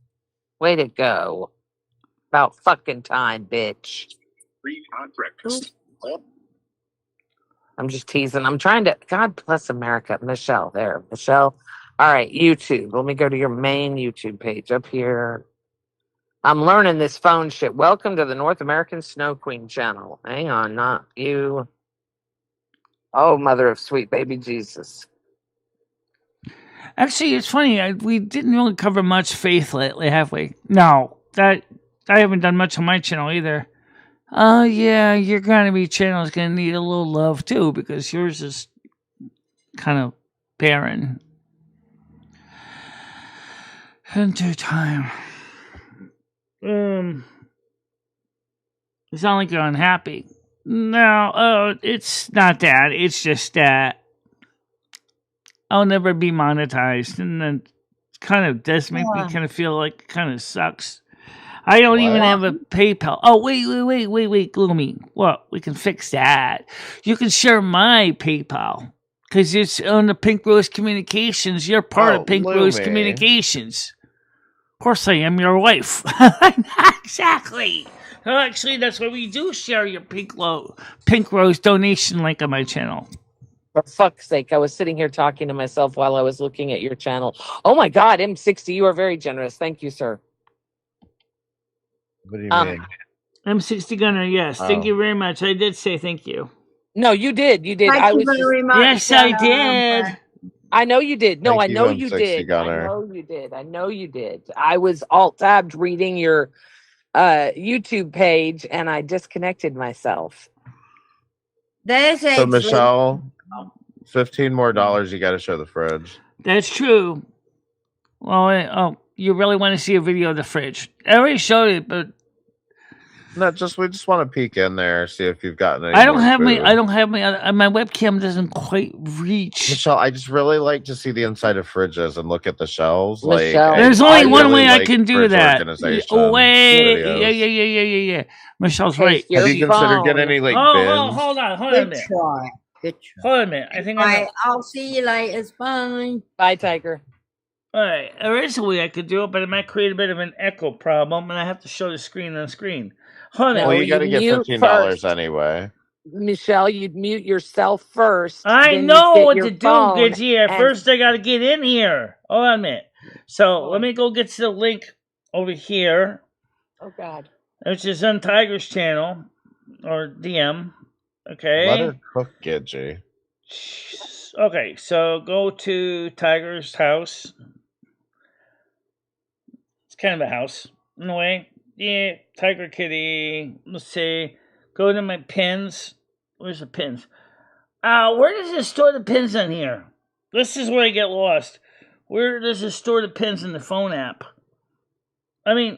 Way to go. About fucking time, bitch. I'm just teasing. I'm trying to. God bless America. Michelle, there. Michelle. All right, YouTube. Let me go to your main YouTube page up here. I'm learning this phone shit. Welcome to the North American Snow Queen channel. Hang on, not you. Oh, mother of sweet baby Jesus. Actually, it's funny. We didn't really cover much faith lately, have we? No, that I haven't done much on my channel either. Oh, yeah, your channel is going to need a little love too, because yours is kind of barren. Enter time. You sound like you're unhappy. No, it's not that. It's just that I'll never be monetized, and then it kind of does make me kind of feel like it kind of sucks. I don't even have a PayPal. Oh, wait, Gloomy. Well, we can fix that. You can share my PayPal because it's on the Pink Rose Communications. You're part of Pink Rose Communications. Of course I am your wife. Exactly. Actually, that's why we do share your Pink Rose donation link on my channel. For fuck's sake, I was sitting here talking to myself while I was looking at your channel. Oh my God, M60, you are very generous. Thank you, sir. What do you mean? M60 Gunner, yes. Thank you very much. I did say thank you. No, you did. You did. Thank you very much. Yes, I did. I know you did. No, Thank I know you, you M60 did. Gunner. I know you did. I know you did. I was alt-tabbed reading your YouTube page, and I disconnected myself. There's So, Michelle, $15 more you got to show the fridge. That's true. Well, you really want to see a video of the fridge? I already showed it, but no, we just want to peek in there, see if you've gotten any. I don't have my webcam doesn't quite reach. Michelle, I just really like to see the inside of fridges and look at the shelves. Michelle, there's only one way I can do that. Yeah. Michelle's right. Have you considered getting any bins? Hold on a minute. Good try. Hold on a minute. I think I'll see you later. Bye. Bye, Tiger. All right. There is a way I could do it, but it might create a bit of an echo problem, and I have to show the screen on screen. Hold on. Well, you got to get $15 anyway. Michelle, you'd mute yourself first. I know what to do, get here. First, I got to get in here. Hold on a minute. So let me go get to the link over here. Oh, God. Which is on Tiger's channel or DM. Okay. Let her cook, Gidgy. Okay, so go to Tiger's house. It's kind of a house in a way. Yeah, Tiger Kitty. Let's see. Go to my pins. Where's the pins? Where does it store the pins on here? This is where I get lost. Where does it store the pins in the phone app? I mean,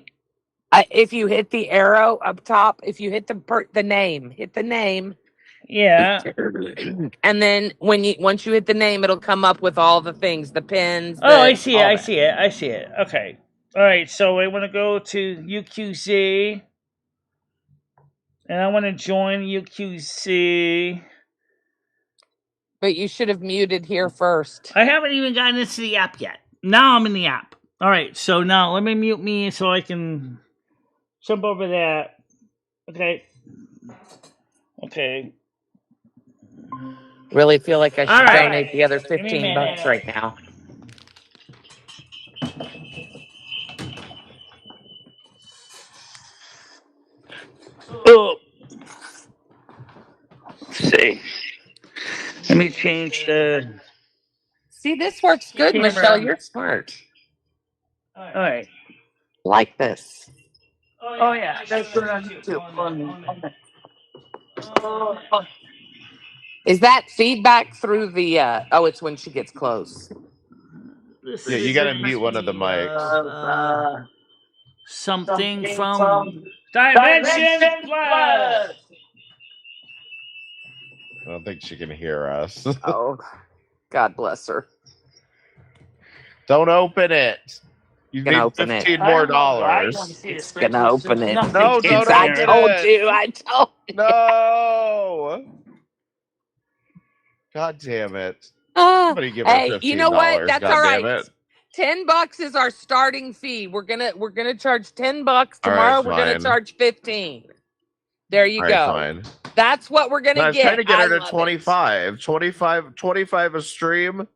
if you hit the arrow up top, if you hit the name, hit the name. Yeah. And then once you hit the name, it'll come up with all the things, the pins. I see it. Okay. All right, so I want to go to UQC, and I want to join UQC. But you should have muted here first. I haven't even gotten into the app yet. Now I'm in the app. All right, so now let me mute me so I can jump over that. Okay. Really feel like I should All right. donate the other Give me a 15 minute. bucks right now. Oh. Let's see. Let me change the See, this works good, camera. Michelle. You're smart. All right. Like this. Oh yeah, that's what I'm doing. Is that feedback through the? Oh, it's when she gets close. Yeah, you got to mute one of the mics. Something from Dimension Plus. I don't think she can hear us. Oh, God bless her. Don't open it. You Gonna need open it. $15 more. It's gonna open it. No, don't open I it. told you. I told you. No. God damn it. Somebody give her Hey, $15. you know what? That's God all damn right. it. $10 is our starting fee. We're gonna charge $10 All tomorrow. right, we're gonna fine. charge 15. There you All go. right, fine. That's what we're gonna I was get. trying to get her to love it. 25. 25 a stream.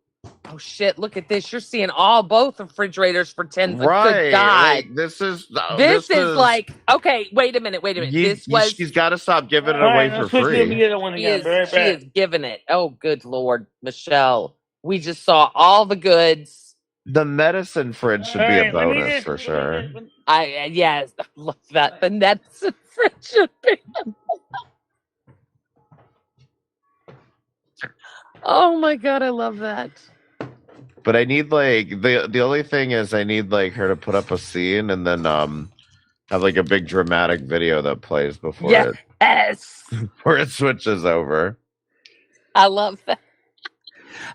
Oh shit! Look at this. You're seeing both refrigerators for 10. Right. Good God. Like, this is like, okay. Wait a minute. She's got to stop giving it away for free. She is giving it. Oh, good Lord, Michelle. We just saw all the goods. The medicine fridge should be a bonus for sure. Yes, I love that. The medicine fridge should be. Oh my God, I love that. But I need like the only thing is I need like her to put up a scene and then have like a big dramatic video that plays before it switches over. I love that.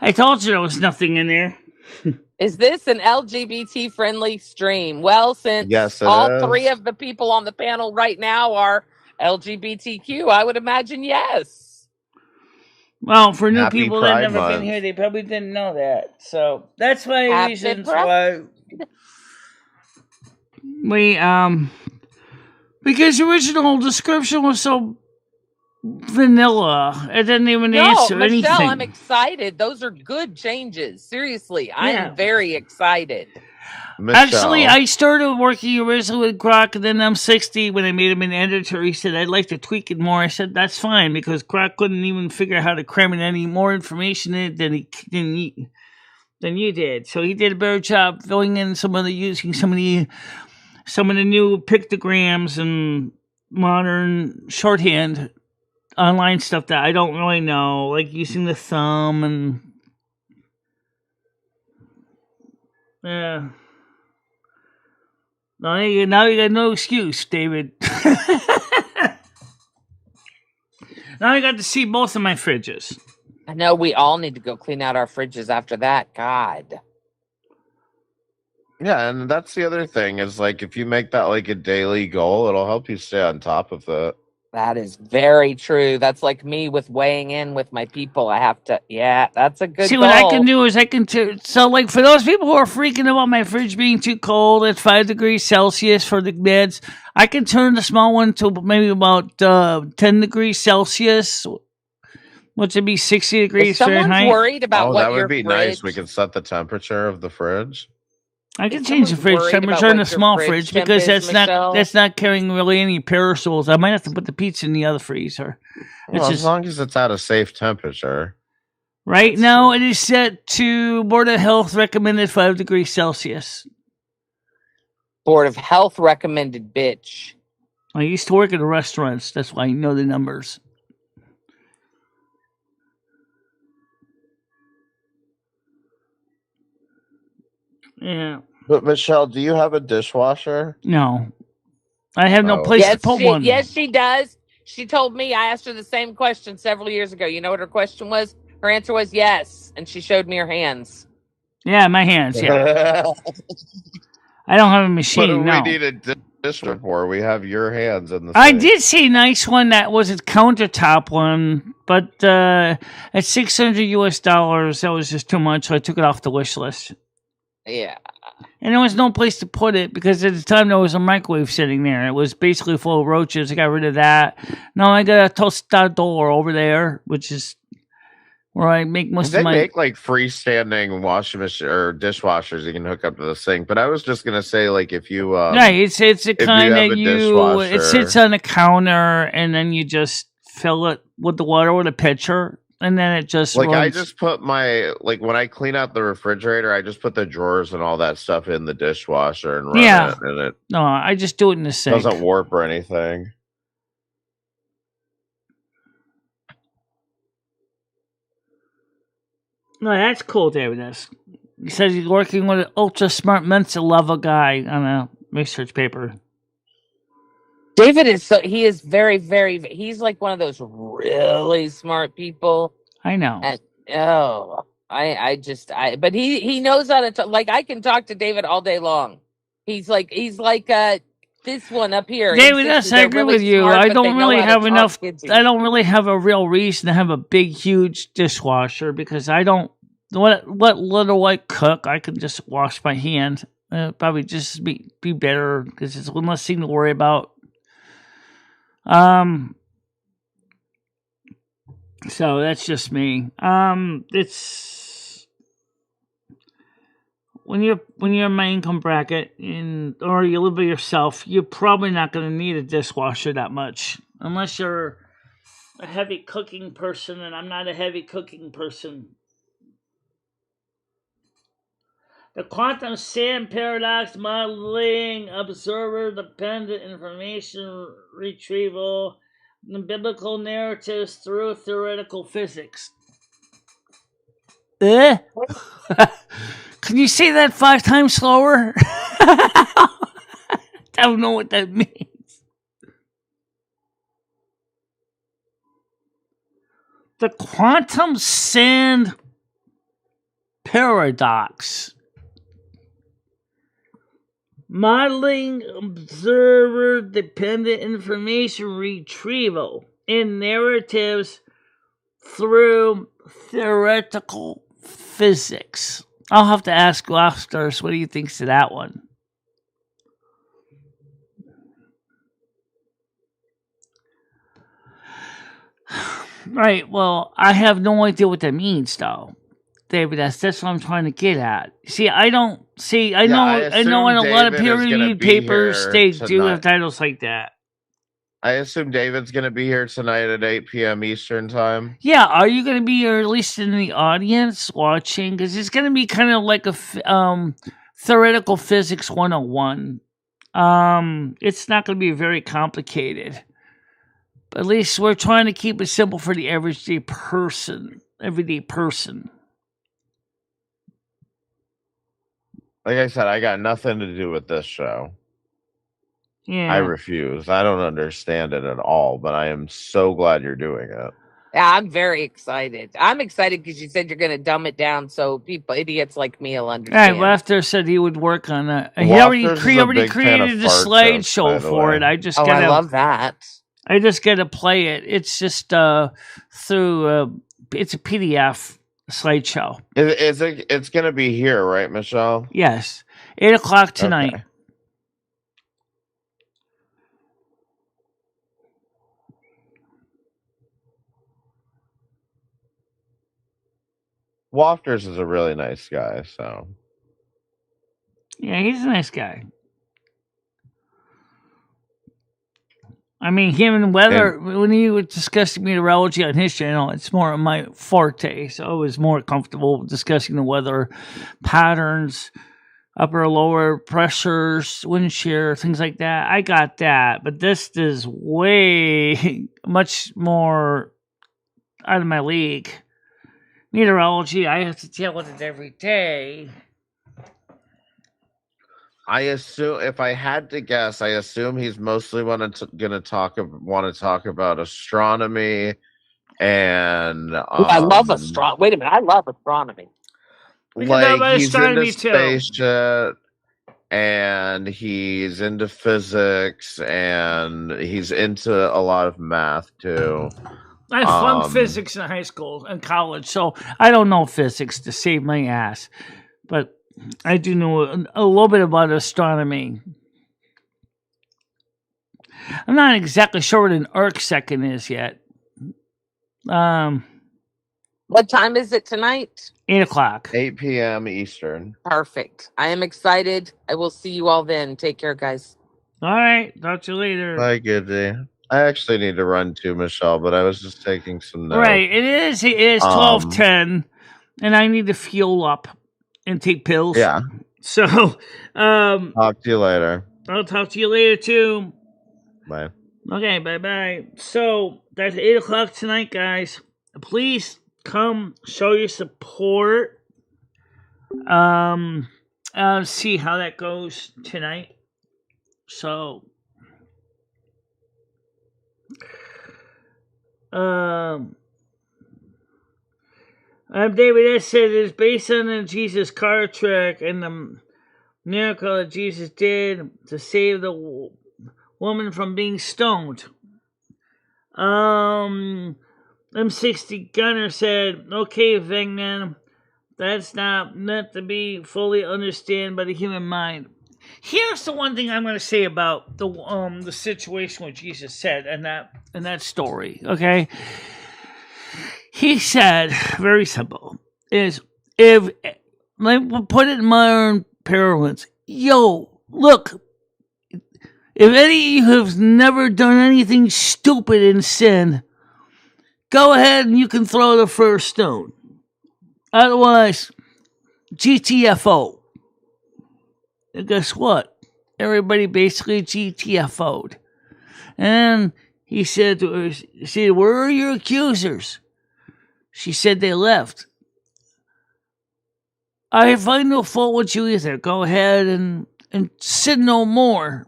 I told you there was nothing in there. Is this an LGBT friendly stream? Well, since yes, all is. 3 of the people on the panel right now are LGBTQ, I would imagine yes. Well, for new Happy people Pride that never Month. been here, they probably didn't know that. So that's my reasons why we because the original description was so vanilla. It didn't even answer Michelle, anything. I'm excited. Those are good changes. Seriously, I'm very excited. Michelle. Actually, I started working originally with Croc, and then M60, when I made him an editor, he said, I'd like to tweak it more. I said, that's fine, because Croc couldn't even figure out how to cram in any more information in it than you did. So he did a better job filling in using some of the new pictograms and modern shorthand online stuff that I don't really know, like using the thumb and Now you got no excuse, David. Now I got to see both of my fridges. I know we all need to go clean out our fridges after that. God. Yeah, and that's the other thing is like if you make that like a daily goal, it'll help you stay on top of it. That is very true. That's like me with weighing in with my people. I have to, that's a good See, goal. what I can do is so like for those people who are freaking about my fridge being too cold at 5 degrees Celsius for the beds, I can turn the small one to maybe about 10 degrees Celsius, which would be 60 degrees Fahrenheit. Worried about that would be nice. We can set the temperature of the fridge. I can change the fridge temperature in the small fridge because that's not carrying really any perishables. I might have to put the pizza in the other freezer. As long as it's at a safe temperature. Right now, it is set to Board of Health recommended 5 degrees Celsius. Board of Health recommended, bitch. I used to work in restaurants. That's why I know the numbers. Yeah. But Michelle, do you have a dishwasher? No. I have no place to put one. Yes, she does. She told me, I asked her the same question several years ago. You know what her question was? Her answer was yes. And she showed me her hands. Yeah, my hands, yeah. I don't have a machine, What do we need a dishwasher for? We have your hands in the I sink. did see a nice one that was a countertop one, but at $600 that was just too much, so I took it off the wish list. Yeah. And there was no place to put it because at the time there was a microwave sitting there. It was basically full of roaches. I got rid of that. Now I got a tostador over there, which is where I make most They of my. make like freestanding washing machine or dishwashers you can hook up to the sink. But I was just gonna say, like, if you Right, it's a kind have that a it sits dishwasher, on a counter, and then you just fill it with the water with a pitcher, and then it just like, I runs. just put my when I clean out the refrigerator, I just put the drawers and all that stuff in the dishwasher and run it, and it No, I just do it in the sink. doesn't warp or anything. No, that's cool, David. He says he's working with an ultra smart Mensa level guy on a research paper. David is very, very, he's like one of those really smart people. I know. And but he knows how to talk. Like, I can talk to David all day long. He's like this one up here. David, yes, I agree with you. I don't really have enough. Kidsy. I don't really have a real reason to have a big, huge dishwasher because I don't. What little I cook, I can just wash my hand. Probably just be better because it's one less thing to worry about. So that's just me. It's when you're in my income bracket or you live by yourself, you're probably not going to need a dishwasher that much unless you're a heavy cooking person, and I'm not a heavy cooking person. The quantum sand paradox modeling, observer-dependent information retrieval, the biblical narratives through theoretical physics. Can you say that 5 times slower? I don't know what that means. The quantum sand paradox. Modeling observer-dependent information retrieval in narratives through theoretical physics. I'll have to ask Lofsters what he thinks of that one. Right, well, I have no idea what that means, though. David, that's what I'm trying to get at. See, I know in a lot of peer-reviewed papers, they do have titles like that. I assume David's going to be here tonight at 8 p.m. Eastern time. Yeah, are you going to be at least in the audience watching? Because it's going to be kind of like a theoretical physics 101. It's not going to be very complicated. But at least we're trying to keep it simple for the everyday person. Like I said, I got nothing to do with this show. Yeah. I refuse. I don't understand it at all, but I am so glad you're doing it. Yeah, I'm very excited. I'm excited because you said you're going to dumb it down so idiots like me will understand. Right, Lafter said he would work on that. He already created a slideshow for it. I love that. I just got to play it. It's just through. It's a PDF slideshow. It's going to be here, right, Michelle? Yes, 8:00 tonight. Okay. Wafters is a really nice guy, so. Yeah, he's a nice guy. I mean, him and weather, when he was discussing meteorology on his channel, it's more of my forte, so I was more comfortable discussing the weather patterns, upper lower pressures, wind shear, things like that. I got that, but this is way much more out of my league. Meteorology, I have to deal with it every day. I assume, if I had to guess, I assume he's mostly want to talk about astronomy and. I love astronomy. Wait a minute, I love astronomy. Like he's into space shit, and he's into physics, and he's into a lot of math too. I flunked physics in high school and college, so I don't know physics to save my ass. But I do know a little bit about astronomy. I'm not exactly sure what an arc second is yet. What time is it tonight? 8 o'clock. 8 p.m. Eastern. Perfect. I am excited. I will see you all then. Take care, guys. All right. Talk to you later. Bye, good day. I actually need to run too, Michelle, but I was just taking some notes. Right. It is 12:10, and I need to fuel up and take pills. Yeah. So, talk to you later. I'll talk to you later too. Bye. Okay, bye. So that's 8 o'clock tonight, guys. Please come show your support. See how that goes tonight. So, David S. said it's based on the Jesus car trick and the miracle that Jesus did to save the woman from being stoned. M60 Gunner said, okay, Vingman, that's not meant to be fully understood by the human mind. Here's the one thing I'm going to say about the situation what Jesus said and that story. Okay, he said very simple is if we'll put it in modern parlance. Yo, look, if any of you have never done anything stupid in sin, go ahead and you can throw the first stone. Otherwise, GTFO. And guess what? Everybody basically GTFO'd. And he said to her, where are your accusers? She said they left. I find no fault with you either. Go ahead and sin no more.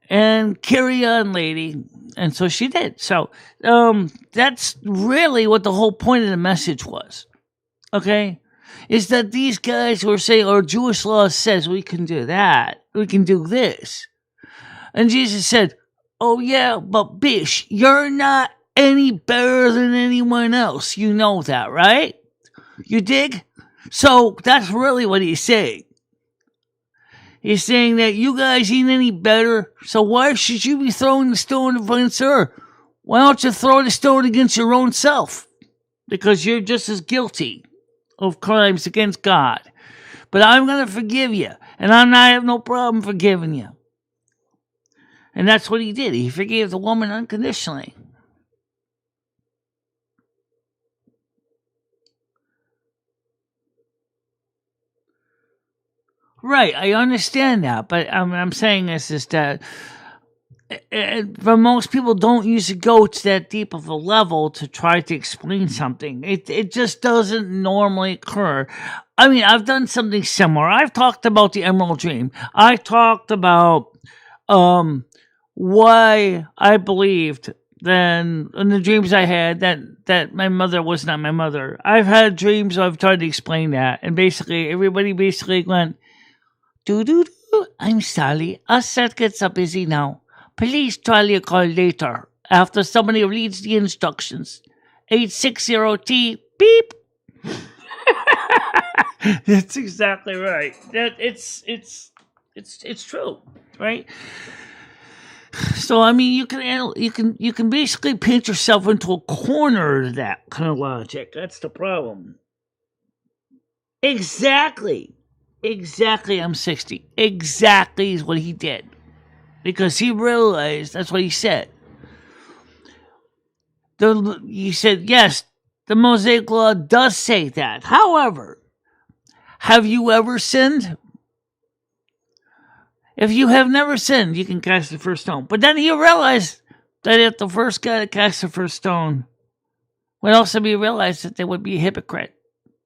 And carry on, lady. And so she did. So that's really what the whole point of the message was. Okay? Is that these guys were saying, our Jewish law says we can do that. We can do this. And Jesus said, oh yeah, but bish, you're not any better than anyone else. You know that, right? You dig? So that's really what he's saying. He's saying that you guys ain't any better, so why should you be throwing the stone against her? Why don't you throw the stone against your own self? Because you're just as guilty of crimes against God. But I'm going to forgive you, and I have no problem forgiving you. And that's what he did. He forgave the woman unconditionally. Right, I understand that, but I'm saying this is that for most people don't usually go to that deep of a level to try to explain something. It just doesn't normally occur. I mean, I've done something similar. I've talked about the Emerald Dream. I talked about why I believed then in the dreams I had that my mother was not my mother. I've had dreams I've tried to explain that, and basically everybody went, "Do, I'm sorry, our circuits are busy now. Please try your call later after somebody reads the instructions. 860T, beep." That's exactly right. That it's true, right? So I mean, you can basically paint yourself into a corner of that kind of logic. That's the problem. Exactly. I'm 60. Exactly is what he did. Because he realized, that's what he said. He said, yes, the Mosaic Law does say that. However, have you ever sinned? If you have never sinned, you can cast the first stone. But then he realized that if the first guy that cast the first stone would also be realized that they would be a hypocrite.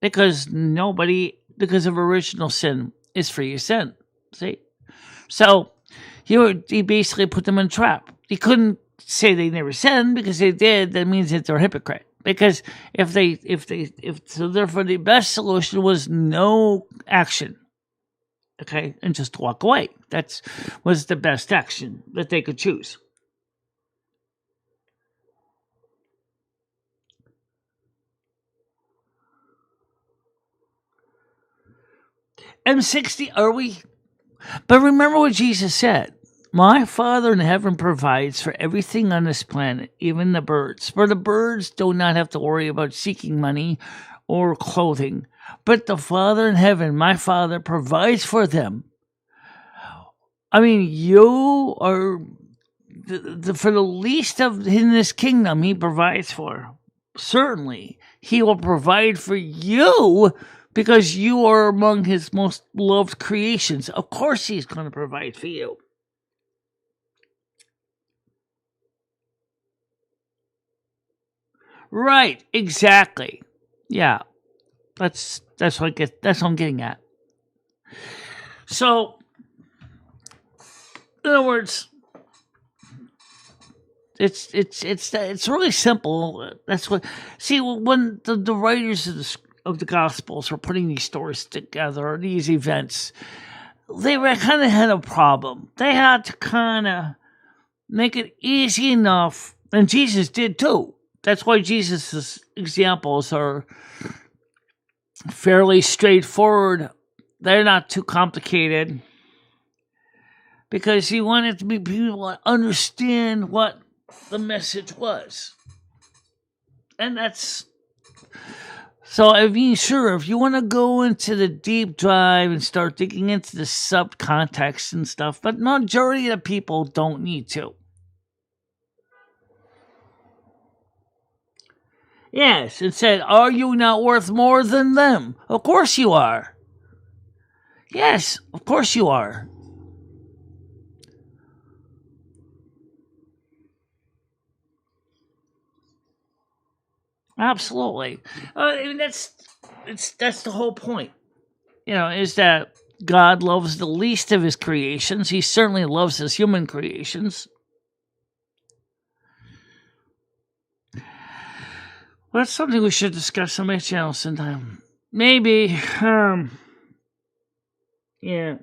Because of original sin is free of sin. See? So he basically put them in a trap. He couldn't say they never sinned, because they did. That means that they're a hypocrite. Because so therefore the best solution was no action. Okay, and just walk away. That was the best action that they could choose. M60, are we? But remember what Jesus said. My Father in heaven provides for everything on this planet, even the birds. For the birds do not have to worry about seeking money or clothing. But the Father in heaven, my Father, provides for them. I mean, you are for the least of in this kingdom, he provides for. Certainly, he will provide for you because you are among his most loved creations. Of course, he's going to provide for you. Right, exactly. Yeah, that's what I'm getting at. So, in other words, it's really simple. That's what. See, when the writers of the Gospels were putting these stories together, these events, they kind of had a problem. They had to kind of make it easy enough, and Jesus did too. That's why Jesus' examples are fairly straightforward. They're not too complicated because he wanted to be people to understand what the message was. And that's... So, I mean, sure, if you want to go into the deep dive and start digging into the subcontext and stuff, but majority of the people don't need to. Yes, it said, are you not worth more than them? Of course you are. Yes, of course you are. Absolutely. I mean, that's the whole point. You know, is that God loves the least of his creations. He certainly loves his human creations. Well, that's something we should discuss on my channel sometime. Maybe. Yeah.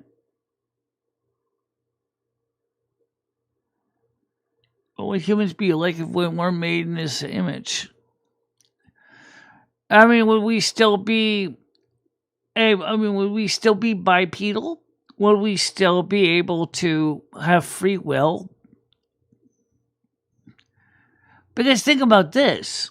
What would humans be like if we weren't made in this image? I mean, would we still be... would we still be bipedal? Would we still be able to have free will? Because think about this.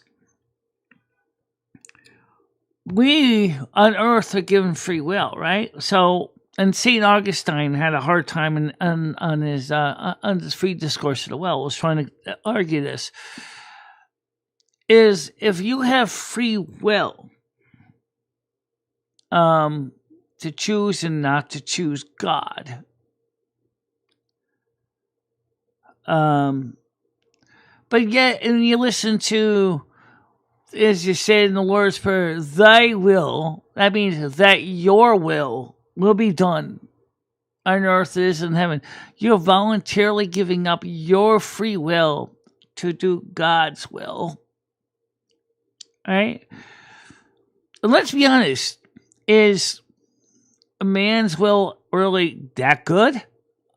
We on Earth are given free will, right? So, and St. Augustine had a hard time on his free discourse of the will. Was trying to argue this. Is if you have free will, to choose and not to choose God, but yet, and you listen to, as you say in the Lord's Prayer, thy will, that means that your will be done on earth as it is in heaven. You're voluntarily giving up your free will to do God's will. All right? And let's be honest, is a man's will really that good?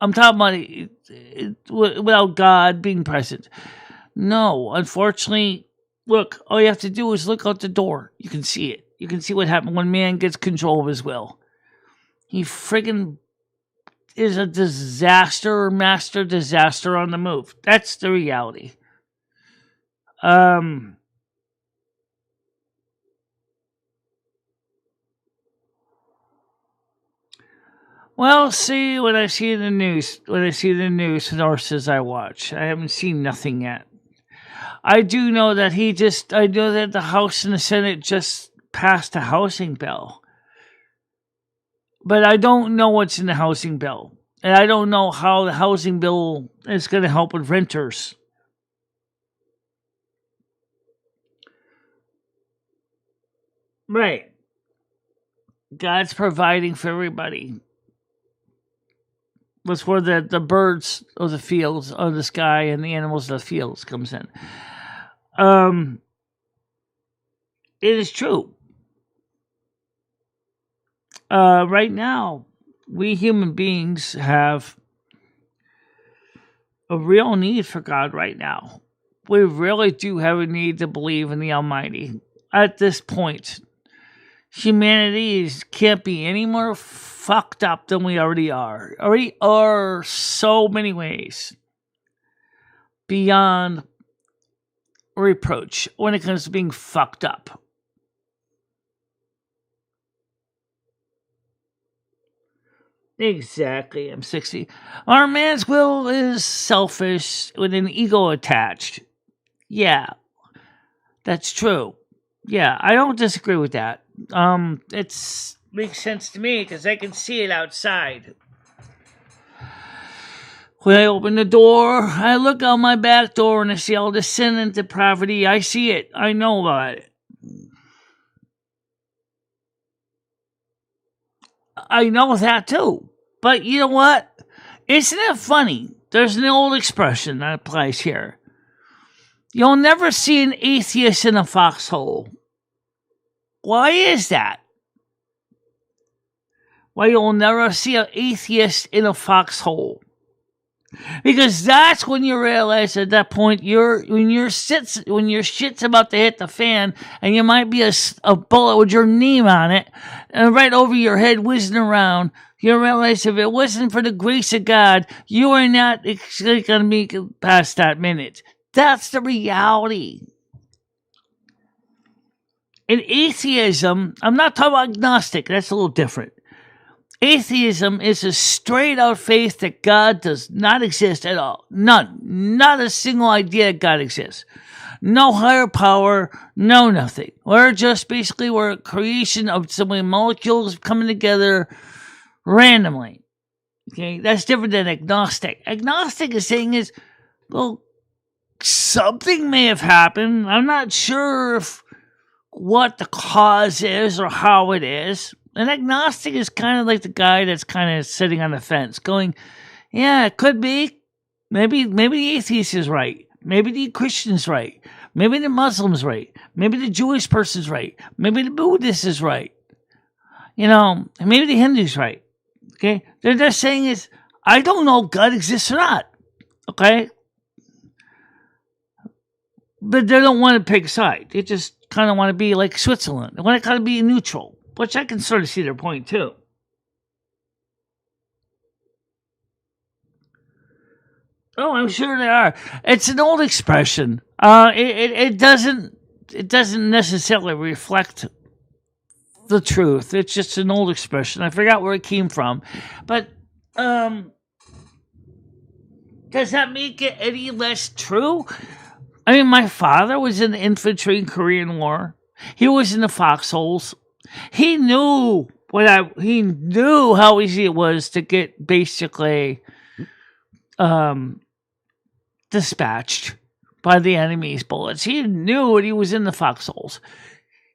I'm talking about without God being present. No, unfortunately, look, all you have to do is look out the door. You can see it. You can see what happens when man gets control of his will. He friggin' is a master disaster on the move. That's the reality. Well, see, when I see the news sources I watch, I haven't seen nothing yet. I do know that I know that the House and the Senate just passed a housing bill. But I don't know what's in the housing bill. And I don't know how the housing bill is going to help with renters. Right. God's providing for everybody. That's where the birds of the fields of the sky and the animals of the fields comes in. It is true. Right now, we human beings have a real need for God right now. We really do have a need to believe in the Almighty. At this point, humanity can't be any more fucked up than we already are. Already are so many ways beyond reproach when it comes to being fucked up. Exactly, I'm 60. Our man's will is selfish with an ego attached. Yeah, that's true. Yeah, I don't disagree with that. It makes sense to me because I can see it outside. When I open the door, I look out my back door and I see all the sin and depravity. I see it. I know about it. I know that too. But you know what? Isn't it funny? There's an old expression that applies here. You'll never see an atheist in a foxhole. Why is that? Why you'll never see an atheist in a foxhole? Because that's when you realize at that point when your shit's about to hit the fan and you might be a bullet with your name on it and right over your head whizzing around, you realize if it wasn't for the grace of God, you are not going to make it past that minute. That's the reality. In atheism, I'm not talking about agnostic, that's a little different. Atheism is a straight-out faith that God does not exist at all. None. Not a single idea that God exists. No higher power, no nothing. We're a creation of so many molecules coming together randomly. Okay, that's different than agnostic. Agnostic is saying well, something may have happened. I'm not sure what the cause is or how it is. An agnostic is kind of like the guy that's kind of sitting on the fence going, yeah, it could be. Maybe the atheist is right. Maybe the Christian's right. Maybe the Muslim's right. Maybe the Jewish person's right. Maybe the Buddhist is right. Maybe the Hindu's right. Okay? They're just saying I don't know if God exists or not. Okay? But they don't want to pick a side. They just kind of want to be like Switzerland. They want to kind of be neutral. Which I can sort of see their point too. Oh, I'm sure they are. It's an old expression. It doesn't necessarily reflect the truth. It's just an old expression. I forgot where it came from, but does that make it any less true? I mean, my father was in the infantry in Korean War. He was in the foxholes. He knew how easy it was to get basically dispatched by the enemy's bullets. He knew it. He was in the foxholes.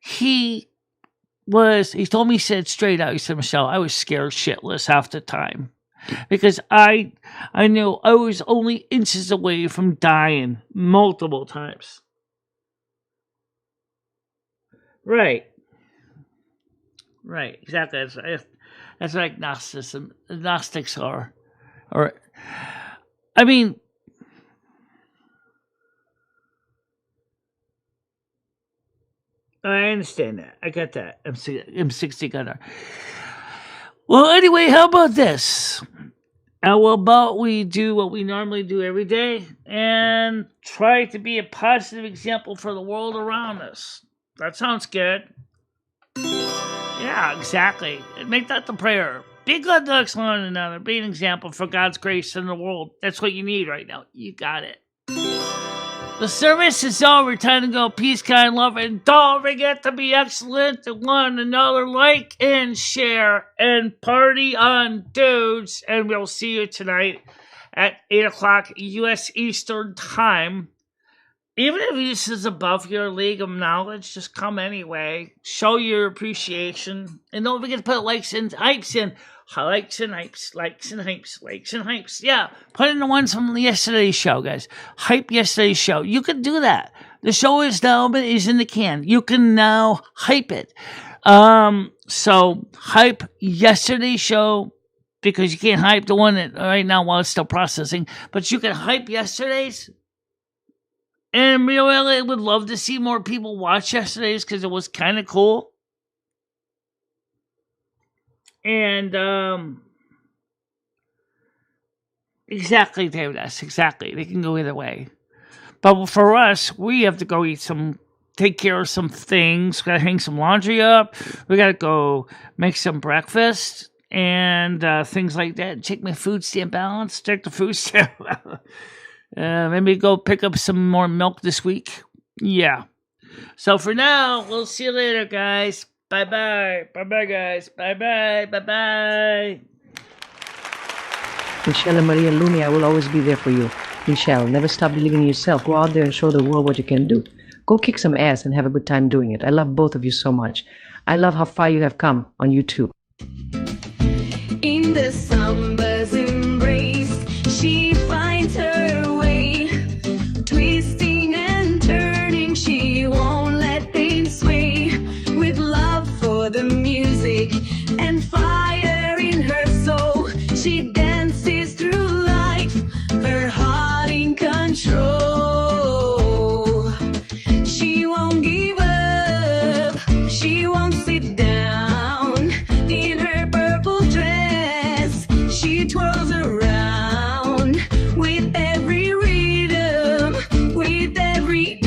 He told me, he said straight out, he said, Michelle, I was scared shitless half the time because I knew I was only inches away from dying multiple times. Right, exactly. That's what agnostics are. Or, I mean, I understand that. I got that. M60 gunner. Well, anyway, how about this? How about we do what we normally do every day and try to be a positive example for the world around us? That sounds good. Yeah, exactly. Make that the prayer. Be good to one another. Be an example for God's grace in the world. That's what you need right now. You got it. The service is over. Time to go. Peace, kind, love, and don't forget to be excellent to one another. Like and share and party on, dudes. And we'll see you tonight at 8 o'clock U.S. Eastern Time. Even if this is above your league of knowledge, just come anyway. Show your appreciation. And don't forget to put likes and hypes in. Likes and hypes. Yeah, put in the ones from yesterday's show, guys. Hype yesterday's show. You can do that. The show is in the can. You can now hype it. So hype yesterday's show because you can't hype the one that right now while it's still processing. But you can hype yesterday's. And really would love to see more people watch yesterday's because it was kind of cool. And exactly, David S. Exactly. They can go either way. But for us, we have to go take care of some things. Got to hang some laundry up. We got to go make some breakfast and things like that. Check my food stamp balance. Check the food stamp. Maybe go pick up some more milk this week. Yeah. So for now, we'll see you later, guys. Bye-bye. Bye-bye, guys. Bye-bye. Bye-bye. Michele Marie Dalene, I will always be there for you. Michele, never stop believing in yourself. Go out there and show the world what you can do. Go kick some ass and have a good time doing it. I love both of you so much. I love how far you have come on YouTube. In the summer's embrace, she finds her way. Twisting and turning, she won't let things sway. With love for the music and fire in her soul, she dances through life, her heart in control. She won't give up, she won't sit down. In her purple dress, she twirls around. With every rhythm, with every